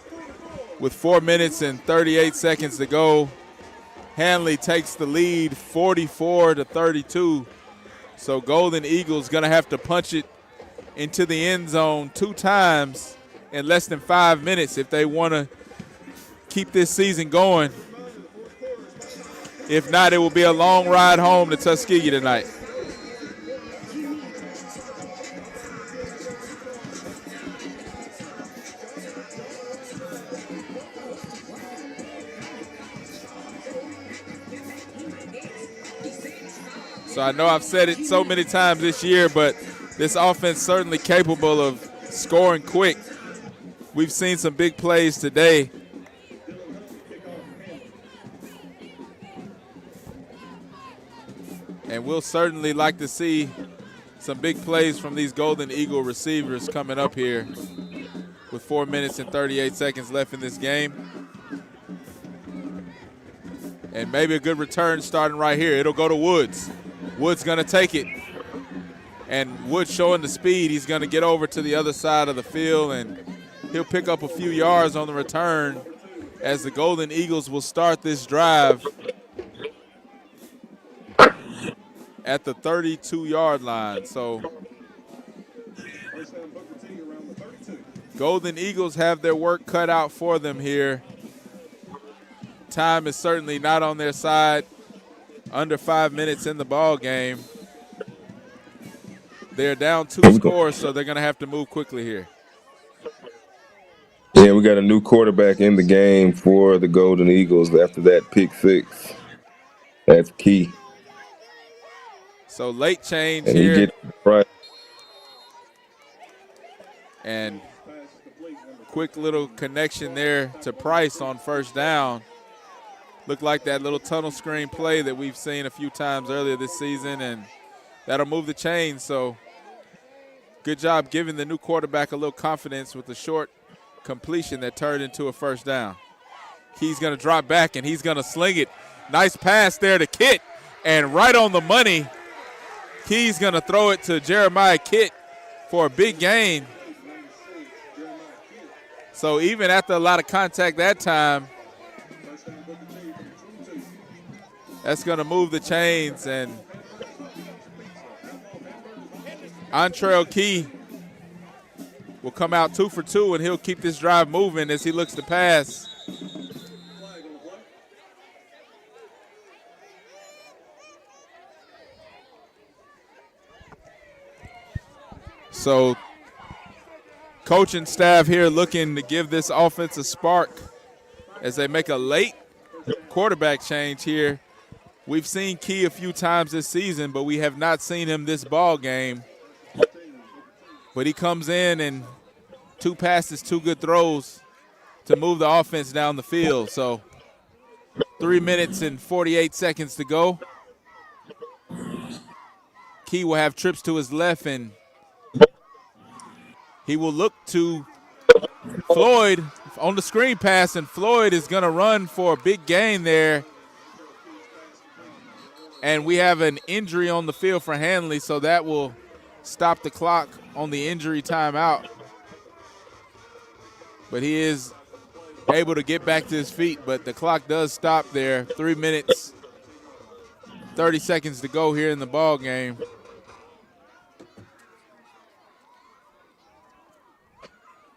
with 4 minutes and 38 seconds to go. Hanley takes the lead 44-32. So Golden Eagles going to have to punch it into the end zone 2 times in less than 5 minutes if they want to keep this season going. If not, it will be a long ride home to Tuskegee tonight. So I know I've said it so many times this year, but this offense certainly capable of scoring quick. We've seen some big plays today. And we'll certainly like to see some big plays from these Golden Eagle receivers coming up here with 4 minutes and 38 seconds left in this game. And maybe a good return starting right here. It'll go to Woods. Woods going to take it. And Woods showing the speed. He's going to get over to the other side of the field, and he'll pick up a few yards on the return as the Golden Eagles will start this drive at the 32-yard line. So Golden Eagles have their work cut out for them here. Time is certainly not on their side. Under 5 minutes in the ball game. They're down 2 scores, so they're going to have to move quickly here. Yeah, we got a new quarterback in the game for the Golden Eagles after that pick 6. That's key. So late change and here. He gets right. And quick little connection there to Price on first down. Looked like that little tunnel screen play that we've seen a few times earlier this season, and that'll move the chain. So good job giving the new quarterback a little confidence with the short completion that turned into a first down. He's going to drop back, and he's going to sling it. Nice pass there to Kitt, and right on the money. Key's going to throw it to Jeremiah Kitt for a big gain. So even after a lot of contact that time, that's going to move the chains, and Antrell Key will come out 2 for 2, and he'll keep this drive moving as he looks to pass. So coaching staff here looking to give this offense a spark as they make a late quarterback change here. We've seen Key a few times this season, but we have not seen him this ball game. But he comes in and 2 passes, 2 good throws to move the offense down the field. So 3 minutes and 48 seconds to go. Key will have trips to his left, and he will look to Floyd on the screen pass, and Floyd is going to run for a big gain there. And we have an injury on the field for Hanley, so that will stop the clock on the injury timeout. But he is able to get back to his feet, but the clock does stop there. 3 minutes, 30 seconds to go here in the ball game.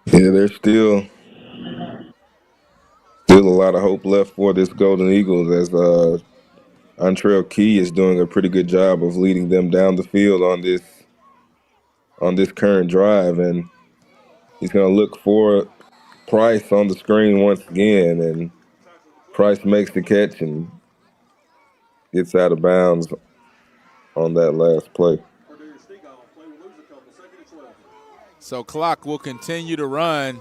Yeah, there's still a lot of hope left for this Golden Eagles as Antrell Key is doing a pretty good job of leading them down the field on this current drive, and he's going to look for Price on the screen once again, and Price makes the catch and gets out of bounds on that last play. So clock will continue to run.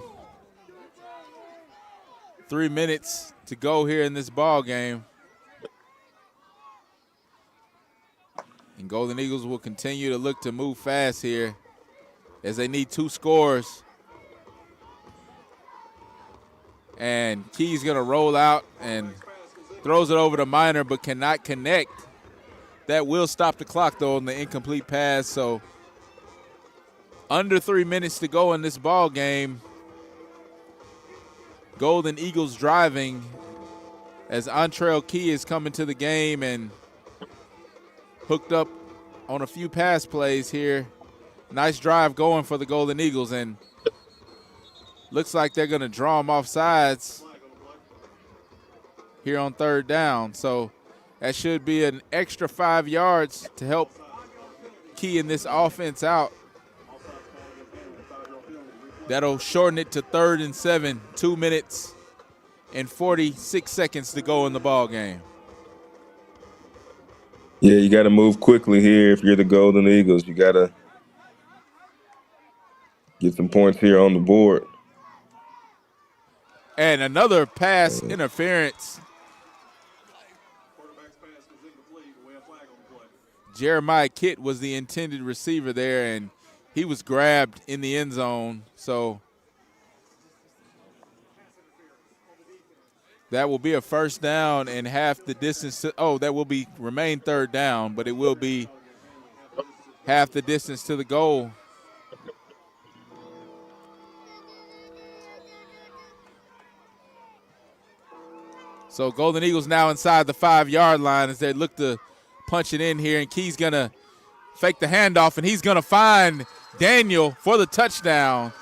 3 minutes to go here in this ball game. And Golden Eagles will continue to look to move fast here as they need 2 scores. And Key's going to roll out and throws it over to Minor but cannot connect. That will stop the clock, though, on the incomplete pass. So under 3 minutes to go in this ball game. Golden Eagles driving as Antrell Key is coming to the game and hooked up on a few pass plays here. Nice drive going for the Golden Eagles, and looks like they're going to draw him off sides here on 3rd down. So that should be an extra 5 yards to help Key in this offense out. That'll shorten it to 3rd and 7, 2 minutes and 46 seconds to go in the ball game. Yeah, you got to move quickly here if you're the Golden Eagles. You got to get some points here on the board. And another pass interference. Jeremiah Kitt was the intended receiver there, and he was grabbed in the end zone. So that will be a 1st down and half the distance. That will remain 3rd down, but it will be half the distance to the goal. So Golden Eagles now inside the 5-yard line as they look to punch it in here, and Key's going to fake the handoff, and he's going to find Daniel for the touchdown.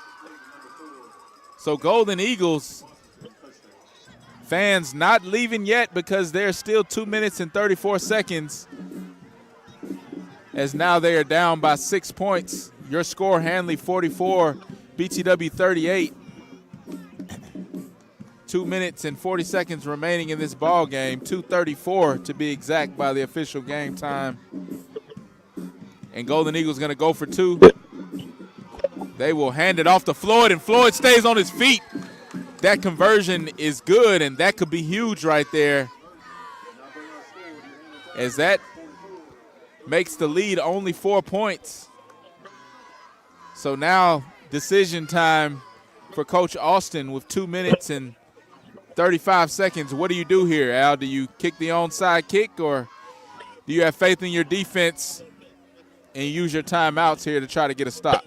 So Golden Eagles fans not leaving yet because there's still 2 minutes and 34 seconds as now they are down by 6 points. Your score, Handley 44, BTW 38. 2 minutes and 40 seconds remaining in this ball game, 2:34 to be exact by the official game time. And Golden Eagles going to go for 2. They will hand it off to Floyd, and Floyd stays on his feet. That conversion is good, and that could be huge right there, as that makes the lead only 4 points. So now decision time for Coach Austin with 2 minutes and 35 seconds. What do you do here, Al? Do you kick the onside kick, or do you have faith in your defense and use your timeouts here to try to get a stop?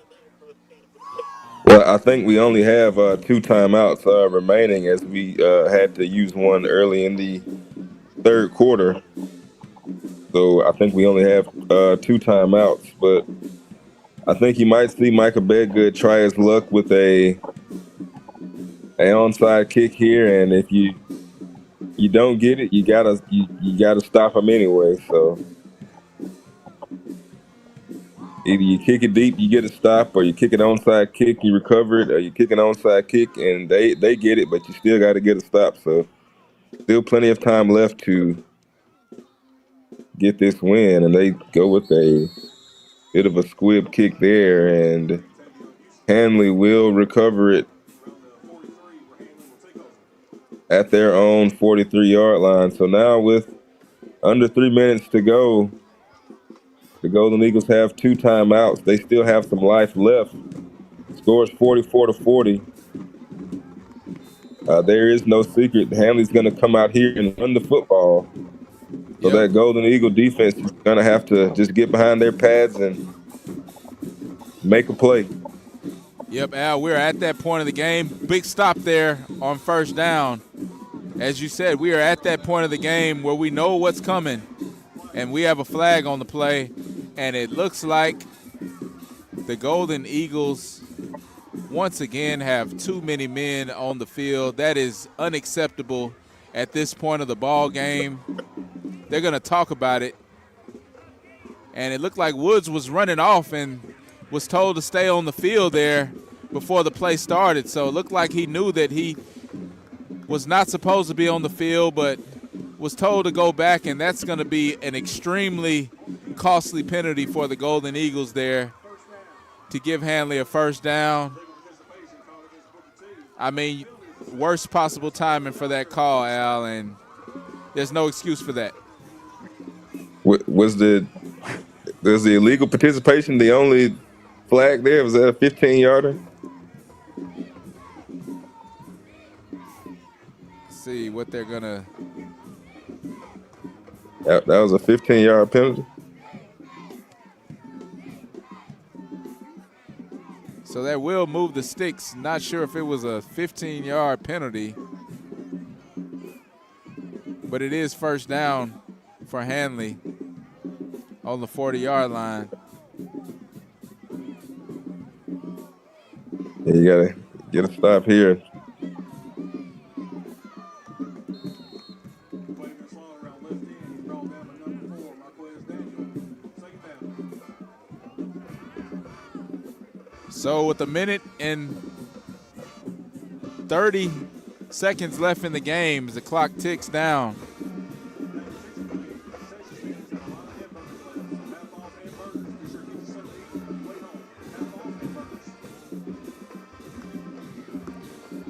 Well, I think we only have 2 timeouts remaining, as we had to use one early in the 3rd quarter. So I think we only have 2 timeouts. But I think you might see Micah Bedgood try his luck with an onside kick here, and if you don't get it, you gotta stop him anyway. So either you kick it deep, you get a stop, or you kick an onside kick, you recover it, or you kick an onside kick and they get it, but you still got to get a stop. So still plenty of time left to get this win, and they go with a bit of a squib kick there, and Hanley will recover it at their own 43-yard line. So now with under 3 minutes to go, The Golden Eagles have 2 timeouts. They still have some life left. Score is 44-40. There is no secret. Hanley's going to come out here and run the football. So that Golden Eagle defense is going to have to just get behind their pads and make a play. Yep, Al, we're at that point of the game. Big stop there on first down. As you said, we are at that point of the game where we know what's coming, and we have a flag on the play, and it looks like the Golden Eagles once again have too many men on the field. That is unacceptable at this point of the ball game. They're going to talk about it, and it looked like Woods was running off and was told to stay on the field there before the play started. So it looked like he knew that he was not supposed to be on the field, but was told to go back, and that's going to be an extremely costly penalty for the Golden Eagles there to give Handley a first down. I mean, worst possible timing for that call, Al, and there's no excuse for that. Was the illegal participation the only flag there? Was that a 15-yarder? See what they're gonna. That was a 15-yard penalty. So that will move the sticks. Not sure if it was a 15-yard penalty, but it is first down for Hanley on the 40-yard line. Yeah, you gotta get a stop here. So with a minute and 30 seconds left in the game as the clock ticks down.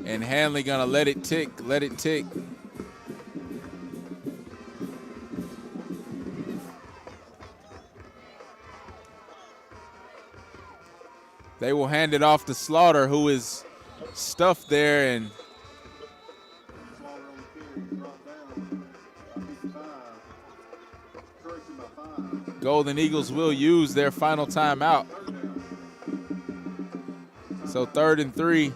And Hanley gonna let it tick. They will hand it off to Slaughter, who is stuffed there, and Golden Eagles will use their final timeout. So 3rd and 3.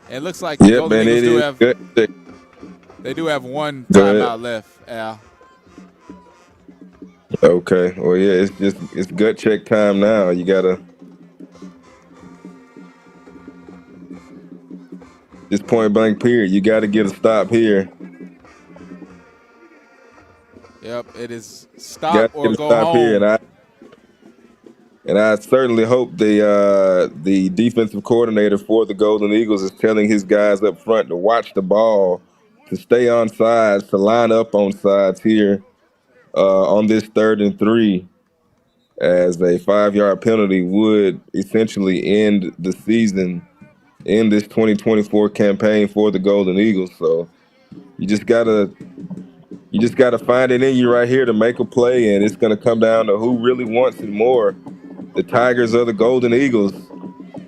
It looks like the Golden Eagles do have one timeout left, Al. Okay. Well, yeah, it's gut check time now. You gotta just point blank period. You gotta get a stop here. Yep, it is stop or go home. Here, and I certainly hope the defensive coordinator for the Golden Eagles is telling his guys up front to watch the ball, to stay on sides, to line up on sides here on this 3rd and 3, as a 5-yard penalty would essentially end the season in this 2024 campaign for the Golden Eagles. So you just gotta find it in you right here to make a play, and it's gonna come down to who really wants it more. The Tigers or the Golden Eagles.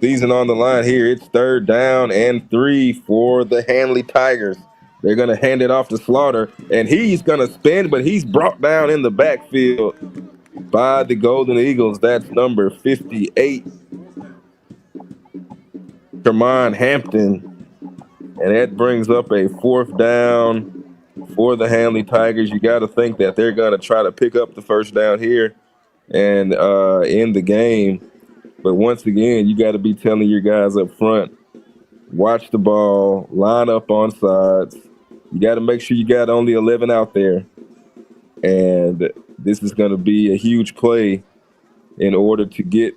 Season on the line here. It's 3rd down and 3 for the Handley Tigers. They're going to hand it off to Slaughter, and he's going to spin, but he's brought down in the backfield by the Golden Eagles. That's number 58, Tremont Hampton. And that brings up a 4th down for the Handley Tigers. You got to think that they're going to try to pick up the first down here and end the game. But once again, you got to be telling your guys up front, watch the ball, line up on sides. You got to make sure you got only 11 out there. And this is going to be a huge play in order to get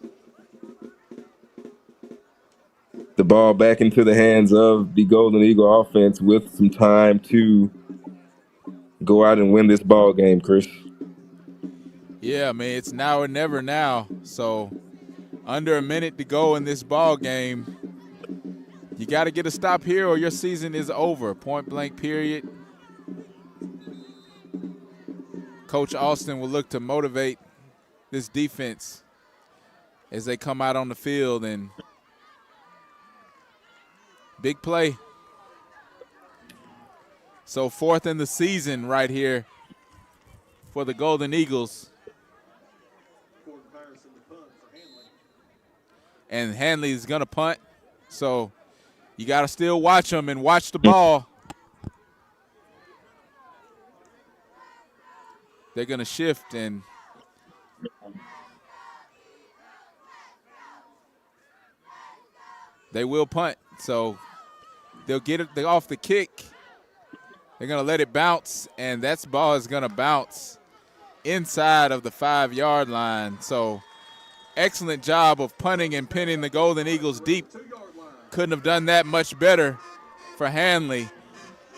the ball back into the hands of the Golden Eagle offense with some time to go out and win this ball game, Chris. Yeah, man, it's now or never now. So under a minute to go in this ball game. You got to get a stop here or your season is over. Point blank period. Coach Austin will look to motivate this defense as they come out on the field, and big play. So 4th in the season right here for the Golden Eagles. And Hanley is going to punt, so you got to still watch them and watch the ball. They're going to shift, and they will punt. So they'll get it off the kick. They're going to let it bounce, and that ball is going to bounce inside of the 5-yard line. So excellent job of punting and pinning the Golden Eagles deep. Couldn't have done that much better for Hanley.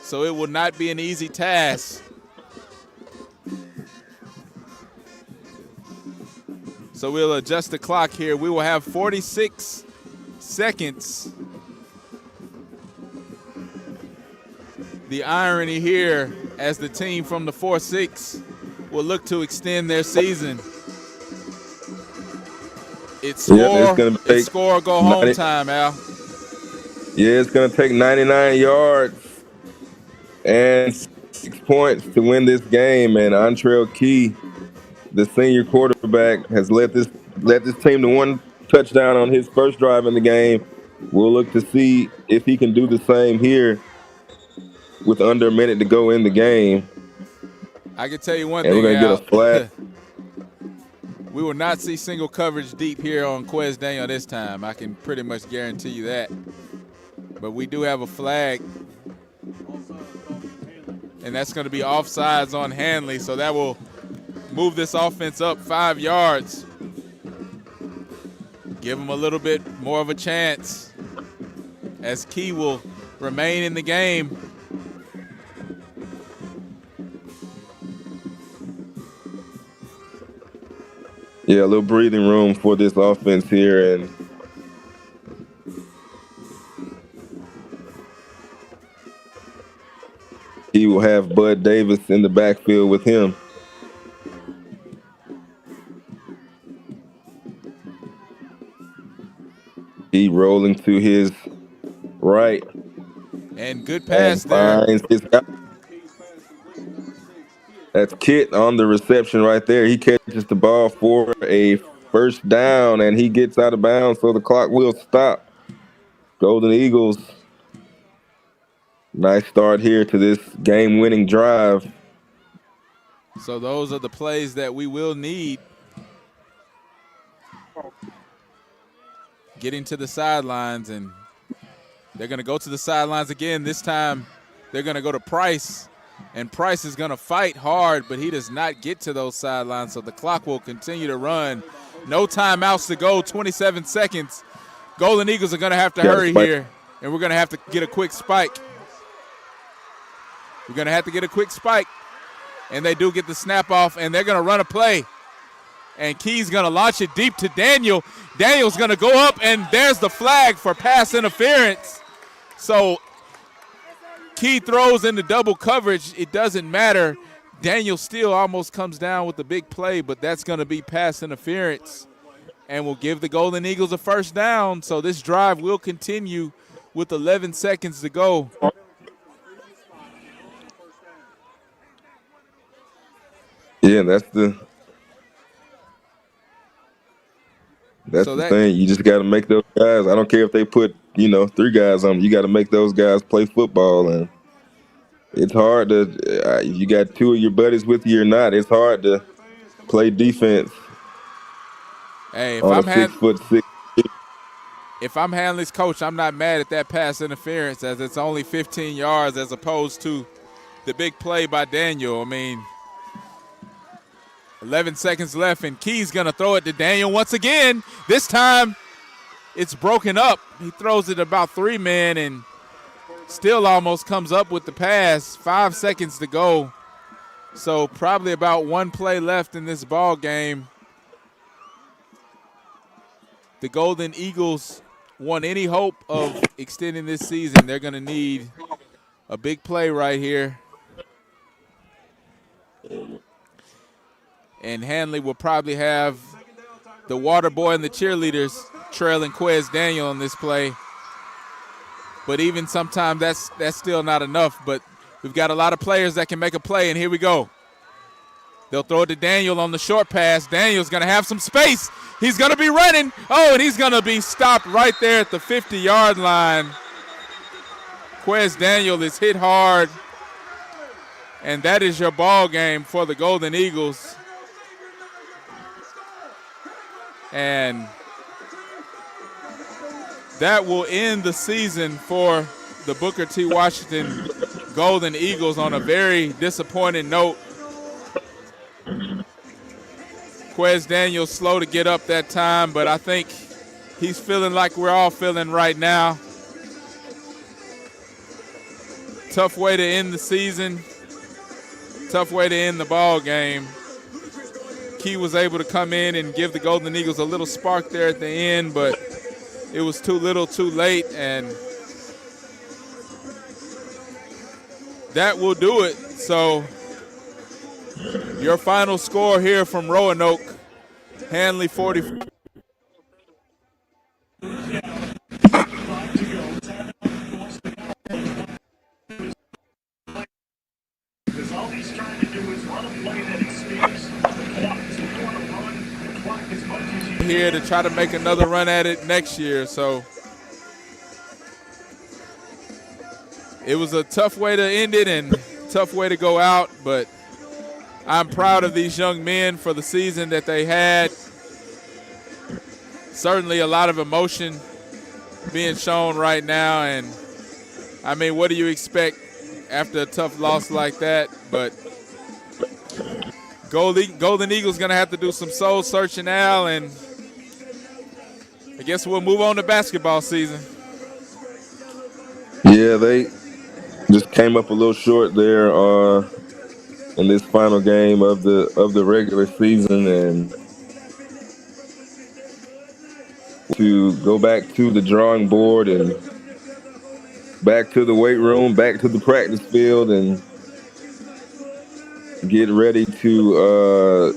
So it will not be an easy task. So we'll adjust the clock here. We will have 46 seconds. The irony here as the team from the 4-6 will look to extend their season. It's score, go home time, Al. Yeah, it's going to take 99 yards and 6 points to win this game. And Antrell Key, the senior quarterback, has led this team to 1 touchdown on his first drive in the game. We'll look to see if he can do the same here with under a minute to go in the game. I can tell you one and thing, we're going to get a flag. We will not see single coverage deep here on Quez Daniel this time. I can pretty much guarantee you that. But we do have a flag. And that's going to be offsides on Hanley, so that will move this offense up 5 yards. Give them a little bit more of a chance as Key will remain in the game. Yeah, a little breathing room for this offense here, and he will have Bud Davis in the backfield with him. He rolling to his right. And good pass there. That's Kit on the reception right there. He catches the ball for a first down, and he gets out of bounds, so the clock will stop. Golden Eagles, nice start here to this game-winning drive. So those are the plays that we will need. Getting to the sidelines, and they're going to go to the sidelines again. This time they're going to go to Price. And Price is going to fight hard, but he does not get to those sidelines, so the clock will continue to run. No timeouts to go, 27 seconds. Golden Eagles are going to have to hurry here, and we're going to have to get a quick spike. We're going to have to get a quick spike, and they do get the snap off, and they're going to run a play. And Key's going to launch it deep to Daniel. Daniel's going to go up, and there's the flag for pass interference. So Key throws into double coverage. It doesn't matter. Daniel still almost comes down with the big play, but that's going to be pass interference and will give the Golden Eagles a first down. So this drive will continue with 11 seconds to go. Yeah, that's the thing. You just got to make those guys. I don't care if they put 3 guys on them. You got to make those guys play football, and it's hard to. You got 2 of your buddies with you or not. It's hard to play defense. Hey, if on I'm 6'6". If I'm Hanley's coach, I'm not mad at that pass interference, as it's only 15 yards as opposed to the big play by Daniel. I mean, 11 seconds left, and Key's going to throw it to Daniel once again. This time it's broken up. He throws it about 3 men and still almost comes up with the pass. 5 seconds to go. So probably about 1 play left in this ball game. The Golden Eagles want any hope of extending this season. They're going to need a big play right here. and Hanley will probably have the water boy and the cheerleaders trailing Quez Daniel on this play. But even sometimes that's still not enough. But we've got a lot of players that can make a play, and here we go. They'll throw it to Daniel on the short pass. Daniel's going to have some space. He's going to be running. Oh, and he's going to be stopped right there at the 50-yard line. Quez Daniel is hit hard, and that is your ball game for the Golden Eagles. And that will end the season for the Booker T. Washington Golden Eagles on a very disappointing note. Quez Daniel slow to get up that time, but I think he's feeling like we're all feeling right now. Tough way to end the season. Tough way to end the ball game. Key was able to come in and give the Golden Eagles a little spark there at the end, but it was too little too late, and that will do it. So your final score here from Roanoke, Hanley 40. Here to try to make another run at it next year. So it was a tough way to end it and tough way to go out, but I'm proud of these young men for the season that they had. Certainly a lot of emotion being shown right now, and I mean, what do you expect after a tough loss like that? But Golden Eagles going to have to do some soul searching now, and I guess we'll move on to basketball season. Yeah, they just came up a little short there in this final game of the regular season, and to go back to the drawing board and back to the weight room, back to the practice field, and get ready to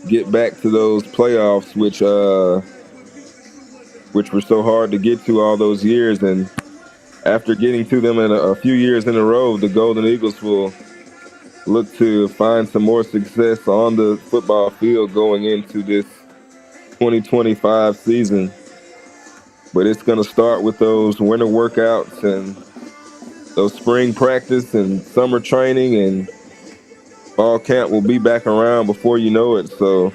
get back to those playoffs, which were so hard to get to all those years. And after getting to them in a few years in a row, the Golden Eagles will look to find some more success on the football field going into this 2025 season. But it's going to start with those winter workouts and those spring practice and summer training, and fall camp will be back around before you know it. So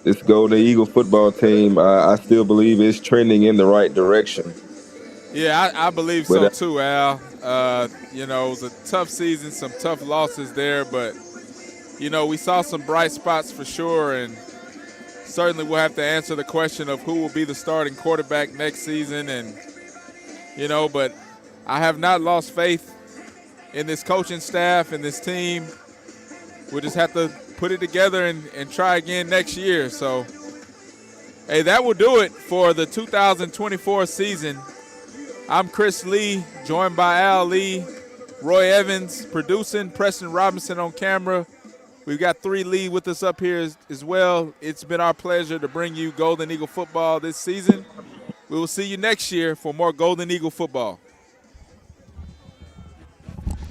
this Golden Eagle football team, I still believe is trending in the right direction. Yeah, I believe so too, Al. It was a tough season, some tough losses there, but, we saw some bright spots for sure, and certainly we'll have to answer the question of who will be the starting quarterback next season. And, but I have not lost faith in this coaching staff and this team. We'll just have to put it together and try again next year. So, hey, that will do it for the 2024 season. I'm Chris Lee, joined by Al Lee, Roy Evans producing, Preston Robinson on camera. We've got 3 Lee with us up here as well. It's been our pleasure to bring you Golden Eagle football this season. We will see you next year for more Golden Eagle football.